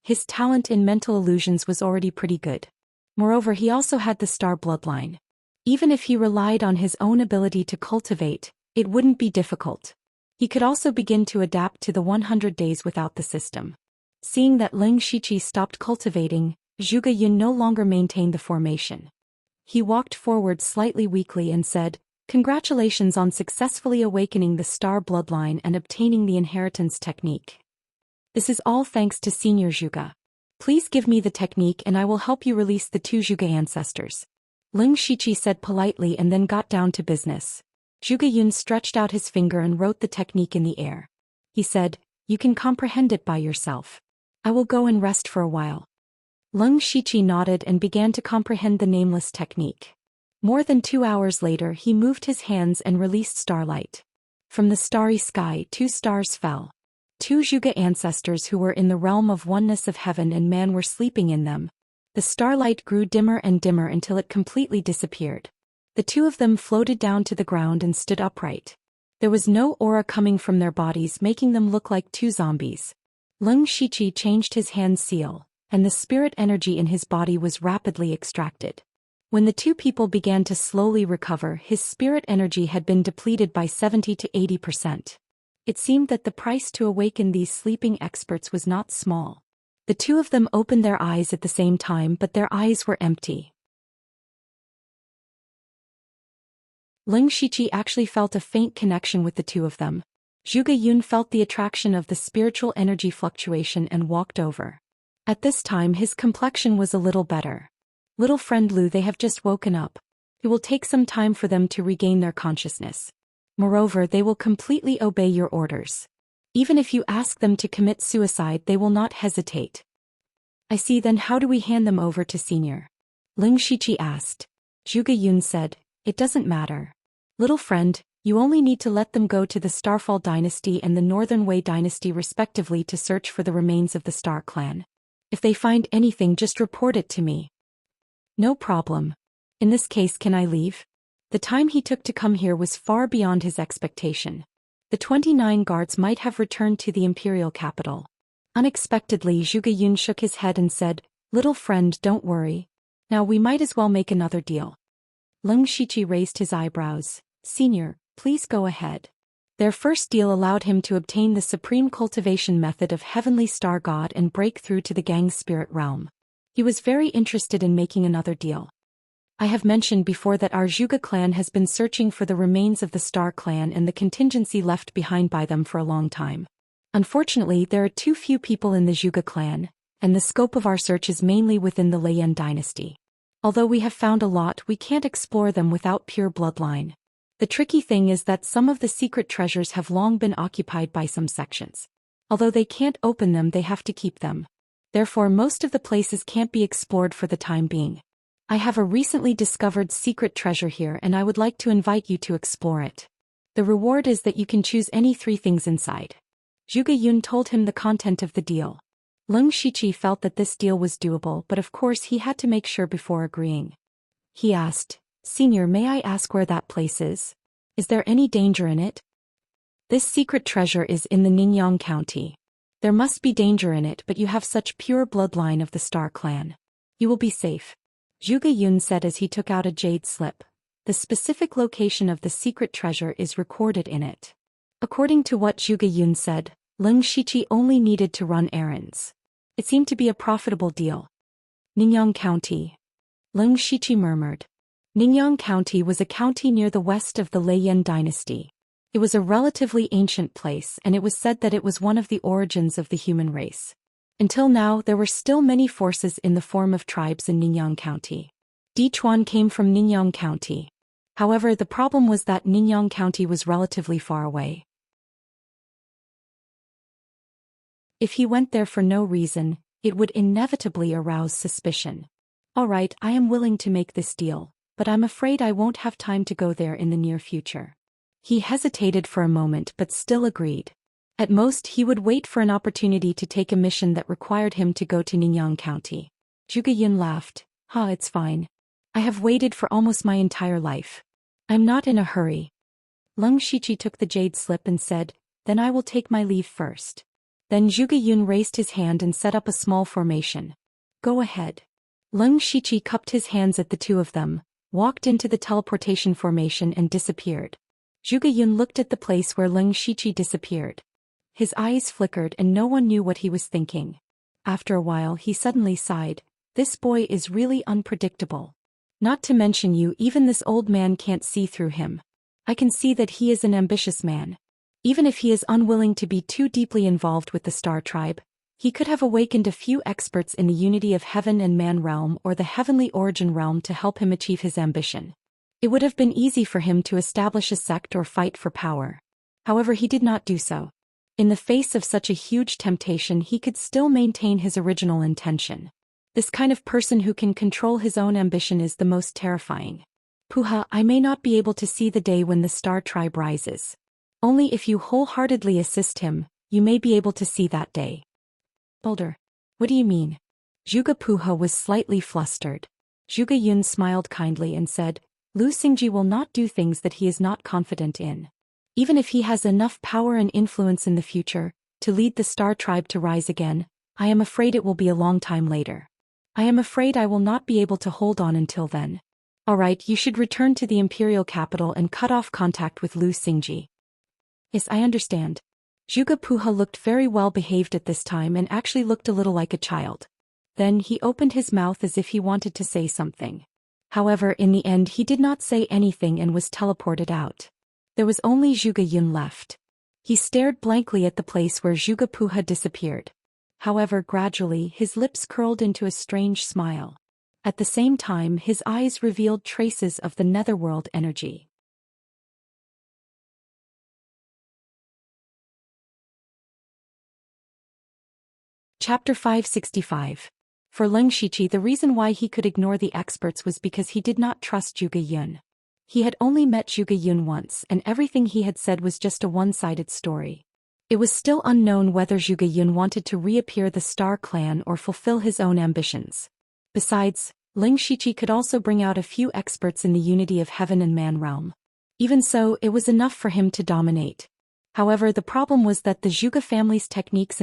His talent in mental illusions was already pretty good. Moreover, he also had the star bloodline. Even if he relied on his own ability to cultivate, it wouldn't be difficult. He could also begin to adapt to the 100 days without the system. Seeing that Leng Shiqi stopped cultivating, Zhuge Yun no longer maintained the formation. He walked forward slightly weakly and said, "Congratulations on successfully awakening the star bloodline and obtaining the inheritance technique. This is all thanks to Senior Zhuge. Please give me the technique and I will help you release the 2 Zhuge ancestors." Leng Shiqi said politely and then got down to business. Zhuge Yun stretched out his finger and wrote the technique in the air. He said, "You can comprehend it by yourself. I will go and rest for a while." Leng Shiqi nodded and began to comprehend the nameless technique. More than 2 hours later he moved his hands and released starlight. From the starry sky 2 stars fell. 2 Zhuge ancestors who were in the realm of oneness of heaven and man were sleeping in them. The starlight grew dimmer and dimmer until it completely disappeared. The 2 of them floated down to the ground and stood upright. There was no aura coming from their bodies, making them look like 2 zombies. Leng Shiqi changed his hand seal, and the spirit energy in his body was rapidly extracted. When the 2 people began to slowly recover, his spirit energy had been depleted by 70 to 80%. It seemed that the price to awaken these sleeping experts was not small. The 2 of them opened their eyes at the same time, but their eyes were empty. Leng Shiqi actually felt a faint connection with the 2 of them. Zhuge Yun felt the attraction of the spiritual energy fluctuation and walked over. At this time his complexion was a little better. "Little friend Lu, they have just woken up. It will take some time for them to regain their consciousness. Moreover, they will completely obey your orders. Even if you ask them to commit suicide, they will not hesitate." "I see, then how do we hand them over to Senior?" Leng Shiqi asked. Zhuge Yun said, "It doesn't matter. Little friend, you only need to let them go to the Starfall dynasty and the Northern Wei dynasty respectively to search for the remains of the Star clan. If they find anything, just report it to me." "No problem. In this case, can I leave?" The time he took to come here was far beyond his expectation. The 29 guards might have returned to the imperial capital. Unexpectedly, Zhuge Yun shook his head and said, "Little friend, don't worry. Now we might as well make another deal." Leng Shiqi raised his eyebrows. "Senior, please go ahead." Their first deal allowed him to obtain the supreme cultivation method of Heavenly Star God and break through to the Gang spirit realm. He was very interested in making another deal. I have mentioned before that our Zhuge clan has been searching for the remains of the Star clan and the contingency left behind by them for a long time. Unfortunately, there are too few people in the Zhuge clan, and the scope of our search is mainly within the Lian dynasty. Although we have found a lot, we can't explore them without pure bloodline. The tricky thing is that some of the secret treasures have long been occupied by some sections. Although they can't open them, they have to keep them. Therefore, most of the places can't be explored for the time being. I have a recently discovered secret treasure here and I would like to invite you to explore it. The reward is that you can choose any 3 things inside. Zhuge Yun told him the content of the deal. Leng Shiqi felt that this deal was doable, but of course he had to make sure before agreeing. He asked, "Senior, may I ask where that place is? Is there any danger in it?" "This secret treasure is in the Ningyan County. There must be danger in it, but you have such pure bloodline of the Star clan. You will be safe," Zhuge Yun said as he took out a jade slip. The specific location of the secret treasure is recorded in it. According to what Zhuge Yun said, Leng Shiqi only needed to run errands. It seemed to be a profitable deal. Ningyan County. Leng Shiqi murmured. Ningyan County was a county near the west of the Lian dynasty. It was a relatively ancient place and it was said that it was one of the origins of the human race. Until now, there were still many forces in the form of tribes in Ningyan County. Dichuan came from Ningyan County. However, the problem was that Ningyan County was relatively far away. If he went there for no reason, it would inevitably arouse suspicion. "Alright, I am willing to make this deal, but I'm afraid I won't have time to go there in the near future." He hesitated for a moment but still agreed. At most, he would wait for an opportunity to take a mission that required him to go to Ningyan County. Zhuge Yun laughed. It's fine. I have waited for almost my entire life. I'm not in a hurry." Leng Shiqi took the jade slip and said, "Then I will take my leave first." Then Zhuge Yun raised his hand and set up a small formation. "Go ahead." Leng Shiqi cupped his hands at the 2 of them, walked into the teleportation formation and disappeared. Zhuge Yun looked at the place where Leng Shiqi disappeared. His eyes flickered and no one knew what he was thinking. After a while he suddenly sighed. "This boy is really unpredictable. Not to mention even this old man can't see through him. I can see that he is an ambitious man. Even if he is unwilling to be too deeply involved with the Star Tribe, he could have awakened a few experts in the unity of heaven and man realm or the heavenly origin realm to help him achieve his ambition. It would have been easy for him to establish a sect or fight for power. However, he did not do so. In the face of such a huge temptation, he could still maintain his original intention. This kind of person who can control his own ambition is the most terrifying. Puha, I may not be able to see the day when the Star Tribe rises. Only if you wholeheartedly assist him, you may be able to see that day." "Boulder. What do you mean?" Zhuge Puha was slightly flustered. Zhuge Yun smiled kindly and said, "Lu Xingji will not do things that he is not confident in. Even if he has enough power and influence in the future to lead the Star Tribe to rise again, I am afraid it will be a long time later. I am afraid I will not be able to hold on until then. Alright, you should return to the imperial capital and cut off contact with Lu Xingji." "Yes, I understand." Zhuge Puha looked very well behaved at this time and actually looked a little like a child. Then he opened his mouth as if he wanted to say something. However, in the end he did not say anything and was teleported out. There was only Zhuge Yun left. He stared blankly at the place where Zhuge Puha disappeared. However, gradually his lips curled into a strange smile. At the same time, his eyes revealed traces of the netherworld energy. Chapter 565. For Leng Shiqi, the reason why he could ignore the experts was because he did not trust Zhuge Yun. He had only met Zhuge Yun once and everything he had said was just a one-sided story. It was still unknown whether Zhuge Yun wanted to reappear the Star Clan or fulfill his own ambitions. Besides, Leng Shiqi could also bring out a few experts in the unity of heaven and man realm. Even so, it was enough for him to dominate. However, the problem was that the Zhuge family's techniques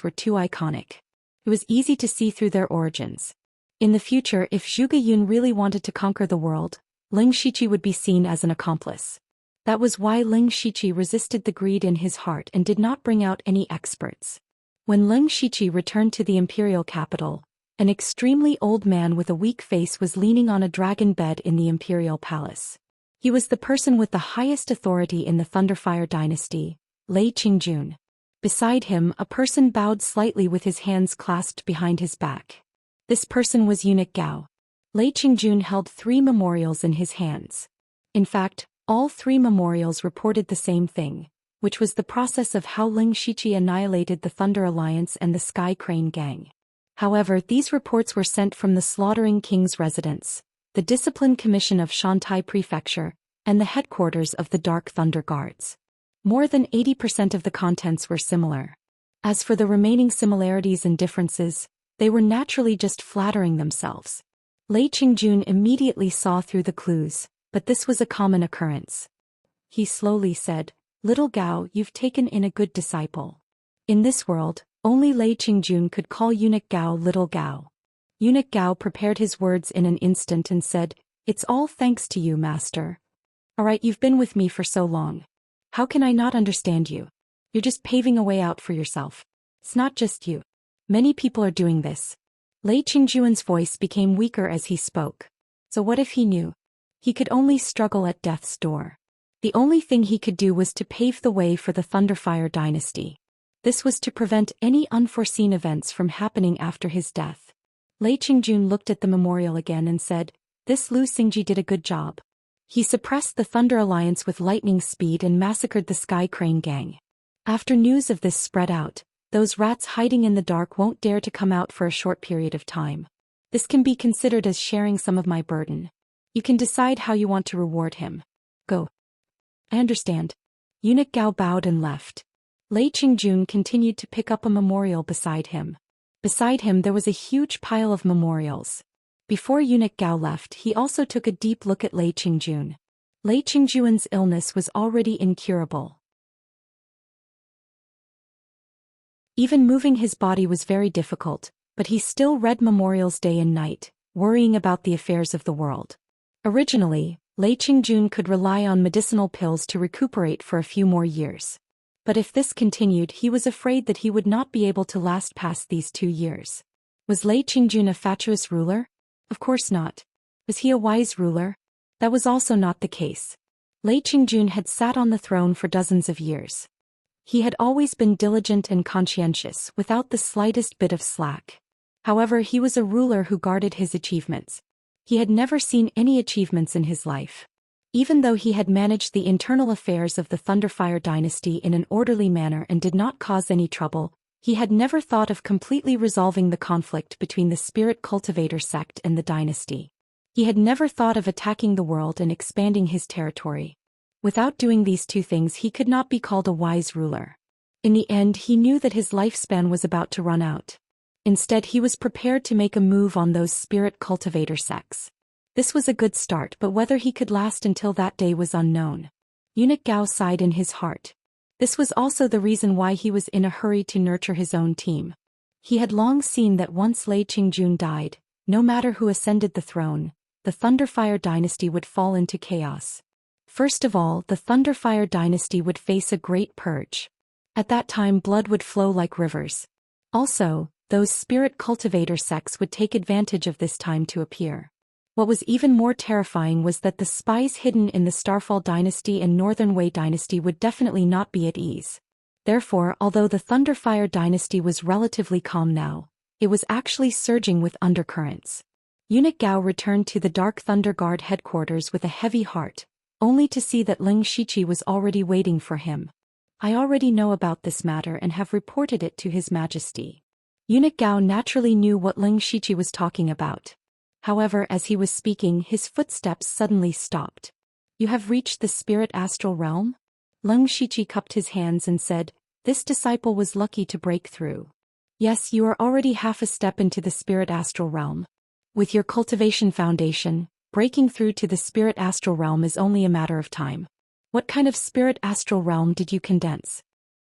were too iconic. It was easy to see through their origins. In the future, if Zhuge Yun really wanted to conquer the world, Leng Shiqi would be seen as an accomplice. That was why Leng Shiqi resisted the greed in his heart and did not bring out any experts. When Leng Shiqi returned to the imperial capital, An extremely old man with a weak face was leaning on a dragon bed in the imperial palace. He was the person with the highest authority in the Thunderfire dynasty, Lei Qingjun. Beside him, a person bowed slightly with his hands clasped behind his back. This person was eunuch Gao. Lei Qingjun held 3 memorials in his hands. In fact, all 3 memorials reported the same thing, which was the process of how Ling Shiqi annihilated the Thunder Alliance and the Sky Crane Gang. However, these reports were sent from the Slaughtering King's residence, the Discipline Commission of Shantai Prefecture, and the headquarters of the Dark Thunder Guards. More than 80% of the contents were similar. As for the remaining similarities and differences, they were naturally just flattering themselves. Lei Qingjun immediately saw through the clues, but this was a common occurrence. He slowly said, "Little Gao, you've taken in a good disciple." In this world, only Lei Qingjun could call eunuch Gao Little Gao. Eunuch Gao prepared his words in an instant and said, "It's all thanks to you, master. Alright, you've been with me for so long. How can I not understand you? You're just paving a way out for yourself. It's not just you. Many people are doing this." Lei Qingjun's voice became weaker as he spoke. So what if he knew? He could only struggle at death's door. The only thing he could do was to pave the way for the Thunderfire dynasty. This was to prevent any unforeseen events from happening after his death. Lei Qingjun looked at the memorial again and said, "This Lu Xingji did a good job. He suppressed the Thunder Alliance with lightning speed and massacred the Sky Crane Gang. After news of this spread out, those rats hiding in the dark won't dare to come out for a short period of time. This can be considered as sharing some of my burden. You can decide how you want to reward him. Go." "I understand." Eunuch Gao bowed and left. Lei Qingjun continued to pick up a memorial beside him. Beside him there was a huge pile of memorials. Before eunuch Gao left, he also took a deep look at Lei Qingjun. Lei Qingjun's illness was already incurable. Even moving his body was very difficult, but he still read memorials day and night, worrying about the affairs of the world. Originally, Lei Qingjun could rely on medicinal pills to recuperate for a few more years. But if this continued, he was afraid that he would not be able to last past these 2 years. Was Lei Qingjun a fatuous ruler? Of course not. Was he a wise ruler? That was also not the case. Lei Qingjun had sat on the throne for dozens of years. He had always been diligent and conscientious, without the slightest bit of slack. However, he was a ruler who guarded his achievements. He had never seen any achievements in his life. Even though he had managed the internal affairs of the Thunderfire dynasty in an orderly manner and did not cause any trouble, he had never thought of completely resolving the conflict between the Spirit Cultivator sect and the dynasty. He had never thought of attacking the world and expanding his territory. Without doing these 2 things, he could not be called a wise ruler. In the end, he knew that his lifespan was about to run out. Instead, he was prepared to make a move on those Spirit Cultivator sects. This was a good start, but whether he could last until that day was unknown. Eunuch Gao sighed in his heart. This was also the reason why he was in a hurry to nurture his own team. He had long seen that once Lei Qingjun died, no matter who ascended the throne, the Thunderfire dynasty would fall into chaos. First of all, the Thunderfire dynasty would face a great purge. At that time, blood would flow like rivers. Also, those Spirit Cultivator sects would take advantage of this time to appear. What was even more terrifying was that the spies hidden in the Starfall dynasty and Northern Wei dynasty would definitely not be at ease. Therefore, although the Thunderfire dynasty was relatively calm now, it was actually surging with undercurrents. Eunuch Gao returned to the Dark Thunder Guard headquarters with a heavy heart, only to see that Ling Shiqi was already waiting for him. "I already know about this matter and have reported it to His Majesty." Eunuch Gao naturally knew what Ling Shiqi was talking about. However, as he was speaking, his footsteps suddenly stopped. "You have reached the spirit astral realm?" Ling Shiqi cupped his hands and said, "This disciple was lucky to break through." "Yes, you are already half a step into the spirit astral realm. With your cultivation foundation, breaking through to the spirit astral realm is only a matter of time." "What kind of spirit astral realm did you condense?"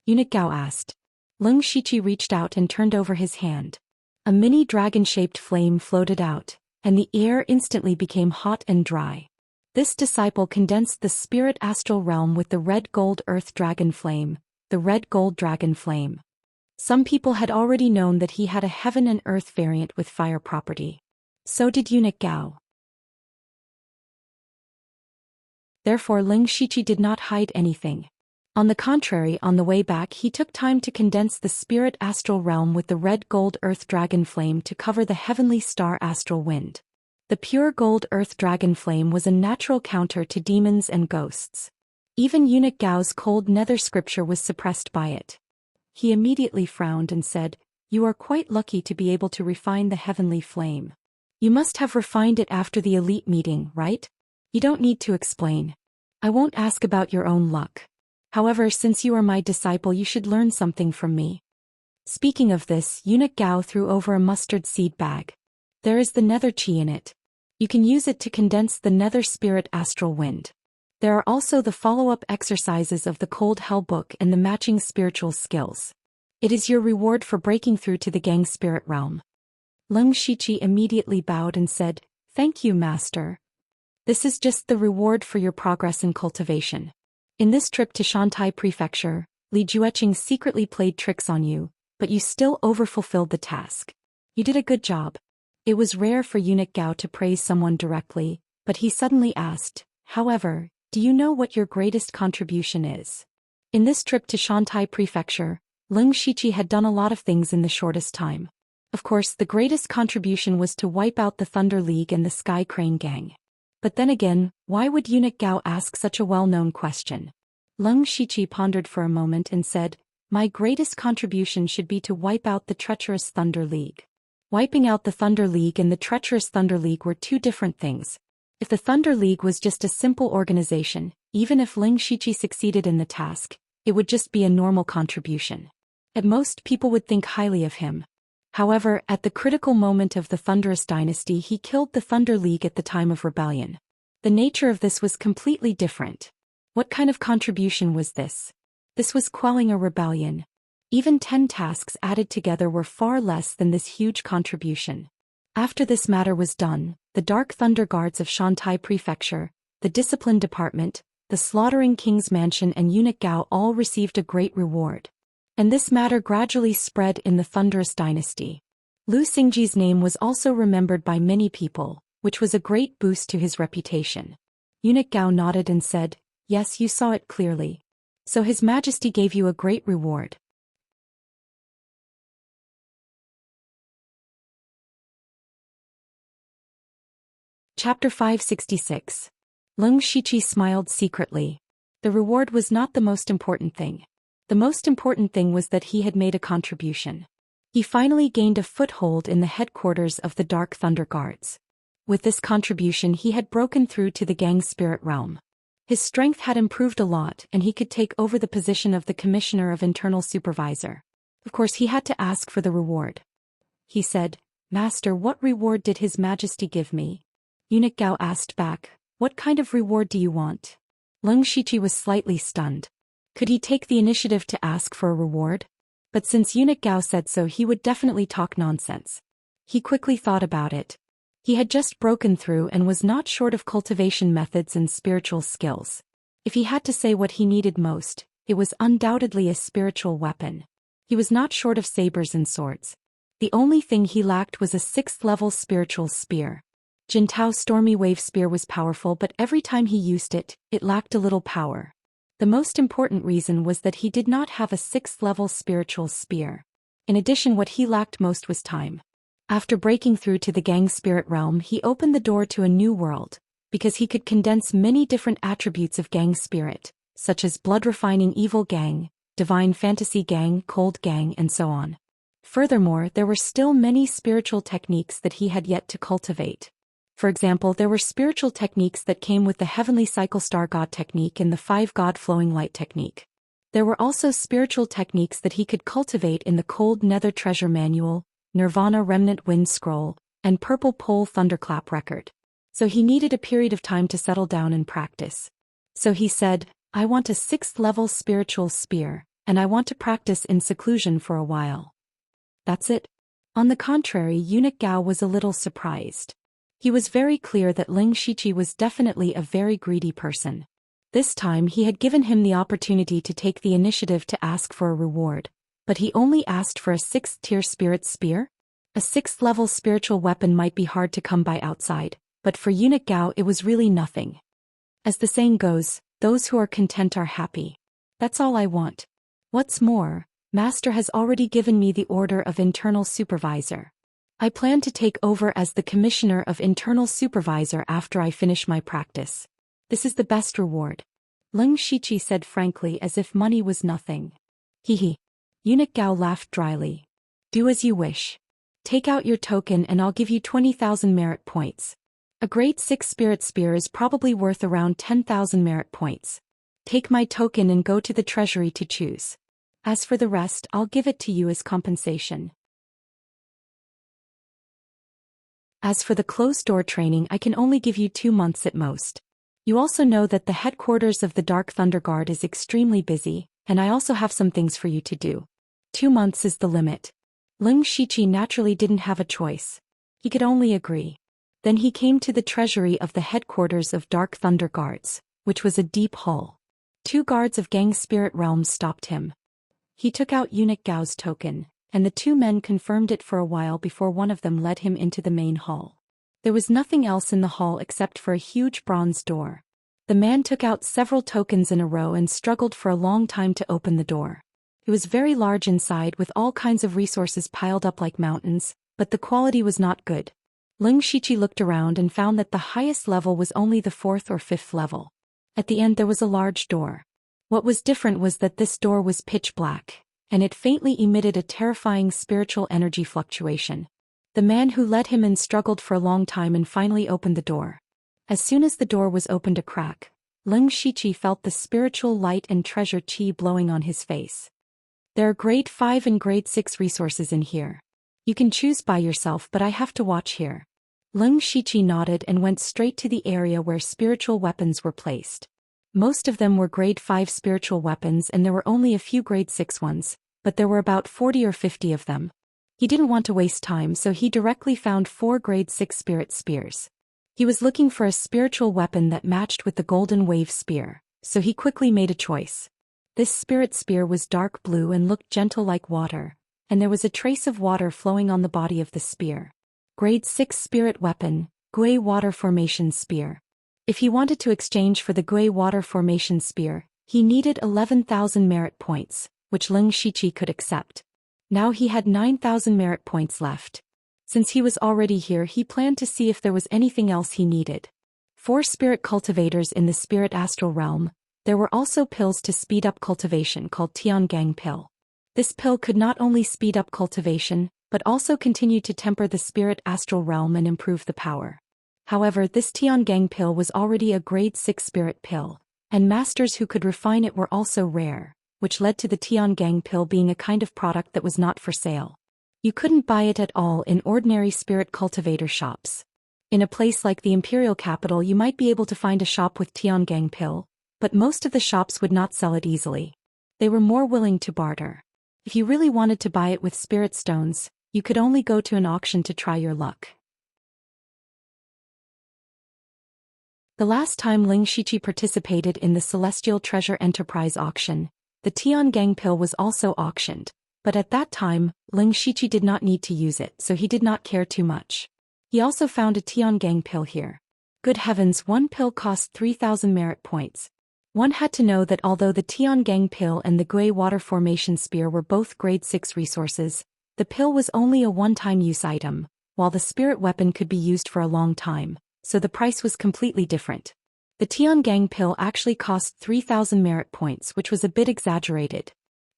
Eunuch Gao asked. Ling Shiqi reached out and turned over his hand. A mini dragon-shaped flame floated out, and the air instantly became hot and dry. This disciple condensed the spirit astral realm with the red gold earth dragon flame, the red gold dragon flame. Some people had already known that he had a heaven and earth variant with fire property. So did eunuch Gao. Therefore Ling Shiqi did not hide anything. On the contrary, on the way back he took time to condense the spirit astral realm with the red gold earth dragon flame to cover the heavenly star astral wind. The pure gold earth dragon flame was a natural counter to demons and ghosts. Even eunuch Gao's cold nether scripture was suppressed by it. He immediately frowned and said, "You are quite lucky to be able to refine the heavenly flame. You must have refined it after the elite meeting, right? You don't need to explain. I won't ask about your own luck. However, since you are my disciple, you should learn something from me." Speaking of this, eunuch Gao threw over a mustard seed bag. There is the nether chi in it. You can use it to condense the nether spirit astral wind. There are also the follow-up exercises of the Cold Hell book and the matching spiritual skills. It is your reward for breaking through to the gang spirit realm. Ling Shiqi immediately bowed and said, "Thank you, master. This is just the reward for your progress in cultivation. In this trip to Shantai Prefecture, Li Jueqing secretly played tricks on you, but you still overfulfilled the task. You did a good job." It was rare for eunuch Gao to praise someone directly, but he suddenly asked, "However, do you know what your greatest contribution is?" In this trip to Shantai Prefecture, Ling Shiqi had done a lot of things in the shortest time. Of course, the greatest contribution was to wipe out the Thunder League and the Sky Crane Gang. But then again, why would eunuch Gao ask such a well-known question? Ling Shiqi pondered for a moment and said, "My greatest contribution should be to wipe out the treacherous Thunder League." Wiping out the Thunder League and the treacherous Thunder League were two different things. If the Thunder League was just a simple organization, even if Ling Shiqi succeeded in the task, it would just be a normal contribution. At most, people would think highly of him. However, at the critical moment of the Thunderous Dynasty, he killed the Thunder League at the time of rebellion. The nature of this was completely different. What kind of contribution was this? This was quelling a rebellion. Even 10 tasks added together were far less than this huge contribution. After this matter was done, the Dark Thunder Guards of Shantai Prefecture, the Discipline Department, the Slaughtering King's Mansion and eunuch Gao all received a great reward. And this matter gradually spread in the Thunderous Dynasty. Lu Xingji's name was also remembered by many people, which was a great boost to his reputation. Eunuch Gao nodded and said, "Yes, you saw it clearly. So His Majesty gave you a great reward." Chapter 566. Ling Shiqi smiled secretly. The reward was not the most important thing. The most important thing was that he had made a contribution. He finally gained a foothold in the headquarters of the Dark Thunder Guards. With this contribution he had broken through to the gang spirit realm. His strength had improved a lot and he could take over the position of the Commissioner of Internal Supervisor. Of course he had to ask for the reward. He said, "Master, what reward did His Majesty give me?" Eunuch Gao asked back, "What kind of reward do you want?" Ling Shiqi was slightly stunned. Could he take the initiative to ask for a reward? But since eunuch Gao said so, he would definitely talk nonsense. He quickly thought about it. He had just broken through and was not short of cultivation methods and spiritual skills. If he had to say what he needed most, it was undoubtedly a spiritual weapon. He was not short of sabers and swords. The only thing he lacked was a 6th-level spiritual spear. Jintao's Stormy Wave Spear was powerful, but every time he used it, it lacked a little power. The most important reason was that he did not have a 6th-level spiritual spear. In addition, what he lacked most was time. After breaking through to the gang spirit realm, he opened the door to a new world, because he could condense many different attributes of gang spirit, such as blood-refining evil gang, divine fantasy gang, cold gang, and so on. Furthermore, there were still many spiritual techniques that he had yet to cultivate. For example, there were spiritual techniques that came with the Heavenly Cycle Star God technique and the 5 God Flowing Light technique. There were also spiritual techniques that he could cultivate in the Cold Nether Treasure Manual, Nirvana Remnant Wind Scroll, and Purple Pole Thunderclap Record. So he needed a period of time to settle down and practice. So he said, "I want a 6th-level spiritual spear, and I want to practice in seclusion for a while." That's it? On the contrary, eunuch Gao was a little surprised. He was very clear that Ling Shiqi was definitely a very greedy person. This time he had given him the opportunity to take the initiative to ask for a reward, But he only asked for a 6th-tier spirit spear? A 6th-level spiritual weapon might be hard to come by outside, but for Eunuch Gao it was really nothing. As the saying goes, those who are content are happy. That's all I want. What's more, Master has already given me the order of internal supervisor. I plan to take over as the commissioner of internal supervisor after I finish my practice. This is the best reward. Leng Shiqi said frankly as if money was nothing. Hee. Eunuch Gao laughed dryly. Do as you wish. Take out your token and I'll give you 20,000 merit points. A grade 6 spirit spear is probably worth around 10,000 merit points. Take my token and go to the treasury to choose. As for the rest, I'll give it to you as compensation. As for the closed-door training, I can only give you 2 months at most. You also know that the headquarters of the Dark Thunder Guard is extremely busy, and I also have some things for you to do. 2 months is the limit. Leng Shiqi naturally didn't have a choice. He could only agree. Then he came to the treasury of the headquarters of Dark Thunder Guards, which was a deep hall. 2 guards of Gang Spirit Realms stopped him. He took out Eunuch Gao's token, and the 2 men confirmed it for a while before one of them led him into the main hall. There was nothing else in the hall except for a huge bronze door. The man took out several tokens in a row and struggled for a long time to open the door. It was very large inside with all kinds of resources piled up like mountains, but the quality was not good. Leng Shiqi looked around and found that the highest level was only the 4th or 5th level. At the end there was a large door. What was different was that this door was pitch black, and it faintly emitted a terrifying spiritual energy fluctuation. The man who led him in struggled for a long time and finally opened the door. As soon as the door was opened a crack, Leng Shiqi felt the spiritual light and treasure chi blowing on his face. There are grade 5 and grade 6 resources in here. You can choose by yourself, but I have to watch here. Leng Shiqi nodded and went straight to the area where spiritual weapons were placed. Most of them were grade 5 spiritual weapons and there were only a few grade 6 ones, but there were about 40 or 50 of them. He didn't want to waste time, so he directly found 4 grade 6 spirit spears. He was looking for a spiritual weapon that matched with the Golden Wave Spear, so he quickly made a choice. This spirit spear was dark blue and looked gentle like water, and there was a trace of water flowing on the body of the spear. Grade 6 spirit weapon, Gui Water Formation Spear. If he wanted to exchange for the Gui Water Formation Spear, he needed 11,000 merit points, which Leng Shiqi could accept. Now he had 9,000 merit points left. Since he was already here, he planned to see if there was anything else he needed. 4 spirit cultivators in the spirit astral realm. There were also pills to speed up cultivation called Tiangang Pill. This pill could not only speed up cultivation, but also continue to temper the spirit astral realm and improve the power. However, this Tiangang Pill was already a grade 6 spirit pill, and masters who could refine it were also rare, which led to the Tiangang Pill being a kind of product that was not for sale. You couldn't buy it at all in ordinary spirit cultivator shops. In a place like the Imperial Capital you might be able to find a shop with Tiangang Pill, but most of the shops would not sell it easily. They were more willing to barter. If you really wanted to buy it with spirit stones, you could only go to an auction to try your luck. The last time Leng Shiqi participated in the Celestial Treasure Enterprise auction, the Tiangang Pill was also auctioned, but at that time, Leng Shiqi did not need to use it, so he did not care too much. He also found a Tiangang Pill here. Good heavens, one pill cost 3,000 merit points. One had to know that although the Tiangang Pill and the Gui Water Formation Spear were both grade 6 resources, the pill was only a one-time use item, while the spirit weapon could be used for a long time, so the price was completely different. The Tiangang Pill actually cost 3,000 merit points, which was a bit exaggerated.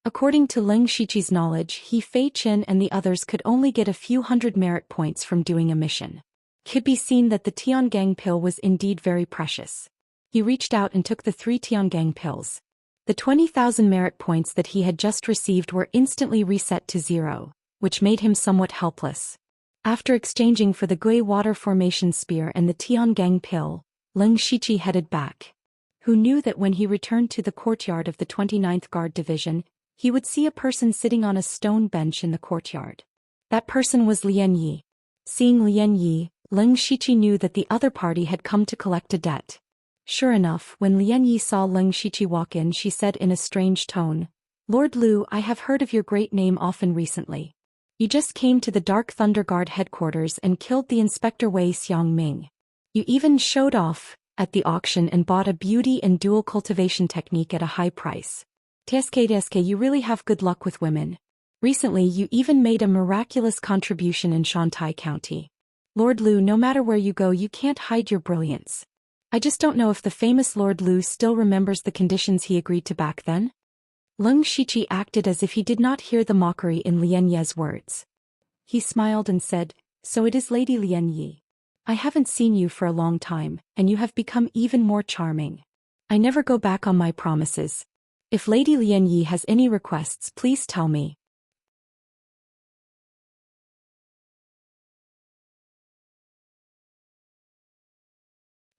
According to Leng Shiqi's knowledge, he, Fei Qin and the others could only get a few hundred merit points from doing a mission. It could be seen that the Tiangang Pill was indeed very precious. He reached out and took the 3 Tiangang Pills. The 20,000 merit points that he had just received were instantly reset to 0, which made him somewhat helpless. After exchanging for the Gui Water Formation Spear and the Tiangang Pill, Leng Shiqi headed back. Who knew that when he returned to the courtyard of the 29th Guard Division, he would see a person sitting on a stone bench in the courtyard. That person was Lian Yi. Seeing Lian Yi, Leng Shiqi knew that the other party had come to collect a debt. Sure enough, when Lian Yi saw Leng Shiqi walk in, she said in a strange tone, Lord Lu, I have heard of your great name often recently. You just came to the Dark Thunder Guard headquarters and killed the Inspector Wei Xiangming. You even showed off at the auction and bought a beauty and dual cultivation technique at a high price. TSK, you really have good luck with women. Recently you even made a miraculous contribution in Shantai County. Lord Lu, no matter where you go you can't hide your brilliance. I just don't know if the famous Lord Lu still remembers the conditions he agreed to back then? Leng Shiqi acted as if he did not hear the mockery in Lian Ye's words. He smiled and said, "So it is Lady Lian Yi. I haven't seen you for a long time, and you have become even more charming. I never go back on my promises. If Lady Lian Yi has any requests please tell me."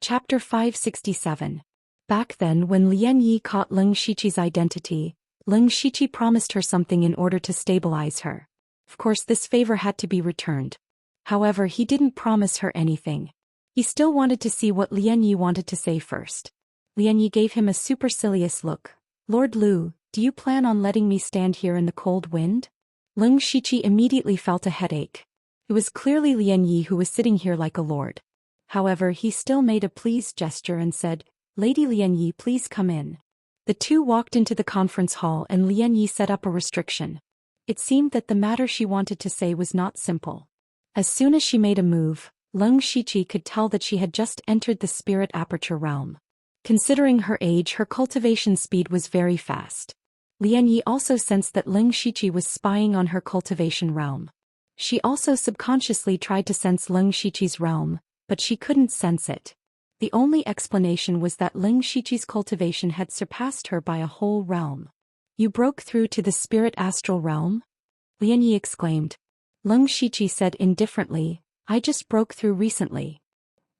Chapter 567. Back then when Lian Yi caught Leng Shiqi's identity, Leng Shiqi promised her something in order to stabilize her. Of course this favor had to be returned. However, he didn't promise her anything. He still wanted to see what Lian Yi wanted to say first. Lian Yi gave him a supercilious look. "Lord Lu, do you plan on letting me stand here in the cold wind?" Leng Shiqi immediately felt a headache. It was clearly Lian Yi who was sitting here like a lord. However, he still made a pleased gesture and said, "Lady Lian Yi, please come in." The two walked into the conference hall and Lian Yi set up a restriction. It seemed that the matter she wanted to say was not simple. As soon as she made a move, Leng Shiqi could tell that she had just entered the spirit aperture realm. Considering her age, her cultivation speed was very fast. Lian Yi also sensed that Leng Shiqi was spying on her cultivation realm. She also subconsciously tried to sense Leng Shiqi's realm, but she couldn't sense it. The only explanation was that Leng Shiqi's cultivation had surpassed her by a whole realm. "You broke through to the spirit astral realm?" Lian Yi exclaimed. Leng Shiqi said indifferently, "I just broke through recently."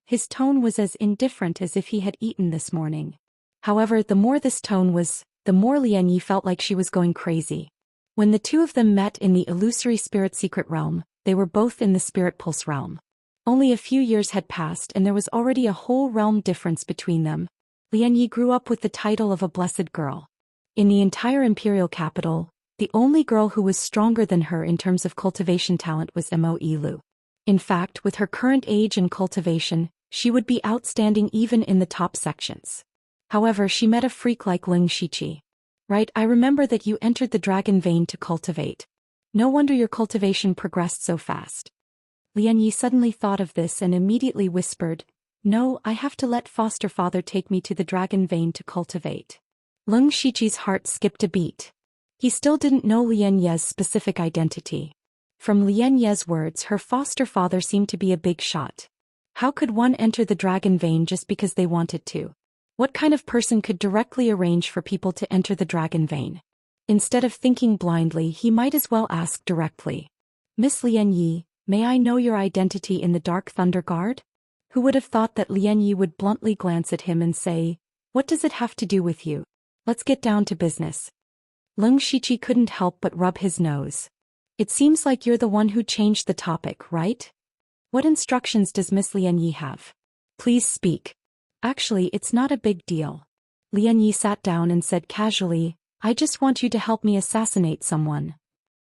His tone was as indifferent as if he had eaten this morning. However, the more this tone was, the more Lian Yi felt like she was going crazy. When the two of them met in the illusory spirit secret realm, they were both in the spirit pulse realm. Only a few years had passed and there was already a whole realm difference between them. Lian Yi grew up with the title of a blessed girl. In the entire imperial capital, the only girl who was stronger than her in terms of cultivation talent was Mo Lu. In fact, with her current age and cultivation, she would be outstanding even in the top sections. However, she met a freak like Leng Shiqi. "Right, I remember that you entered the dragon vein to cultivate. No wonder your cultivation progressed so fast." Lian Yi suddenly thought of this and immediately whispered, "No, I have to let foster father take me to the dragon vein to cultivate." Leng Shiqi's heart skipped a beat. He still didn't know Lian Ye's specific identity. From Lian Ye's words, her foster father seemed to be a big shot. How could one enter the dragon vein just because they wanted to? What kind of person could directly arrange for people to enter the dragon vein? Instead of thinking blindly, he might as well ask directly. "Miss Lian Yi, may I know your identity in the Dark Thunder Guard?" Who would have thought that Lian Yi would bluntly glance at him and say, "What does it have to do with you? Let's get down to business." Leng Shiqi couldn't help but rub his nose. "It seems like you're the one who changed the topic, right? What instructions does Miss Lian Yi have? Please speak." "Actually, it's not a big deal." Lian Yi sat down and said casually, "I just want you to help me assassinate someone."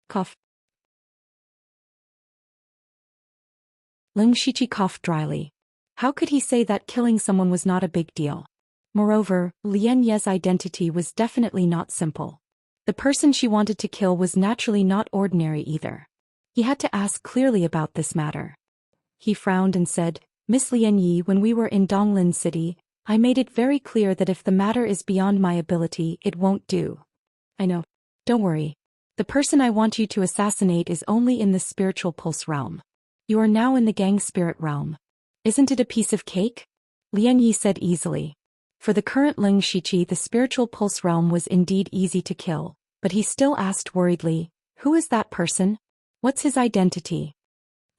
Cough. Leng Shiqi coughed dryly. How could he say that killing someone was not a big deal? Moreover, Lian Ye's identity was definitely not simple. The person she wanted to kill was naturally not ordinary either. He had to ask clearly about this matter. He frowned and said, "Miss Lian Yi, when we were in Donglin City, I made it very clear that if the matter is beyond my ability, it won't do." "I know. Don't worry. The person I want you to assassinate is only in the spiritual pulse realm. You are now in the gang spirit realm. Isn't it a piece of cake?" Lian Yi said easily. For the current Leng Shiqi, the spiritual pulse realm was indeed easy to kill, but he still asked worriedly, "Who is that person? What's his identity?"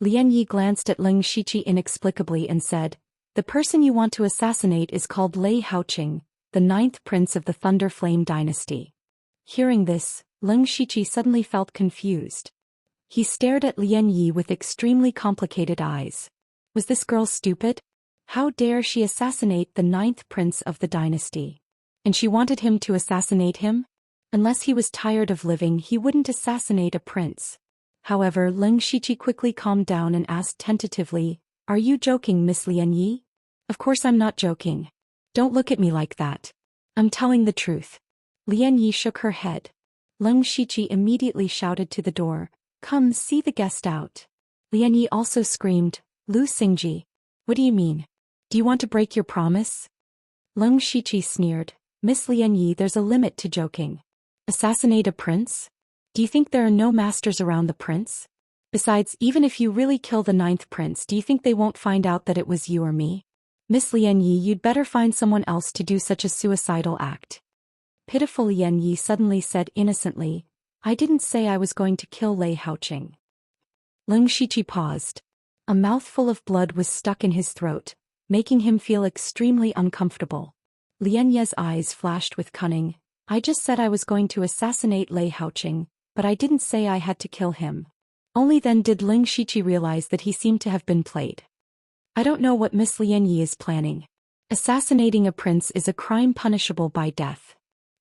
Lian Yi glanced at Leng Shiqi inexplicably and said, "The person you want to assassinate is called Lei Haoqing, the 9th prince of the Thunder Flame dynasty." Hearing this, Leng Shiqi suddenly felt confused. He stared at Lian Yi with extremely complicated eyes. Was this girl stupid? How dare she assassinate the 9th prince of the dynasty? And she wanted him to assassinate him? Unless he was tired of living, he wouldn't assassinate a prince. However, Lin Shiqi quickly calmed down and asked tentatively, "Are you joking, Miss Lian Yi?" "Of course I'm not joking. Don't look at me like that. I'm telling the truth." Lian Yi shook her head. Lin Shiqi immediately shouted to the door, "Come see the guest out." Lian Yi also screamed, "Lu Xingji, what do you mean? Do you want to break your promise?" Lin Shiqi sneered, "Miss Lian Yi, there's a limit to joking. Assassinate a prince? Do you think there are no masters around the prince? Besides, even if you really kill the 9th prince, do you think they won't find out that it was you or me? Miss Lian Yi, you'd better find someone else to do such a suicidal act." Pitiful Lian Yi suddenly said innocently, "I didn't say I was going to kill Lei Haoqing." Lin Shiqi paused. A mouthful of blood was stuck in his throat, making him feel extremely uncomfortable. Lian Ye's eyes flashed with cunning. "I just said I was going to assassinate Lei Haoqing, but I didn't say I had to kill him." Only then did Lin Shiqi realize that he seemed to have been played. "I don't know what Miss Lian Yi is planning. Assassinating a prince is a crime punishable by death.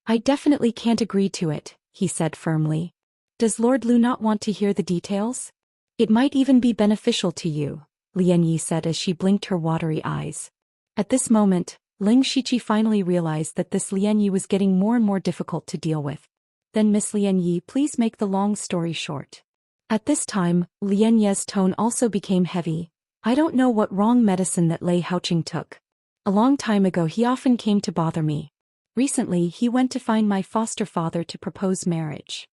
I definitely can't agree to it," he said firmly. "Does Lord Lu not want to hear the details? It might even be beneficial to you," Lian Yi said as she blinked her watery eyes. At this moment, Lin Shiqi finally realized that this Lian Yi was getting more and more difficult to deal with. "Then Miss Lian Yi, please make the long story short." At this time, Lian Ye's tone also became heavy. "I don't know what wrong medicine that Lei Haoqing took. A long time ago he often came to bother me. Recently he went to find my foster father to propose marriage.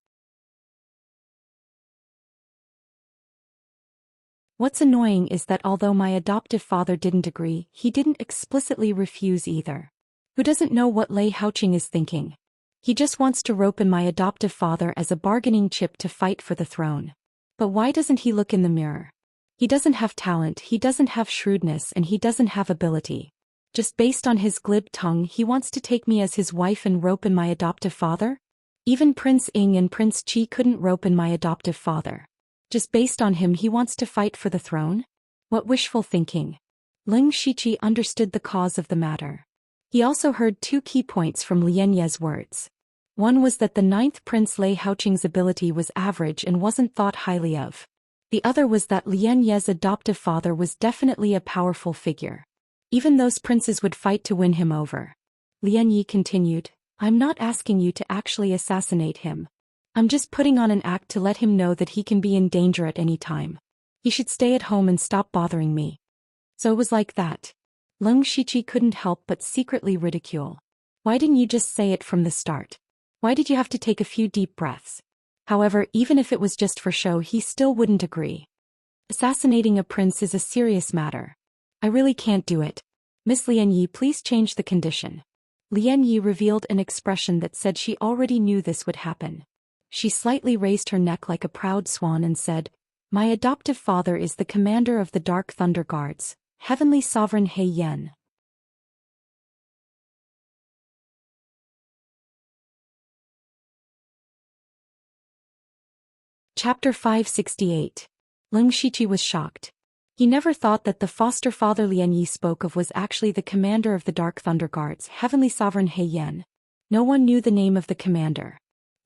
What's annoying is that although my adoptive father didn't agree, he didn't explicitly refuse either. Who doesn't know what Lei Haoqing is thinking? He just wants to rope in my adoptive father as a bargaining chip to fight for the throne. But why doesn't he look in the mirror? He doesn't have talent, he doesn't have shrewdness, and he doesn't have ability. Just based on his glib tongue, he wants to take me as his wife and rope in my adoptive father? Even Prince Ing and Prince Qi couldn't rope in my adoptive father. Just based on him he wants to fight for the throne? What wishful thinking. Lin Shiqi understood the cause of the matter. He also heard two key points from Lian Ye's words. One was that the 9th Prince Lei Haoqing's ability was average and wasn't thought highly of. The other was that Lian Ye's adoptive father was definitely a powerful figure. Even those princes would fight to win him over. Lian Yi continued, "I'm not asking you to actually assassinate him. I'm just putting on an act to let him know that he can be in danger at any time. He should stay at home and stop bothering me." So it was like that. Lin Shiqi couldn't help but secretly ridicule. Why didn't you just say it from the start? Why did you have to take a few deep breaths? However, even if it was just for show, he still wouldn't agree. Assassinating a prince is a serious matter. I really can't do it. Miss Lian Yi, please change the condition. Lian Yi revealed an expression that said she already knew this would happen. She slightly raised her neck like a proud swan and said, "My adoptive father is the commander of the Dark Thunder Guards, Heavenly Sovereign He Yan." Chapter 568. Lin Shiqi was shocked. He never thought that the foster father Lian Yi spoke of was actually the commander of the Dark Thunder Guards, Heavenly Sovereign He Yan. No one knew the name of the commander.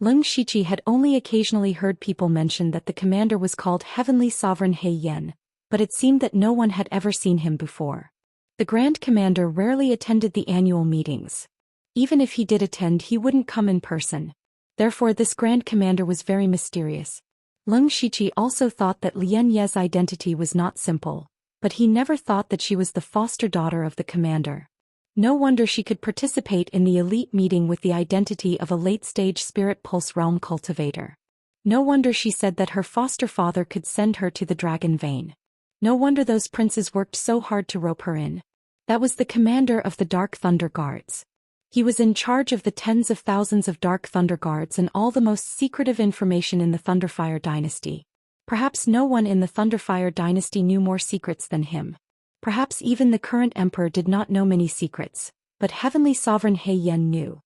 Lin Shiqi had only occasionally heard people mention that the commander was called Heavenly Sovereign He Yan, but it seemed that no one had ever seen him before. The Grand Commander rarely attended the annual meetings. Even if he did attend, he wouldn't come in person. Therefore, this Grand Commander was very mysterious. Lin Shiqi also thought that Lian Ye's identity was not simple, but he never thought that she was the foster daughter of the commander. No wonder she could participate in the elite meeting with the identity of a late-stage spirit pulse realm cultivator. No wonder she said that her foster father could send her to the dragon vein. No wonder those princes worked so hard to rope her in. That was the commander of the Dark Thunder Guards. He was in charge of the tens of thousands of Dark Thunder Guards and all the most secretive information in the Thunderfire dynasty. Perhaps no one in the Thunderfire dynasty knew more secrets than him. Perhaps even the current emperor did not know many secrets, but Heavenly Sovereign He Yan knew.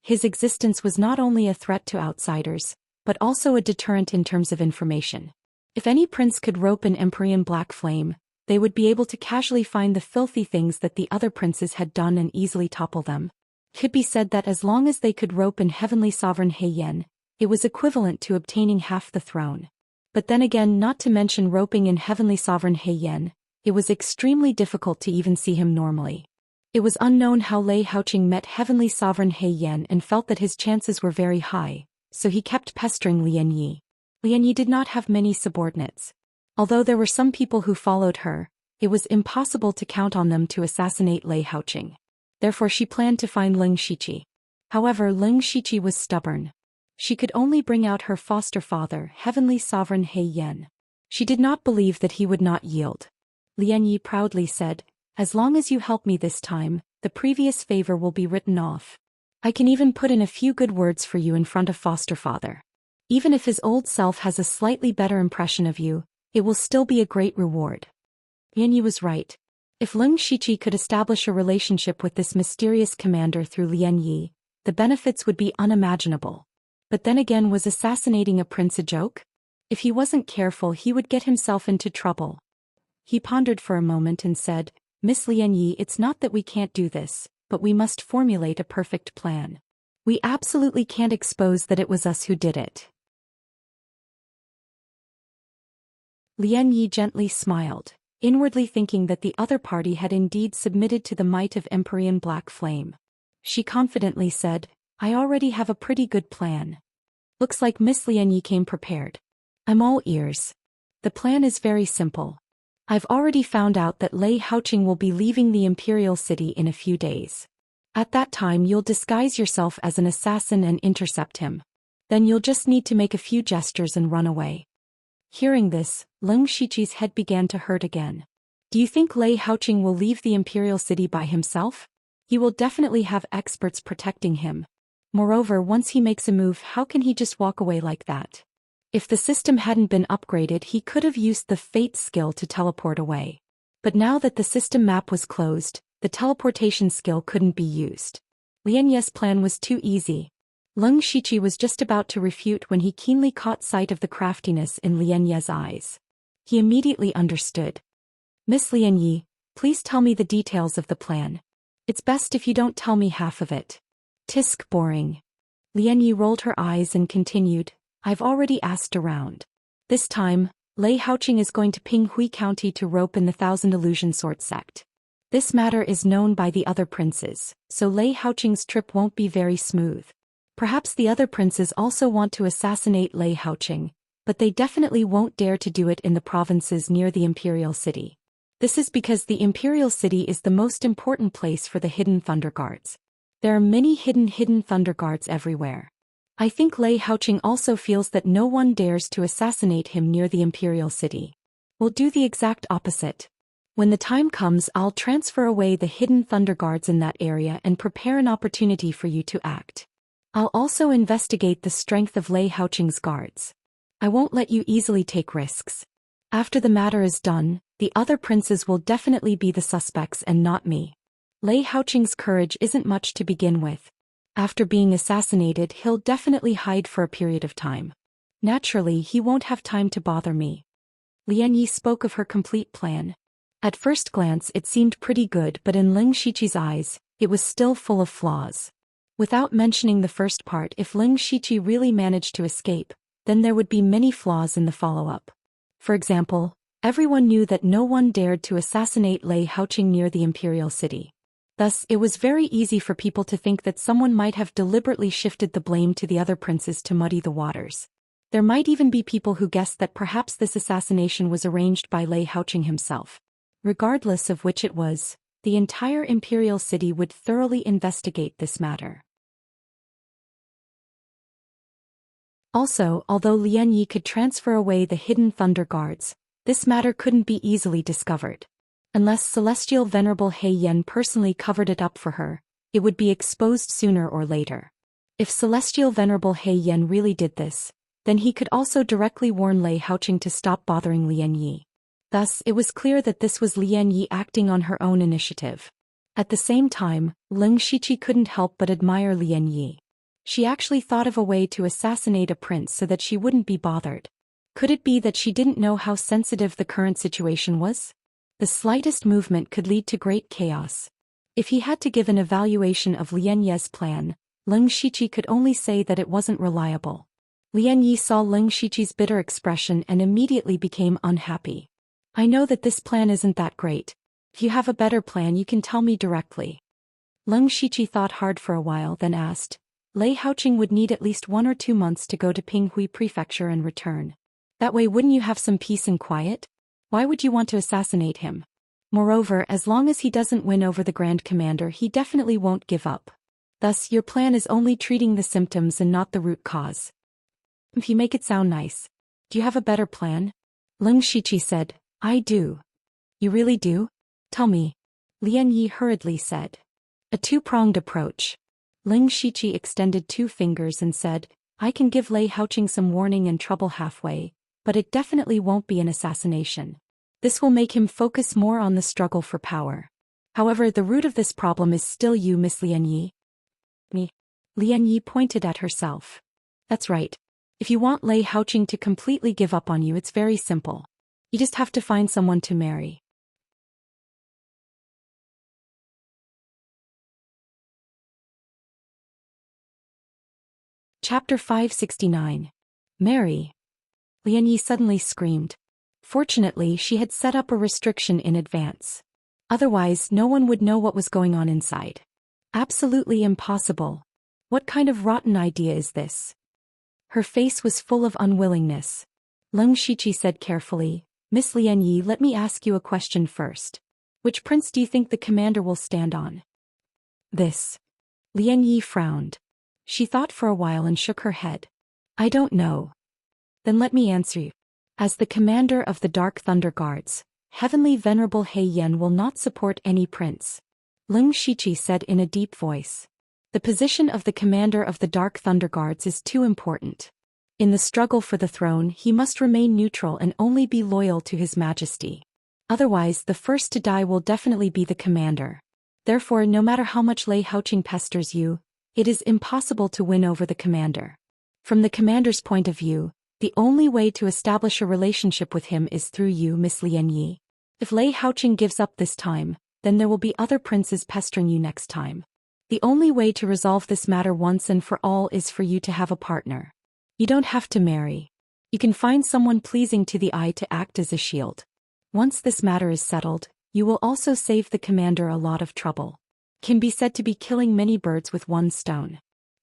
His existence was not only a threat to outsiders, but also a deterrent in terms of information. If any prince could rope an Empyrean black flame, they would be able to casually find the filthy things that the other princes had done and easily topple them. Could be said that as long as they could rope in Heavenly Sovereign He Yen, it was equivalent to obtaining half the throne. But then again, not to mention roping in Heavenly Sovereign He Yen, it was extremely difficult to even see him normally. It was unknown how Lei Haoqing met Heavenly Sovereign He Yen and felt that his chances were very high, so he kept pestering Lian Yi. Lian Yi did not have many subordinates. Although there were some people who followed her, it was impossible to count on them to assassinate Lei Haoqing. Therefore she planned to find Ling Shiqi. However, Ling Shiqi was stubborn. She could only bring out her foster father, Heavenly Sovereign He Yen. She did not believe that he would not yield. Lian Yi proudly said, "As long as you help me this time, the previous favor will be written off. I can even put in a few good words for you in front of foster father. Even if his old self has a slightly better impression of you, it will still be a great reward." Lian Yi was right. If Ling Shiqi could establish a relationship with this mysterious commander through Lian Yi, the benefits would be unimaginable. But then again, was assassinating a prince a joke? If he wasn't careful, he would get himself into trouble. He pondered for a moment and said, "Miss Lian Yi, it's not that we can't do this, but we must formulate a perfect plan. We absolutely can't expose that it was us who did it." Lian Yi gently smiled, inwardly thinking that the other party had indeed submitted to the might of Empyrean Black Flame. She confidently said, "I already have a pretty good plan." Looks like Miss Lian Yi came prepared. I'm all ears. The plan is very simple. I've already found out that Lei Haoqing will be leaving the Imperial City in a few days. At that time you'll disguise yourself as an assassin and intercept him. Then you'll just need to make a few gestures and run away. Hearing this, Ling Shiqi's head began to hurt again. Do you think Lei Haoqing will leave the Imperial City by himself? He will definitely have experts protecting him. Moreover, once he makes a move, how can he just walk away like that? If the system hadn't been upgraded, he could have used the Fate skill to teleport away. But now that the system map was closed, the teleportation skill couldn't be used. Lian Ye's plan was too easy. Ling Shiqi was just about to refute when he keenly caught sight of the craftiness in Lian Ye's eyes. He immediately understood. "Miss Lian Yi, please tell me the details of the plan. It's best if you don't tell me half of it." "Tisk, boring." Lian Yi rolled her eyes and continued, "I've already asked around. This time, Lei Haoqing is going to Ping Hui County to rope in the Thousand Illusion Sword sect. This matter is known by the other princes, so Lei Haoqing's trip won't be very smooth. Perhaps the other princes also want to assassinate Lei Haoqing, but they definitely won't dare to do it in the provinces near the Imperial City. This is because the Imperial City is the most important place for the hidden Thunder Guards. There are many hidden Thunder Guards everywhere. I think Lei Haoqing also feels that no one dares to assassinate him near the Imperial City. We'll do the exact opposite. When the time comes, I'll transfer away the hidden Thunder Guards in that area and prepare an opportunity for you to act. I'll also investigate the strength of Lei Haoqing's guards. I won't let you easily take risks. After the matter is done, the other princes will definitely be the suspects and not me. Lei Haoqing's courage isn't much to begin with. After being assassinated, he'll definitely hide for a period of time. Naturally, he won't have time to bother me." Lian Yi spoke of her complete plan. At first glance it seemed pretty good, but in Ling Shiqi's eyes, it was still full of flaws. Without mentioning the first part, if Ling Shiqi really managed to escape, then there would be many flaws in the follow-up. For example, everyone knew that no one dared to assassinate Lei Haoqing near the Imperial City. Thus, it was very easy for people to think that someone might have deliberately shifted the blame to the other princes to muddy the waters. There might even be people who guessed that perhaps this assassination was arranged by Lei Haoqing himself. Regardless of which it was, the entire Imperial City would thoroughly investigate this matter. Also, although Lian Yi could transfer away the hidden Thunder Guards, this matter couldn't be easily discovered. Unless Celestial Venerable He Yen personally covered it up for her, it would be exposed sooner or later. If Celestial Venerable He Yen really did this, then he could also directly warn Lei Haoqing to stop bothering Lian Yi. Thus, it was clear that this was Lian Yi acting on her own initiative. At the same time, Ling Shiqi couldn't help but admire Lian Yi. She actually thought of a way to assassinate a prince so that she wouldn't be bothered. Could it be that she didn't know how sensitive the current situation was? The slightest movement could lead to great chaos. If he had to give an evaluation of Lian Ye's plan, Leng Shiqi could only say that it wasn't reliable. Lian Yi saw Leng Shiqi's bitter expression and immediately became unhappy. I know that this plan isn't that great. If you have a better plan, you can tell me directly. Leng Shiqi thought hard for a while, then asked, Lei Haoqing would need at least 1 or 2 months to go to Pinghui Prefecture and return. That way wouldn't you have some peace and quiet? Why would you want to assassinate him? Moreover, as long as he doesn't win over the Grand Commander, he definitely won't give up. Thus, your plan is only treating the symptoms and not the root cause. If you make it sound nice. Do you have a better plan? Leng Shiqi said, I do. You really do? Tell me. Lian Yi hurriedly said. A two-pronged approach. Leng Shiqi extended 2 fingers and said, I can give Lei Haoqing some warning and trouble halfway, but it definitely won't be an assassination. This will make him focus more on the struggle for power. However, the root of this problem is still you, Miss Lian Yi. Me. Lian Yi pointed at herself. That's right. If you want Lei Haoqing to completely give up on you, it's very simple. You just have to find someone to marry. Chapter 569. Marry. Lian Yi suddenly screamed. Fortunately, she had set up a restriction in advance. Otherwise, no one would know what was going on inside. Absolutely impossible. What kind of rotten idea is this? Her face was full of unwillingness. Leng Shiqi said carefully, Miss Lian Yi, let me ask you a question first. Which prince do you think the commander will stand on? This. Lian Yi frowned. She thought for a while and shook her head. I don't know. Then let me answer you. As the commander of the Dark Thunder Guards, Heavenly Venerable He Yan will not support any prince. Leng Shiqi said in a deep voice. The position of the commander of the Dark Thunder Guards is too important. In the struggle for the throne, he must remain neutral and only be loyal to His Majesty. Otherwise, the first to die will definitely be the commander. Therefore, no matter how much Lei Haoqing pesters you, it is impossible to win over the commander. From the commander's point of view, the only way to establish a relationship with him is through you, Miss Lian Yi. If Lei Haoqing gives up this time, then there will be other princes pestering you next time. The only way to resolve this matter once and for all is for you to have a partner. You don't have to marry. You can find someone pleasing to the eye to act as a shield. Once this matter is settled, you will also save the commander a lot of trouble. Can be said to be killing many birds with one stone.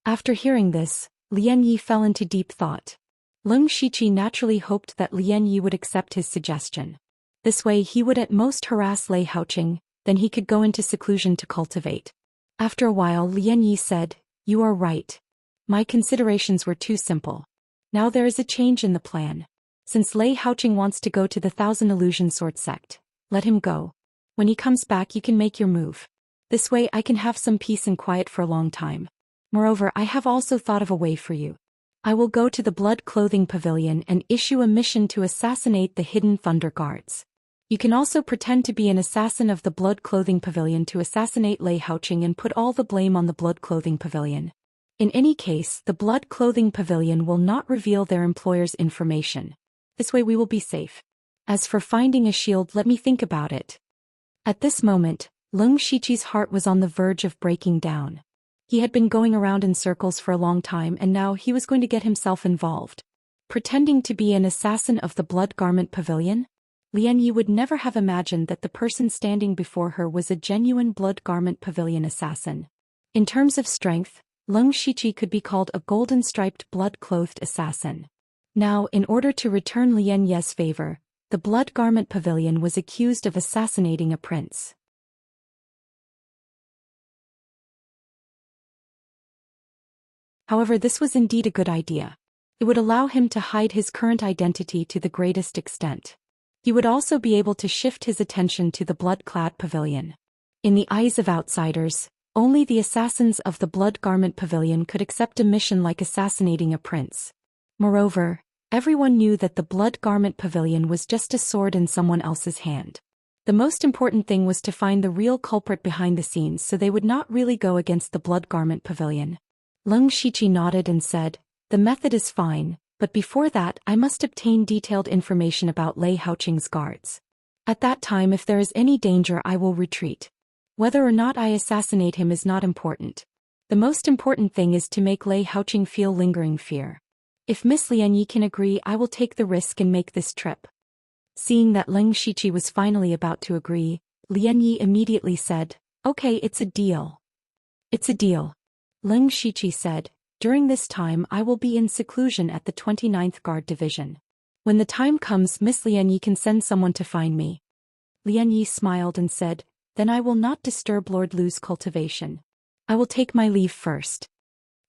After hearing this, Lian Yi fell into deep thought. Leng Shiqi naturally hoped that Lian Yi would accept his suggestion. This way he would at most harass Lei Haoqing, then he could go into seclusion to cultivate. After a while Lian Yi said, You are right. My considerations were too simple. Now there is a change in the plan. Since Lei Haoqing wants to go to the Thousand Illusion Sword sect, let him go. When he comes back you can make your move. This way I can have some peace and quiet for a long time. Moreover, I have also thought of a way for you. I will go to the Blood Clothing Pavilion and issue a mission to assassinate the hidden Thunder Guards. You can also pretend to be an assassin of the Blood Clothing Pavilion to assassinate Lei Haoqing and put all the blame on the Blood Clothing Pavilion. In any case, the Blood Clothing Pavilion will not reveal their employer's information. This way we will be safe. As for finding a shield, let me think about it. At this moment, Leng Shiqi's heart was on the verge of breaking down. He had been going around in circles for a long time and now he was going to get himself involved. Pretending to be an assassin of the Blood Garment Pavilion? Lian Yi would never have imagined that the person standing before her was a genuine Blood Garment Pavilion assassin. In terms of strength, Leng Shiqi could be called a golden-striped blood-clothed assassin. Now, in order to return Lian Ye's favor, the Blood Garment Pavilion was accused of assassinating a prince. However, this was indeed a good idea. It would allow him to hide his current identity to the greatest extent. He would also be able to shift his attention to the blood-clad pavilion. In the eyes of outsiders, only the assassins of the Blood Garment Pavilion could accept a mission like assassinating a prince. Moreover, everyone knew that the Blood Garment Pavilion was just a sword in someone else's hand. The most important thing was to find the real culprit behind the scenes so they would not really go against the Blood Garment Pavilion. Leng Shiqi nodded and said, The method is fine, but before that I must obtain detailed information about Lei Haoqing's guards. At that time if there is any danger I will retreat. Whether or not I assassinate him is not important. The most important thing is to make Lei Haoqing feel lingering fear. If Miss Lianyi can agree, I will take the risk and make this trip." Seeing that Leng Shiqi was finally about to agree, Lianyi immediately said, "Okay, it's a deal." "It's a deal." Leng Shiqi said, "During this time I will be in seclusion at the 29th Guard Division. When the time comes, Miss Lianyi can send someone to find me." Lianyi smiled and said, "Then I will not disturb Lord Lu's cultivation. I will take my leave first."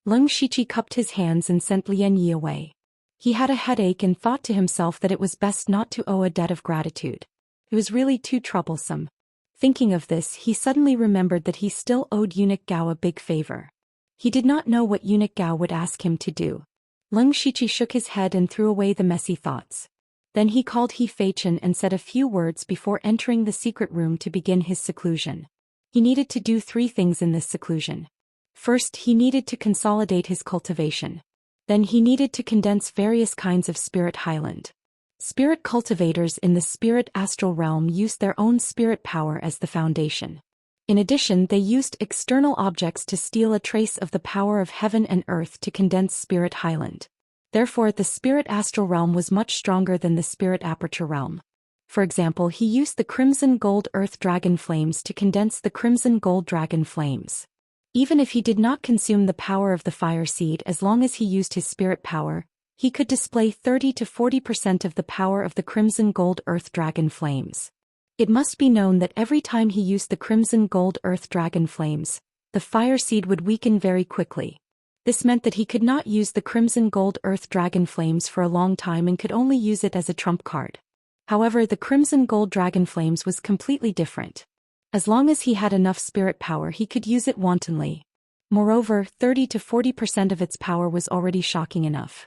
Leng Shiqi cupped his hands and sent Lianyi away. He had a headache and thought to himself that it was best not to owe a debt of gratitude. It was really too troublesome. Thinking of this, he suddenly remembered that he still owed Eunuch Gao a big favor. He did not know what Eunuch Gao would ask him to do. Leng Shiqi shook his head and threw away the messy thoughts. Then he called He Feichen and said a few words before entering the secret room to begin his seclusion. He needed to do 3 things in this seclusion. First, he needed to consolidate his cultivation. Then he needed to condense various kinds of spirit highland. Spirit cultivators in the spirit astral realm used their own spirit power as the foundation. In addition, they used external objects to steal a trace of the power of heaven and earth to condense spirit highland. Therefore, the spirit astral realm was much stronger than the spirit aperture realm. For example, he used the crimson gold earth dragon flames to condense the crimson gold dragon flames. Even if he did not consume the power of the fire seed, as long as he used his spirit power, he could display 30 to 40% of the power of the crimson gold earth dragon flames. It must be known that every time he used the crimson gold earth dragon flames, the fire seed would weaken very quickly. This meant that he could not use the crimson gold earth dragon flames for a long time and could only use it as a trump card. However, the crimson gold dragon flames was completely different. As long as he had enough spirit power, he could use it wantonly. Moreover, 30 to 40% of its power was already shocking enough.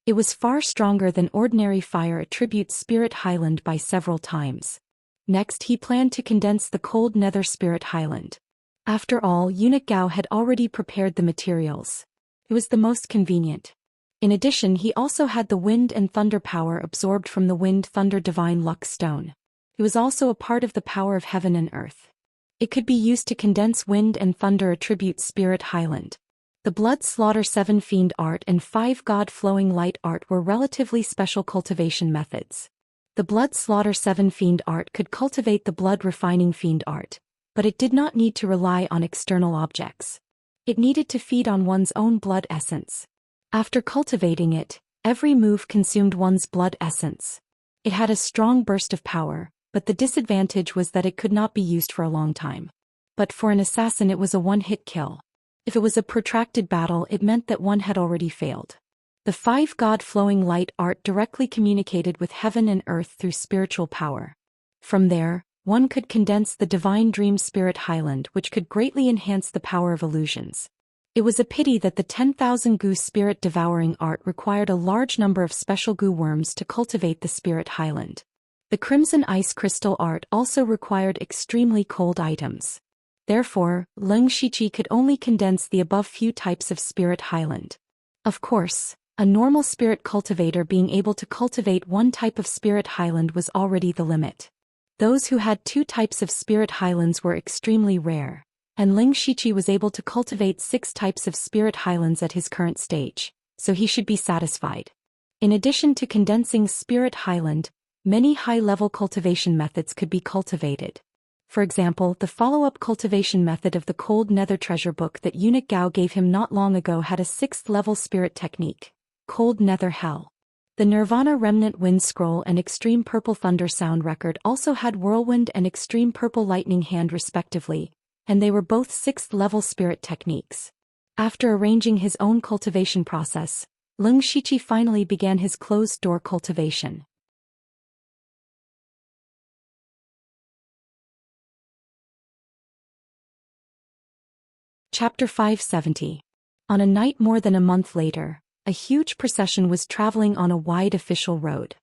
It was far stronger than ordinary fire attribute spirit highland by several times. Next, he planned to condense the cold nether spirit highland. After all, Eunuch Gao had already prepared the materials. It was the most convenient. In addition, he also had the wind and thunder power absorbed from the wind-thunder divine luck stone. It was also a part of the power of heaven and earth. It could be used to condense wind and thunder attribute spirit highland. The Blood Slaughter 7 Fiend art and 5 God Flowing Light art were relatively special cultivation methods. The Blood Slaughter 7 Fiend art could cultivate the Blood Refining Fiend art, but it did not need to rely on external objects. It needed to feed on one's own blood essence. After cultivating it, every move consumed one's blood essence. It had a strong burst of power, but the disadvantage was that it could not be used for a long time. But for an assassin it was a one-hit kill. If it was a protracted battle, it meant that one had already failed. The 5 God Flowing Light art directly communicated with heaven and earth through spiritual power. From there, one could condense the divine dream spirit highland, which could greatly enhance the power of illusions. It was a pity that the 10,000 goo spirit devouring art required a large number of special goo worms to cultivate the spirit highland. The crimson ice crystal art also required extremely cold items. Therefore, Leng Shiqi could only condense the above few types of spirit highland. Of course, a normal spirit cultivator being able to cultivate one type of spirit highland was already the limit. Those who had 2 types of spirit highlands were extremely rare, and Leng Shiqi was able to cultivate 6 types of spirit highlands at his current stage, so he should be satisfied. In addition to condensing spirit highland, many high-level cultivation methods could be cultivated. For example, the follow-up cultivation method of the Cold Nether treasure book that Eunuch Gao gave him not long ago had a 6th-level spirit technique, Cold Nether Hell. The Nirvana Remnant Wind Scroll and Extreme Purple Thunder Sound Record also had Whirlwind and Extreme Purple Lightning Hand respectively, and they were both 6th-level spirit techniques. After arranging his own cultivation process, Leng Shiqi finally began his closed-door cultivation. Chapter 570. On a night more than a month later, a huge procession was traveling on a wide official road.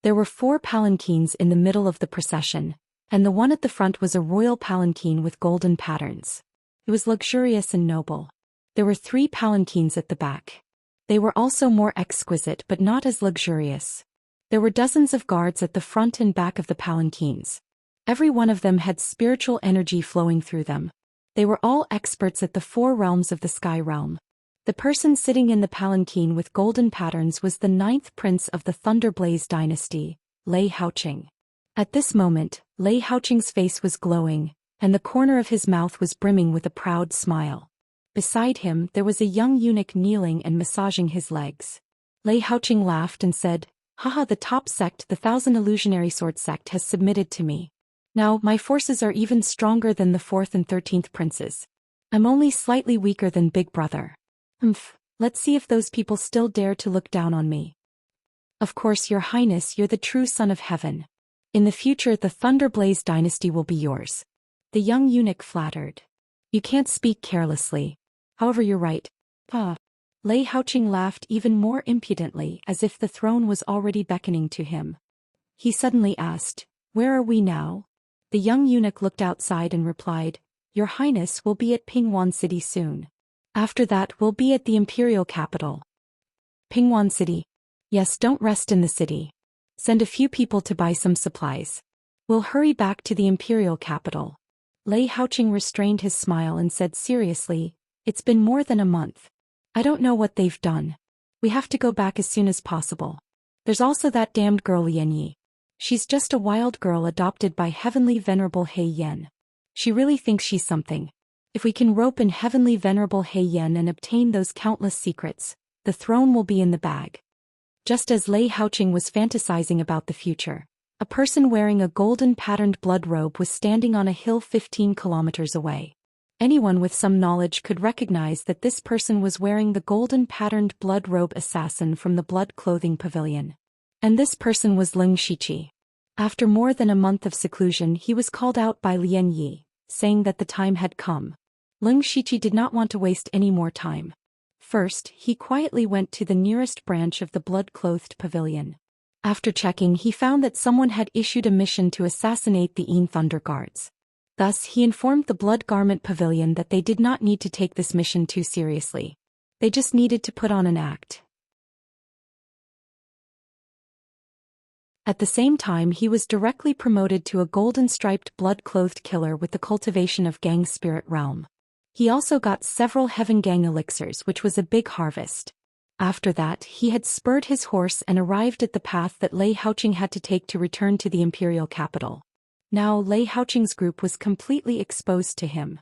There were 4 palanquins in the middle of the procession, and the one at the front was a royal palanquin with golden patterns. It was luxurious and noble. There were 3 palanquins at the back. They were also more exquisite but not as luxurious. There were dozens of guards at the front and back of the palanquins. Every one of them had spiritual energy flowing through them. They were all experts at the 4 realms of the sky realm. The person sitting in the palanquin with golden patterns was the 9th prince of the Thunderblaze dynasty, Lei Haoqing. At this moment, Lei Haoqing's face was glowing, and the corner of his mouth was brimming with a proud smile. Beside him there was a young eunuch kneeling and massaging his legs. Lei Haoqing laughed and said, "Haha, the top sect, the Thousand Illusionary Sword sect, has submitted to me. Now, my forces are even stronger than the 4th and 13th princes. I'm only slightly weaker than Big Brother. Let's see if those people still dare to look down on me." "Of course, Your Highness, you're the true son of heaven. In the future, the Thunderblaze dynasty will be yours." The young eunuch flattered. "You can't speak carelessly. However, you're right." Lei Haoqing laughed even more impudently, as if the throne was already beckoning to him. He suddenly asked, "Where are we now?" The young eunuch looked outside and replied, "Your Highness will be at Pingwan City soon. After that we'll be at the imperial capital." "Pingwan City? Yes, don't rest in the city. Send a few people to buy some supplies. We'll hurry back to the imperial capital." Lei Haoqing restrained his smile and said seriously, "It's been more than a month. I don't know what they've done. We have to go back as soon as possible. There's also that damned girl Lian Yi. She's just a wild girl adopted by Heavenly Venerable He Yen. She really thinks she's something. If we can rope in Heavenly Venerable He Yen and obtain those countless secrets, the throne will be in the bag." Just as Lei Haoqing was fantasizing about the future, a person wearing a golden patterned blood robe was standing on a hill 15 kilometers away. Anyone with some knowledge could recognize that this person was wearing the golden patterned blood robe assassin from the blood clothing pavilion. And this person was Leng Shiqi. After more than a month of seclusion, he was called out by Lian Yi, saying that the time had come. Leng Shiqi did not want to waste any more time. First, he quietly went to the nearest branch of the blood-clothed pavilion. After checking, he found that someone had issued a mission to assassinate the Een Thunder Guards. Thus, he informed the Blood Garment Pavilion that they did not need to take this mission too seriously. They just needed to put on an act. At the same time, he was directly promoted to a golden-striped blood-clothed killer with the cultivation of Gang Spirit Realm. He also got several Heaven Gang elixirs, which was a big harvest. After that, he had spurred his horse and arrived at the path that Lei Haoqing had to take to return to the imperial capital. Now Lei Haoqing's group was completely exposed to him.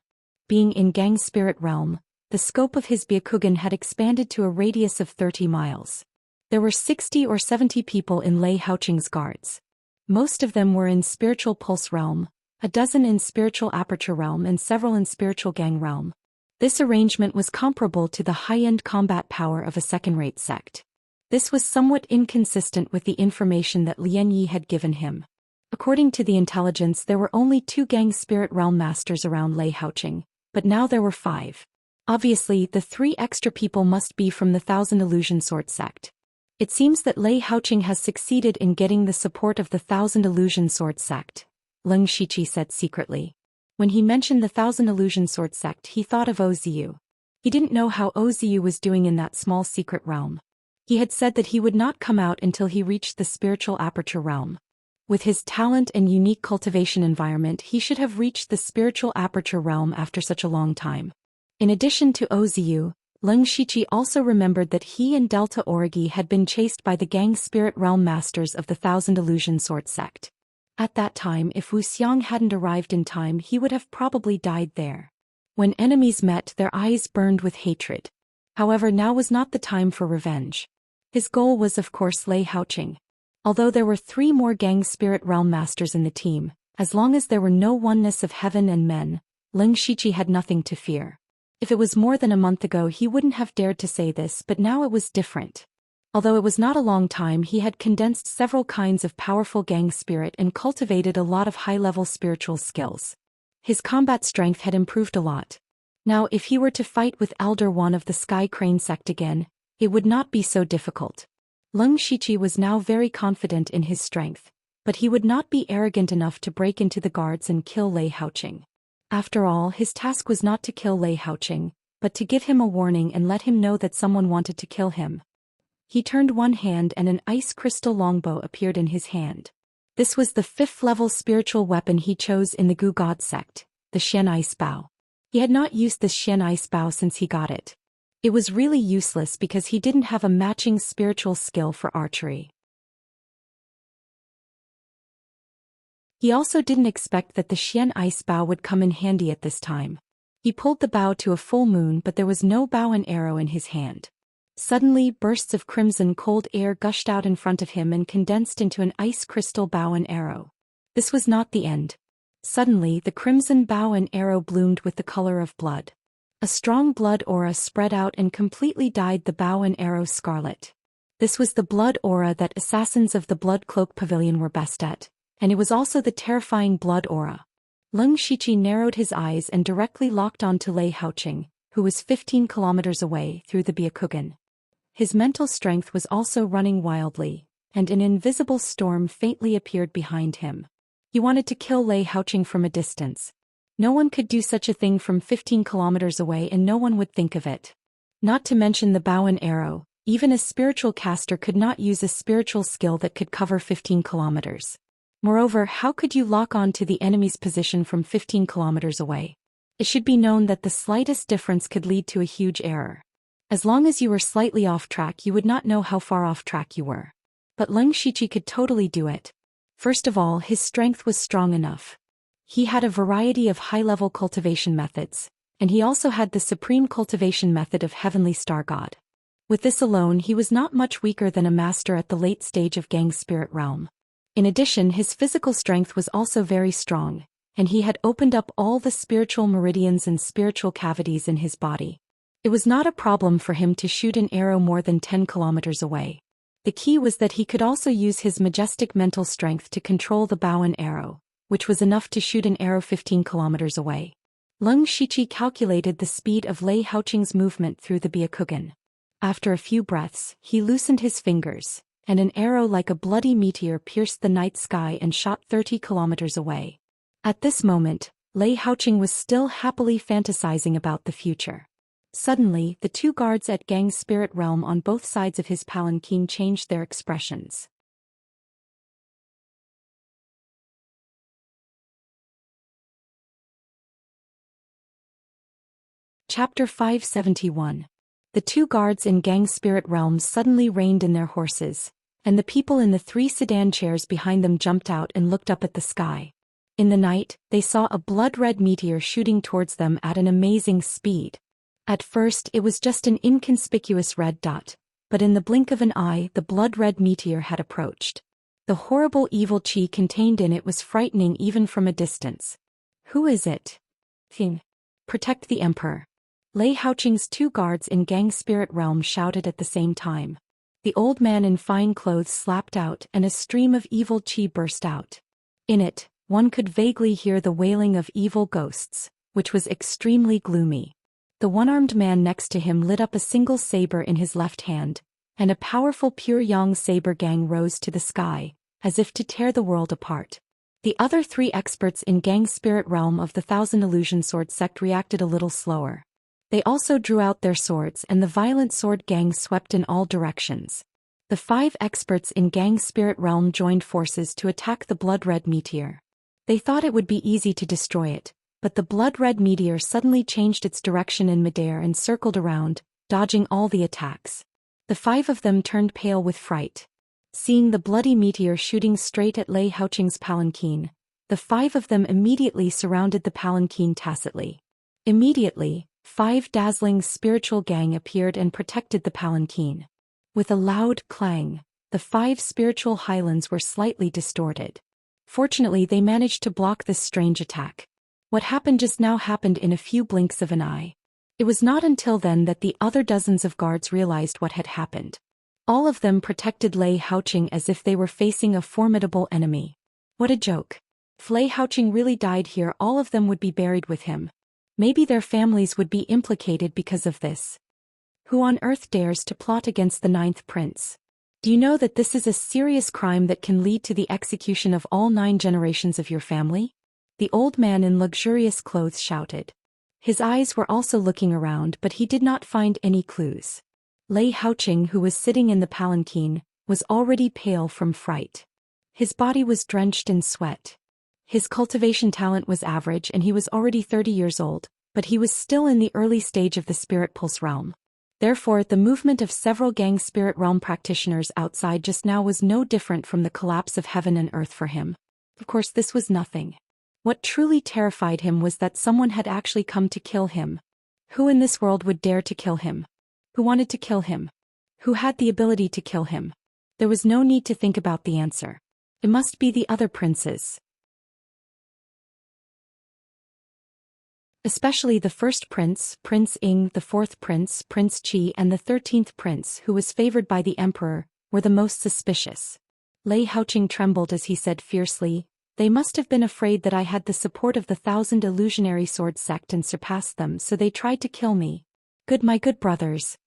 Being in Gang Spirit Realm, the scope of his Byakugan had expanded to a radius of 30 miles. There were 60 or 70 people in Lei Haoqing's guards. Most of them were in Spiritual Pulse Realm, a dozen in Spiritual Aperture Realm and several in Spiritual Gang Realm. This arrangement was comparable to the high-end combat power of a second-rate sect. This was somewhat inconsistent with the information that Lian Yi had given him. According to the intelligence, there were only 2 Gang Spirit Realm masters around Lei Haoqing, but now there were 5. Obviously, the 3 extra people must be from the Thousand Illusion Sword sect. It seems that Lei Haoqing has succeeded in getting the support of the Thousand Illusion Sword sect, Leng Shiqi said secretly. When he mentioned the Thousand Illusion Sword sect, he thought of Oziu. He didn't know how Oziu was doing in that small secret realm. He had said that he would not come out until he reached the Spiritual Aperture Realm. With his talent and unique cultivation environment, he should have reached the Spiritual Aperture Realm after such a long time. In addition to Oziu, Leng Shiqi also remembered that he and Delta Origi had been chased by the Gang Spirit Realm Masters of the Thousand Illusion Sword sect. At that time, if Wu Xiang hadn't arrived in time, he would have probably died there. When enemies met, their eyes burned with hatred. However, now was not the time for revenge. His goal was of course Lei Haoqing. Although there were 3 more Gang Spirit Realm Masters in the team, as long as there were no oneness of heaven and men, Leng Shiqi had nothing to fear. If it was more than a month ago, he wouldn't have dared to say this, but now it was different. Although it was not a long time, he had condensed several kinds of powerful gang spirit and cultivated a lot of high-level spiritual skills. His combat strength had improved a lot. Now if he were to fight with Elder One of the Sky Crane sect again, it would not be so difficult. Leng Shiqi was now very confident in his strength, but he would not be arrogant enough to break into the guards and kill Lei Haoqing. After all, his task was not to kill Lei Haoqing, but to give him a warning and let him know that someone wanted to kill him. He turned one hand and an ice crystal longbow appeared in his hand. This was the 5th-level spiritual weapon he chose in the Gu God sect, the Xian Ice Bow. He had not used the Xian Ice Bow since he got it. It was really useless because he didn't have a matching spiritual skill for archery. He also didn't expect that the Xian Ice Bow would come in handy at this time. He pulled the bow to a full moon, but there was no bow and arrow in his hand. Suddenly, bursts of crimson cold air gushed out in front of him and condensed into an ice crystal bow and arrow. This was not the end. Suddenly, the crimson bow and arrow bloomed with the color of blood. A strong blood aura spread out and completely dyed the bow and arrow scarlet. This was the blood aura that assassins of the Blood Cloak Pavilion were best at, and it was also the terrifying blood aura. Leng Shiqi narrowed his eyes and directly locked on to Lei Haoqing, who was 15 kilometers away, through the Byakugan. His mental strength was also running wildly, and an invisible storm faintly appeared behind him. He wanted to kill Lei Haoqing from a distance. No one could do such a thing from 15 kilometers away, and no one would think of it. Not to mention the bow and arrow, even a spiritual caster could not use a spiritual skill that could cover 15 kilometers. Moreover, how could you lock on to the enemy's position from 15 kilometers away? It should be known that the slightest difference could lead to a huge error. As long as you were slightly off track, you would not know how far off track you were. But Leng Shiqi could totally do it. First of all, his strength was strong enough. He had a variety of high-level cultivation methods, and he also had the supreme cultivation method of Heavenly Star God. With this alone, he was not much weaker than a master at the late stage of Gang's spirit realm. In addition, his physical strength was also very strong, and he had opened up all the spiritual meridians and spiritual cavities in his body. It was not a problem for him to shoot an arrow more than 10 kilometers away. The key was that he could also use his majestic mental strength to control the bow and arrow, which was enough to shoot an arrow 15 kilometers away. Leng Shiqi calculated the speed of Lei Haoqing's movement through the Byakugan. After a few breaths, he loosened his fingers, and an arrow like a bloody meteor pierced the night sky and shot 30 kilometers away. At this moment, Lei Haoqing was still happily fantasizing about the future. Suddenly, the two guards at Gang's spirit realm on both sides of his palanquin changed their expressions. Chapter 571. The two guards in Gang's spirit realm suddenly reined in their horses, and the people in the 3 sedan chairs behind them jumped out and looked up at the sky. In the night, they saw a blood-red meteor shooting towards them at an amazing speed. At first, it was just an inconspicuous red dot, but in the blink of an eye, the blood-red meteor had approached. The horrible evil chi contained in it was frightening even from a distance. Who is it? Thing. Protect the Emperor. Lei Haoqing's two guards in Gang's spirit realm shouted at the same time. The old man in fine clothes slapped out and a stream of evil chi burst out. In it, one could vaguely hear the wailing of evil ghosts, which was extremely gloomy. The one-armed man next to him lit up a single saber in his left hand, and a powerful pure yang saber gang rose to the sky, as if to tear the world apart. The other 3 experts in Gang's spirit realm of the Thousand Illusion Sword sect reacted a little slower. They also drew out their swords, and the violent sword gang swept in all directions. The 5 experts in Gang's spirit realm joined forces to attack the blood-red meteor. They thought it would be easy to destroy it, but the blood-red meteor suddenly changed its direction in midair and circled around, dodging all the attacks. The 5 of them turned pale with fright. Seeing the bloody meteor shooting straight at Lei Haoqing's palanquin, the 5 of them immediately surrounded the palanquin tacitly. Immediately, 5 dazzling spiritual gang appeared and protected the palanquin. With a loud clang, the 5 spiritual highlands were slightly distorted. Fortunately, they managed to block this strange attack. What happened just now happened in a few blinks of an eye. It was not until then that the other dozens of guards realized what had happened. All of them protected Lei Haoqing as if they were facing a formidable enemy. What a joke. If Lei Haoqing really died here, all of them would be buried with him. Maybe their families would be implicated because of this. Who on earth dares to plot against the 9th prince? Do you know that this is a serious crime that can lead to the execution of all 9 generations of your family? The old man in luxurious clothes shouted. His eyes were also looking around, but he did not find any clues. Lei Haoqing, who was sitting in the palanquin, was already pale from fright. His body was drenched in sweat. His cultivation talent was average and he was already 30 years old, but he was still in the early stage of the spirit pulse realm. Therefore, the movement of several gang spirit realm practitioners outside just now was no different from the collapse of heaven and earth for him. Of course, this was nothing. What truly terrified him was that someone had actually come to kill him. Who in this world would dare to kill him? Who wanted to kill him? Who had the ability to kill him? There was no need to think about the answer. It must be the other princes. Especially the first prince, Prince Ying, the fourth prince, Prince Qi, and the 13th prince, who was favored by the emperor, were the most suspicious. Lei Haoqing trembled as he said fiercely, "They must have been afraid that I had the support of the 1,000 illusionary sword sect and surpassed them, so they tried to kill me. My good brothers."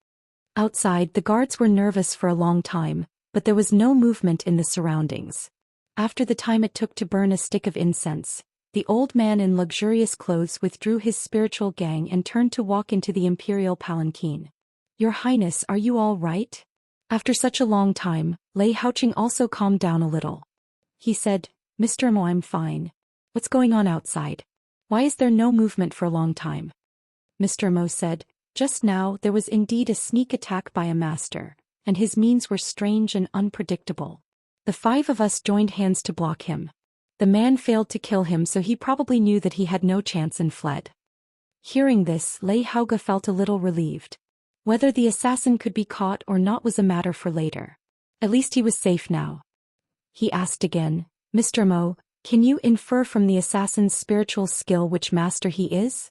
Outside, the guards were nervous for a long time, but there was no movement in the surroundings. After the time it took to burn a stick of incense, the old man in luxurious clothes withdrew his spiritual gang and turned to walk into the imperial palanquin. "Your Highness, are you all right?" After such a long time, Lei Haoqing also calmed down a little. He said, "Mr. Mo, I'm fine. What's going on outside? Why is there no movement for a long time?" Mr. Mo said, "Just now there was indeed a sneak attack by a master, and his means were strange and unpredictable. The 5 of us joined hands to block him. The man failed to kill him, so he probably knew that he had no chance and fled." Hearing this, Lei Haoge felt a little relieved. Whether the assassin could be caught or not was a matter for later. At least he was safe now. He asked again, "Mr. Mo, can you infer from the assassin's spiritual skill which master he is?"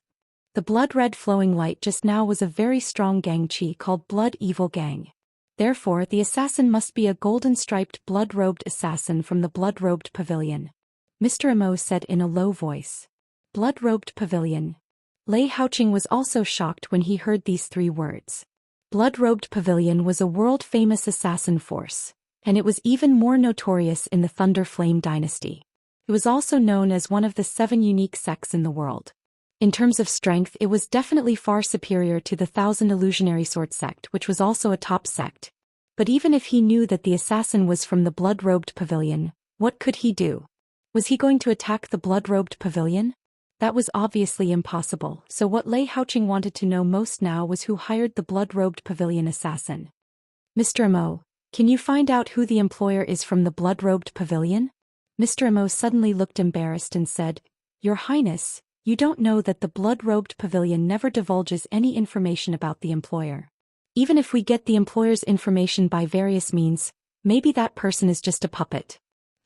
The blood-red flowing light just now was a very strong gang qi called Blood Evil Gang. Therefore, the assassin must be a golden-striped blood-robed assassin from the blood-robed pavilion. Mr. Mo said in a low voice. Blood-robed pavilion. Lei Haoqing was also shocked when he heard these 3 words. Blood-robed pavilion was a world-famous assassin force, and it was even more notorious in the Thunder Flame dynasty. It was also known as one of the 7 unique sects in the world. In terms of strength, it was definitely far superior to the 1,000 illusionary sword sect, which was also a top sect. But even if he knew that the assassin was from the blood-robed pavilion, what could he do? Was he going to attack the blood-robed pavilion? That was obviously impossible, so what Lei Haoqing wanted to know most now was who hired the blood-robed pavilion assassin. "Mr. Mo, can you find out who the employer is from the blood-robed pavilion?" Mr. Mo suddenly looked embarrassed and said, "Your Highness, you don't know that the blood-robed pavilion never divulges any information about the employer. Even if we get the employer's information by various means, maybe that person is just a puppet.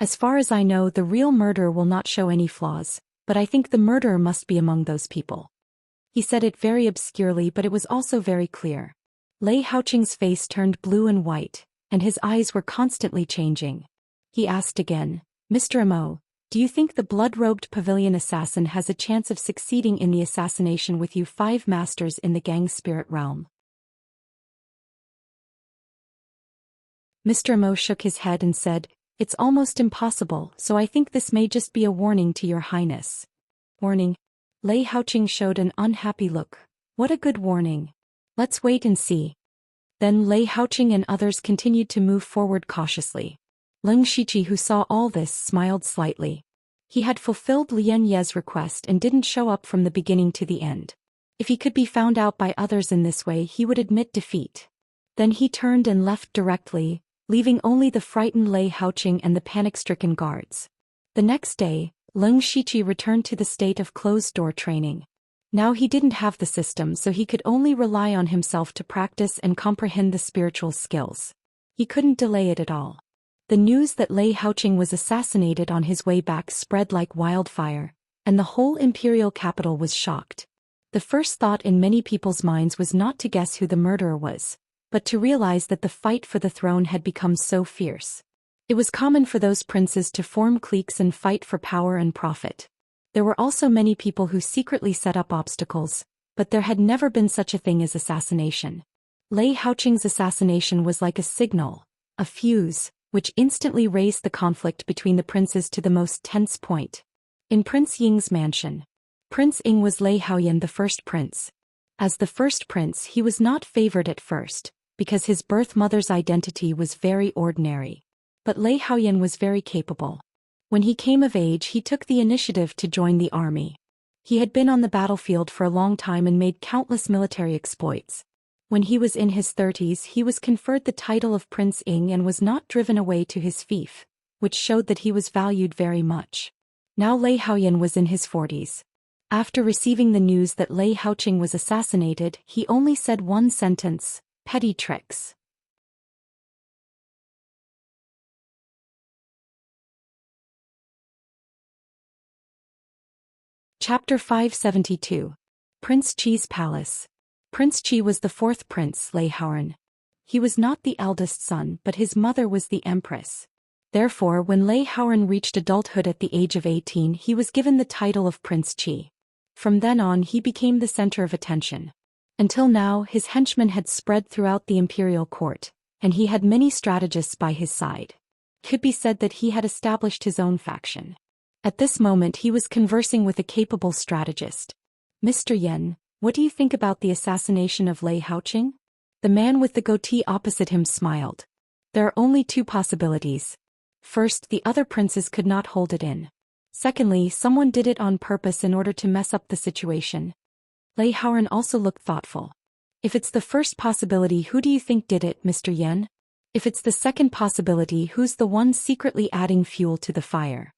As far as I know, the real murderer will not show any flaws, but I think the murderer must be among those people." He said it very obscurely, but it was also very clear. Lei Haoqing's face turned blue and white, and his eyes were constantly changing. He asked again, "Mr. Mo, do you think the blood-robed pavilion assassin has a chance of succeeding in the assassination with you 5 masters in the gang spirit realm?" Mr. Mo shook his head and said, "It's almost impossible, so I think this may just be a warning to your Highness." "Warning?" Lei Haoqing showed an unhappy look. "What a good warning. Let's wait and see." Then Lei Haoqing and others continued to move forward cautiously. Leng Shiqi, who saw all this, smiled slightly. He had fulfilled Lian Ye's request and didn't show up from the beginning to the end. If he could be found out by others in this way, he would admit defeat. Then he turned and left directly, leaving only the frightened Lei Haoqing and the panic-stricken guards. The next day, Leng Shiqi returned to the state of closed-door training. Now he didn't have the system, so he could only rely on himself to practice and comprehend the spiritual skills. He couldn't delay it at all. The news that Lei Haoqing was assassinated on his way back spread like wildfire, and the whole imperial capital was shocked. The first thought in many people's minds was not to guess who the murderer was, but to realize that the fight for the throne had become so fierce. It was common for those princes to form cliques and fight for power and profit. There were also many people who secretly set up obstacles, but there had never been such a thing as assassination. Lei Haoqing's assassination was like a signal, a fuse, which instantly raised the conflict between the princes to the most tense point. In Prince Ying's mansion, Prince Ying was Lei Haoyan, the first prince. As the first prince, he was not favored at first, because his birth mother's identity was very ordinary. But Lei Haoyan was very capable. When he came of age, he took the initiative to join the army. He had been on the battlefield for a long time and made countless military exploits. When he was in his 30s, he was conferred the title of Prince Ing and was not driven away to his fief, which showed that he was valued very much. Now Lei Haoyan was in his 40s. After receiving the news that Lei Haoqing was assassinated, he only said one sentence: petty tricks. Chapter 572. Prince Qi's Palace. Prince Qi was the fourth prince, Lei Haoran. He was not the eldest son, but his mother was the empress. Therefore, when Lei Haoran reached adulthood at the age of 18, he was given the title of Prince Qi. From then on, he became the center of attention. Until now, his henchmen had spread throughout the imperial court, and he had many strategists by his side. It could be said that he had established his own faction. At this moment, he was conversing with a capable strategist. "Mr. Yen, what do you think about the assassination of Lei Haoqing?" The man with the goatee opposite him smiled. "There are only two possibilities. First, the other princes could not hold it in. Secondly, someone did it on purpose in order to mess up the situation." Lei Haoran also looked thoughtful. "If it's the first possibility, who do you think did it, Mr. Yen? If it's the second possibility, who's the one secretly adding fuel to the fire?"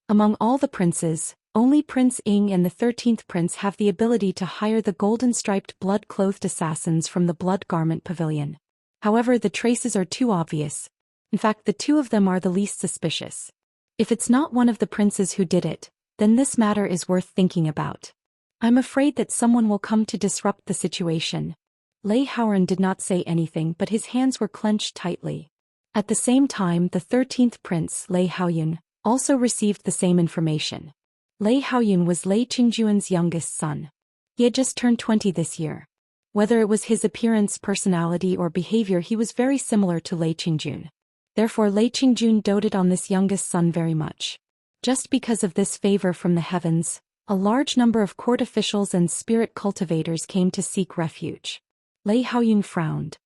Among all the princes, only Prince Ing and the 13th prince have the ability to hire the golden-striped blood-clothed assassins from the Blood Garment Pavilion. However, the traces are too obvious. In fact, the two of them are the least suspicious. If it's not one of the princes who did it, then this matter is worth thinking about. I'm afraid that someone will come to disrupt the situation. Lei Haoran did not say anything, but his hands were clenched tightly. At the same time, the 13th prince, Lei Haoyun, also received the same information. Lei Haoyun was Lei Qingjuan's youngest son. He had just turned 20 this year. Whether it was his appearance, personality, or behavior, he was very similar to Lei Qingjun. Therefore, Lei Qingjun doted on this youngest son very much. Just because of this favor from the heavens, a large number of court officials and spirit cultivators came to seek refuge. Lei Haoyun frowned.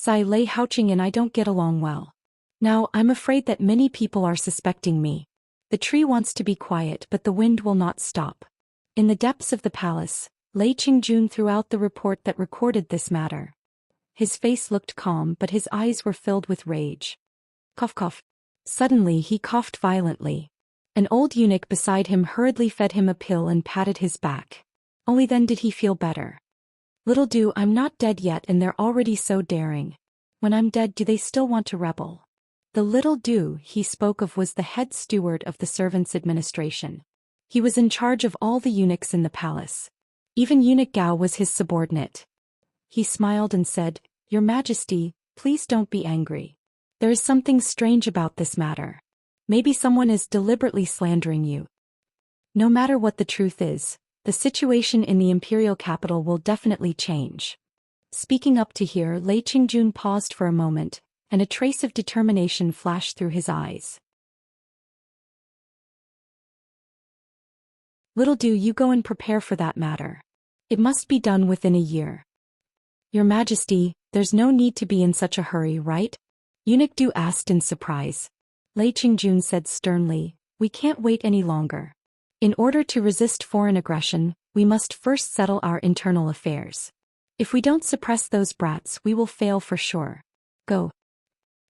"Lei Haoqing and I don't get along well. Now, I'm afraid that many people are suspecting me. The tree wants to be quiet, but the wind will not stop." In the depths of the palace, Lei Qingjun threw out the report that recorded this matter. His face looked calm, but his eyes were filled with rage. Cough cough. Suddenly he coughed violently. An old eunuch beside him hurriedly fed him a pill and patted his back. Only then did he feel better. "Little do, I'm not dead yet and they're already so daring. When I'm dead, do they still want to rebel?" The little do he spoke of was the head steward of the servants' administration. He was in charge of all the eunuchs in the palace. Even Eunuch Gao was his subordinate. He smiled and said, "Your Majesty, please don't be angry. There is something strange about this matter. Maybe someone is deliberately slandering you. No matter what the truth is, the situation in the imperial capital will definitely change." Speaking up to hear, Lei Qingjun paused for a moment, and a trace of determination flashed through his eyes. "Little do you go and prepare for that matter. It must be done within a year." "Your Majesty, there's no need to be in such a hurry, right?" Eunuch Du asked in surprise. Lei Qingjun said sternly, "We can't wait any longer. In order to resist foreign aggression, we must first settle our internal affairs. If we don't suppress those brats, we will fail for sure. Go."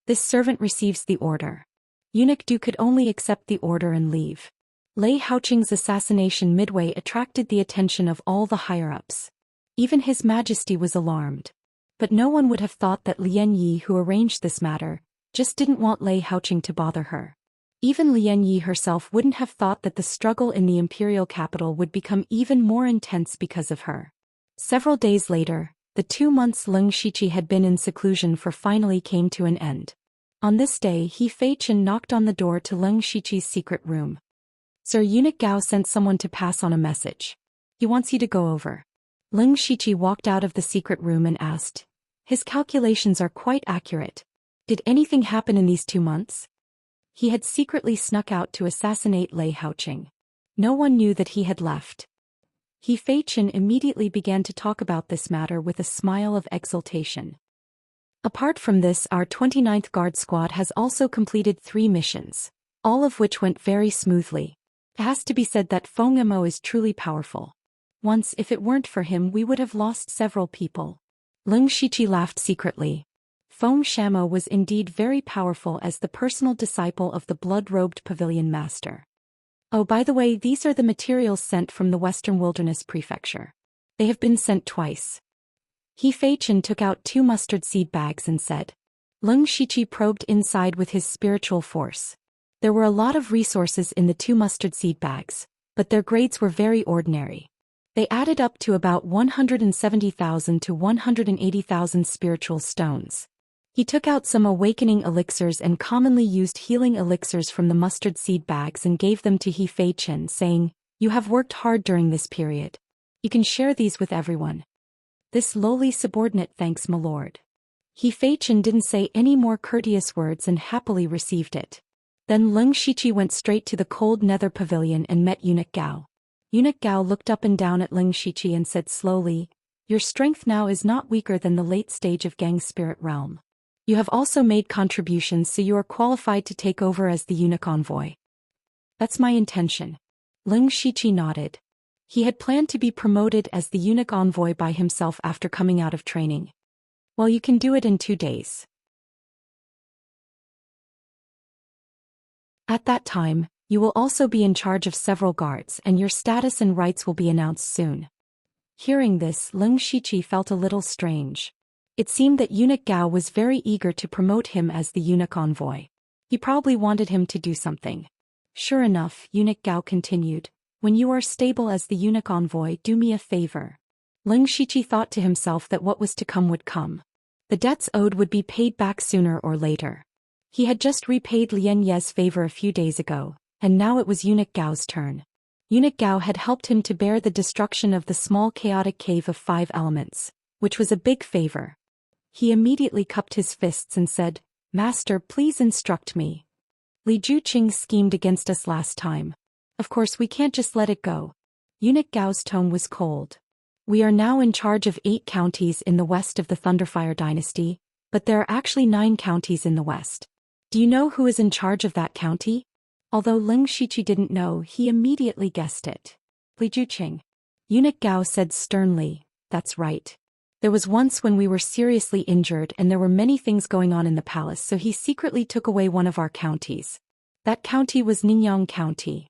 This servant receives the order. Eunuch Du could only accept the order and leave. Lei Haoqing's assassination midway attracted the attention of all the higher-ups. Even His Majesty was alarmed. But no one would have thought that Lian Yi, who arranged this matter, just didn't want Lei Haoqing to bother her. Even Lian Yi herself wouldn't have thought that the struggle in the imperial capital would become even more intense because of her. Several days later, the 2 months Leng Shiqi had been in seclusion for finally came to an end. On this day, He Fei Chen knocked on the door to Leng Shiqi's secret room. "Sir, Eunuch Gao sent someone to pass on a message. He wants you to go over." Leng Shiqi walked out of the secret room and asked, "His calculations are quite accurate. Did anything happen in these 2 months?" He had secretly snuck out to assassinate Lei Haoqing. No one knew that he had left. He Fei Chen immediately began to talk about this matter with a smile of exultation. Apart from this, our 29th Guard Squad has also completed 3 missions, all of which went very smoothly. It has to be said that Feng Mo is truly powerful. Once, if it weren't for him, we would have lost several people. Leng Shiqi laughed secretly. Feng Shamo was indeed very powerful as the personal disciple of the blood-robed pavilion master. Oh, by the way, these are the materials sent from the Western Wilderness Prefecture. They have been sent twice. He Fei-Chen took out 2 mustard seed bags and said. Leng Shiqi probed inside with his spiritual force. There were a lot of resources in the 2 mustard seed bags, but their grades were very ordinary. They added up to about 170,000 to 180,000 spiritual stones. He took out some awakening elixirs and commonly used healing elixirs from the mustard seed bags and gave them to He Fei-Chen, saying, "You have worked hard during this period. You can share these with everyone." This lowly subordinate thanks my lord. He Fei-Chen didn't say any more courteous words and happily received it. Then Leng Shiqi went straight to the cold nether pavilion and met Eunuch Gao. Eunuch Gao looked up and down at Leng Shiqi and said slowly, "Your strength now is not weaker than the late stage of Gang's spirit realm. You have also made contributions, so you are qualified to take over as the eunuch envoy." "That's my intention." Leng Shiqi nodded. He had planned to be promoted as the eunuch envoy by himself after coming out of training. "Well, you can do it in 2 days. At that time, you will also be in charge of several guards and your status and rights will be announced soon." Hearing this, Leng Shiqi felt a little strange. It seemed that Eunuch Gao was very eager to promote him as the eunuch envoy. He probably wanted him to do something. Sure enough, Eunuch Gao continued, "When you are stable as the eunuch envoy, do me a favor." Leng Shiqi thought to himself that what was to come would come. The debts owed would be paid back sooner or later. He had just repaid Lian Ye's favor a few days ago, and now it was Eunuch Gao's turn. Eunuch Gao had helped him to bear the destruction of the small chaotic cave of 5 elements, which was a big favor. He immediately cupped his fists and said, "Master, please instruct me. Li Juqing schemed against us last time. Of course we can't just let it go." Eunuch Gao's tone was cold. "We are now in charge of 8 counties in the west of the Thunderfire dynasty, but there are actually 9 counties in the west. Do you know who is in charge of that county?" Although Leng Shiqi didn't know, he immediately guessed it. "Li Juqing." Eunuch Gao said sternly, "That's right. There was once when we were seriously injured and there were many things going on in the palace, so he secretly took away one of our counties. That county was Ningyang County."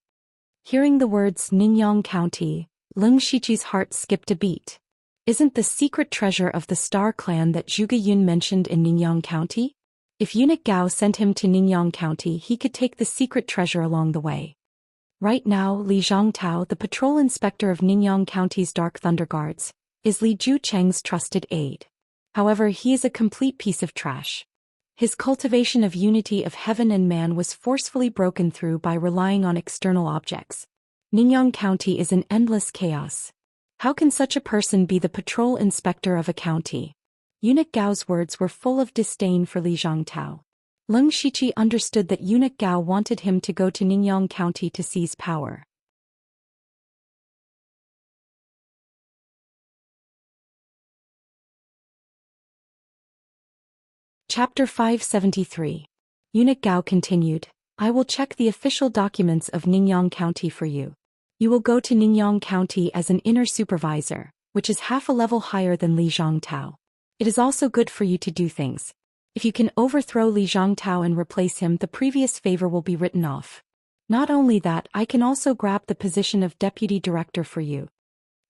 Hearing the words Ningyang County, Leng Shiqi's heart skipped a beat. Isn't the secret treasure of the Star Clan that Zhuge Yun mentioned in Ningyang County? If Eunuch Gao sent him to Ningyang County, he could take the secret treasure along the way. Right now, Li Zhongtao, the patrol inspector of Ningyang County's Dark Thunder Guards, is Li Jucheng's trusted aide. However, he is a complete piece of trash. His cultivation of unity of heaven and man was forcefully broken through by relying on external objects. Ningyang County is an endless chaos. How can such a person be the patrol inspector of a county? Eunuch Gao's words were full of disdain for Li Zhongtao. Leng Shiqi understood that Eunuch Gao wanted him to go to Ningyang County to seize power. Chapter 573. Eunuch Gao continued, "I will check the official documents of Ningyang County for you. You will go to Ningyang County as an inner supervisor, which is half a level higher than Li Zhongtao. It is also good for you to do things. If you can overthrow Li Zhongtao and replace him, the previous favor will be written off. Not only that, I can also grab the position of deputy director for you."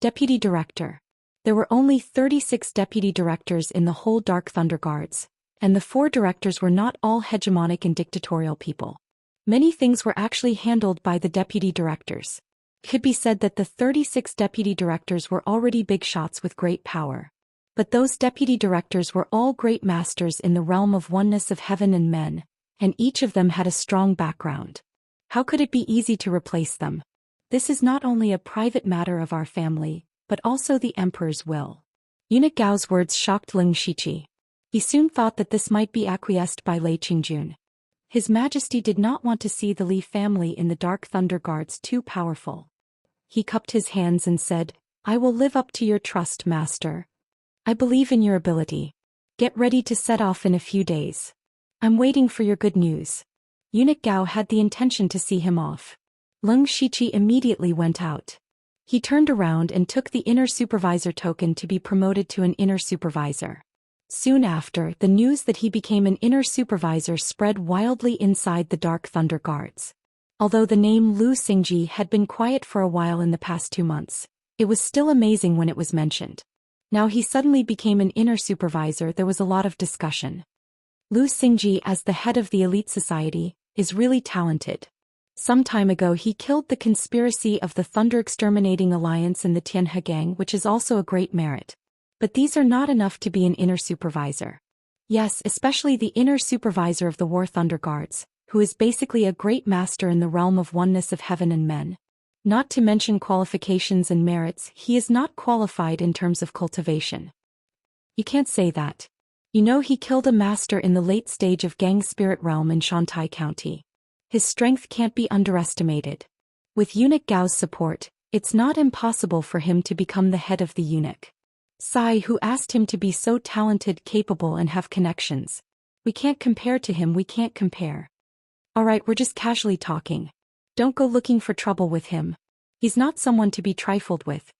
Deputy director. There were only 36 deputy directors in the whole Dark Thunder Guards, and the 4 directors were not all hegemonic and dictatorial people. Many things were actually handled by the deputy directors. It could be said that the 36 deputy directors were already big shots with great power. But those deputy directors were all great masters in the realm of oneness of heaven and men, and each of them had a strong background. How could it be easy to replace them? This is not only a private matter of our family, but also the emperor's will. Eunuch Gao's words shocked Leng Shiqi. He soon thought that this might be acquiesced by Lei Qingjun. His Majesty did not want to see the Li family in the Dark Thunder Guards too powerful. He cupped his hands and said, "I will live up to your trust, Master. I believe in your ability." Get ready to set off in a few days. I'm waiting for your good news. Eunuch Gao had the intention to see him off. Leng Shiqi immediately went out. He turned around and took the inner supervisor token to be promoted to an inner supervisor. Soon after, the news that he became an inner supervisor spread wildly inside the Dark Thunder Guards. Although the name Lu Xingji had been quiet for a while in the past 2 months, it was still amazing when it was mentioned. Now he suddenly became an inner supervisor. There was a lot of discussion. Lu Xingji, as the head of the elite society, is really talented. Some time ago he killed the conspiracy of the Thunder Exterminating Alliance and the Tianhe Gang, which is also a great merit. But these are not enough to be an inner supervisor. Yes, especially the inner supervisor of the War Thunder Guards, who is basically a great master in the realm of oneness of heaven and men. Not to mention qualifications and merits, he is not qualified in terms of cultivation. You can't say that. You know, he killed a master in the late stage of Gang Spirit realm in Shantai County. His strength can't be underestimated. With Eunuch Gao's support, it's not impossible for him to become the head of the eunuch. Sai, who asked him to be so talented, capable and have connections. We can't compare to him, we can't compare. Alright, we're just casually talking. Don't go looking for trouble with him. He's not someone to be trifled with.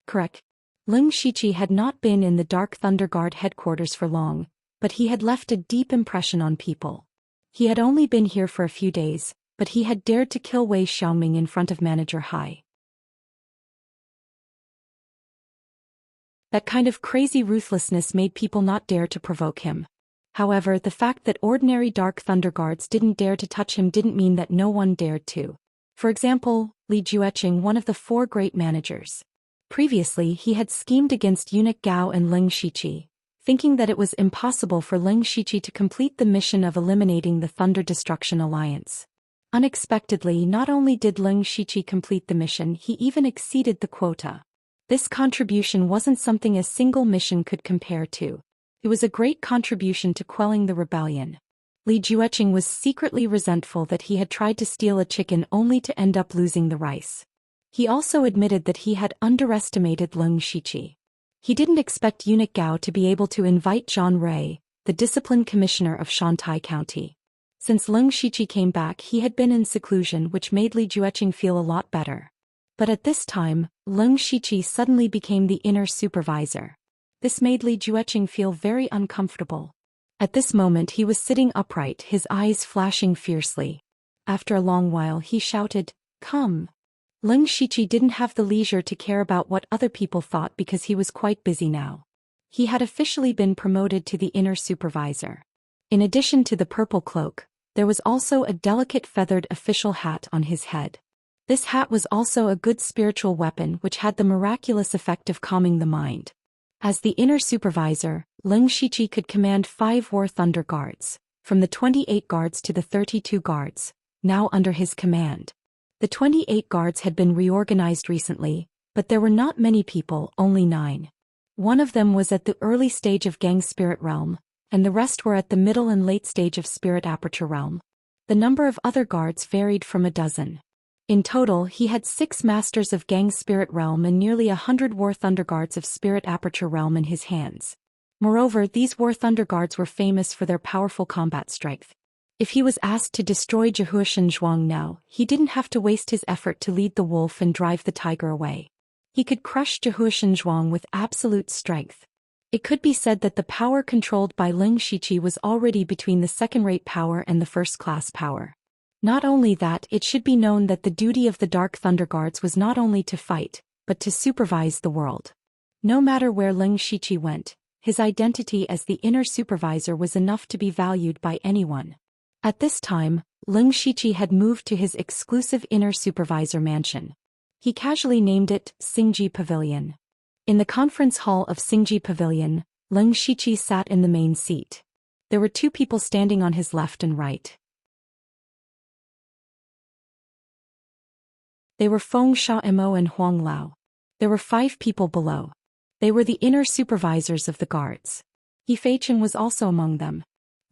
Correct. Leng Shiqi had not been in the Dark Thunder Guard headquarters for long, but he had left a deep impression on people. He had only been here for a few days, but he had dared to kill Wei Xiaoming in front of Manager Hai. That kind of crazy ruthlessness made people not dare to provoke him. However, the fact that ordinary Dark Thunder Guards didn't dare to touch him didn't mean that no one dared to. For example, Li Jueqing, one of the 4 great managers. Previously he had schemed against Eunuch Gao and Leng Shiqi, thinking that it was impossible for Leng Shiqi to complete the mission of eliminating the Thunder Destruction Alliance. Unexpectedly, not only did Leng Shiqi complete the mission, he even exceeded the quota. This contribution wasn't something a single mission could compare to. It was a great contribution to quelling the rebellion. Li Jueqing was secretly resentful that he had tried to steal a chicken only to end up losing the rice. He also admitted that he had underestimated Leng Shiqi. He didn't expect Eunuch Gao to be able to invite Zhang Rui, the discipline commissioner of Shantai County. Since Leng Shiqi came back, he had been in seclusion, which made Li Jueqing feel a lot better. But at this time, Leng Shiqi suddenly became the inner supervisor. This made Li Jueqing feel very uncomfortable. At this moment he was sitting upright, his eyes flashing fiercely. After a long while he shouted, "Come." Leng Shiqi didn't have the leisure to care about what other people thought because he was quite busy now. He had officially been promoted to the inner supervisor. In addition to the purple cloak, there was also a delicate feathered official hat on his head. This hat was also a good spiritual weapon which had the miraculous effect of calming the mind. As the inner supervisor, Leng Shiqi could command 5 War Thunder Guards, from the 28 guards to the 32 guards, now under his command. The 28 guards had been reorganized recently, but there were not many people, only 9. One of them was at the early stage of Gang Spirit Realm, and the rest were at the middle and late stage of Spirit Aperture Realm. The number of other guards varied from a dozen. In total, he had 6 Masters of Gang Spirit Realm and nearly 100 War Thunder Guards of Spirit Aperture Realm in his hands. Moreover, these War Thunder Guards were famous for their powerful combat strength. If he was asked to destroy Jehuishan Zhuang now, he didn't have to waste his effort to lead the wolf and drive the tiger away. He could crush Jehuishan Zhuang with absolute strength. It could be said that the power controlled by Leng Shiqi was already between the second-rate power and the first-class power. Not only that, it should be known that the duty of the Dark Thunder Guards was not only to fight, but to supervise the world. No matter where Leng Shiqi went, his identity as the inner supervisor was enough to be valued by anyone. At this time, Leng Shiqi had moved to his exclusive inner supervisor mansion. He casually named it Xingji Pavilion. In the conference hall of Xingji Pavilion, Leng Shiqi sat in the main seat. There were 2 people standing on his left and right. They were Feng Shao and Huang Lao. There were 5 people below. They were the inner supervisors of the guards. He Feichen was also among them.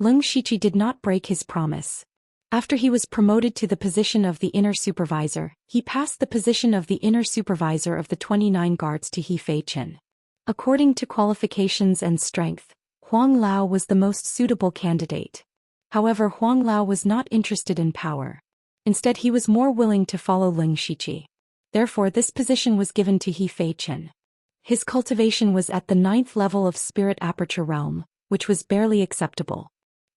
Leng Shiqi did not break his promise. After he was promoted to the position of the inner supervisor, he passed the position of the inner supervisor of the 29 guards to He Feichen. According to qualifications and strength, Huang Lao was the most suitable candidate. However, Huang Lao was not interested in power. Instead, he was more willing to follow Ling Shiqi. Therefore, this position was given to He Feichen. His cultivation was at the 9th level of Spirit Aperture Realm, which was barely acceptable.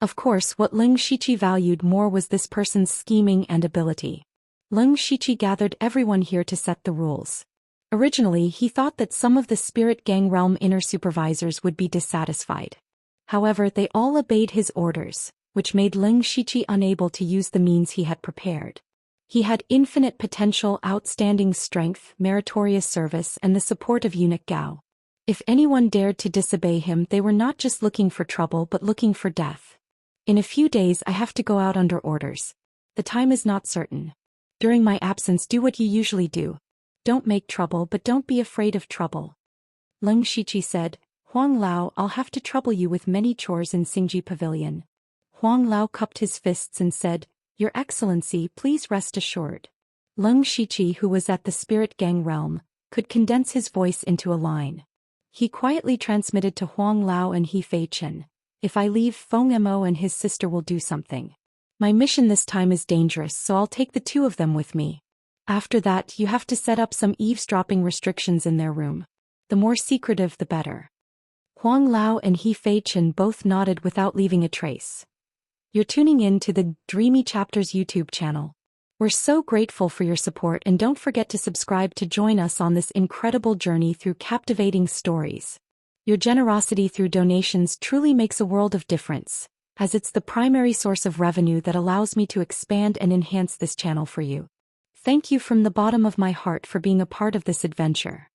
Of course, what Ling Shiqi valued more was this person's scheming and ability. Ling Shiqi gathered everyone here to set the rules. Originally, he thought that some of the Spirit Gang Realm inner supervisors would be dissatisfied. However, they all obeyed his orders, which made Ling Shiqi unable to use the means he had prepared. He had infinite potential, outstanding strength, meritorious service, and the support of Eunuch Gao. If anyone dared to disobey him, they were not just looking for trouble but looking for death. In a few days I have to go out under orders. The time is not certain. During my absence, do what you usually do. Don't make trouble, but don't be afraid of trouble. Ling Shiqi said, Huang Lao, I'll have to trouble you with many chores in Xingji Pavilion. Huang Lao cupped his fists and said, Your Excellency, please rest assured. Ling Shiqi, who was at the Spirit Gang Realm, could condense his voice into a line. He quietly transmitted to Huang Lao and He Feichen, If I leave, Feng Mo and his sister will do something. My mission this time is dangerous, so I'll take the two of them with me. After that, you have to set up some eavesdropping restrictions in their room. The more secretive, the better. Huang Lao and He Feichen both nodded without leaving a trace. You're tuning in to the Dreamy Chapters YouTube channel. We're so grateful for your support, and don't forget to subscribe to join us on this incredible journey through captivating stories. Your generosity through donations truly makes a world of difference, as it's the primary source of revenue that allows me to expand and enhance this channel for you. Thank you from the bottom of my heart for being a part of this adventure.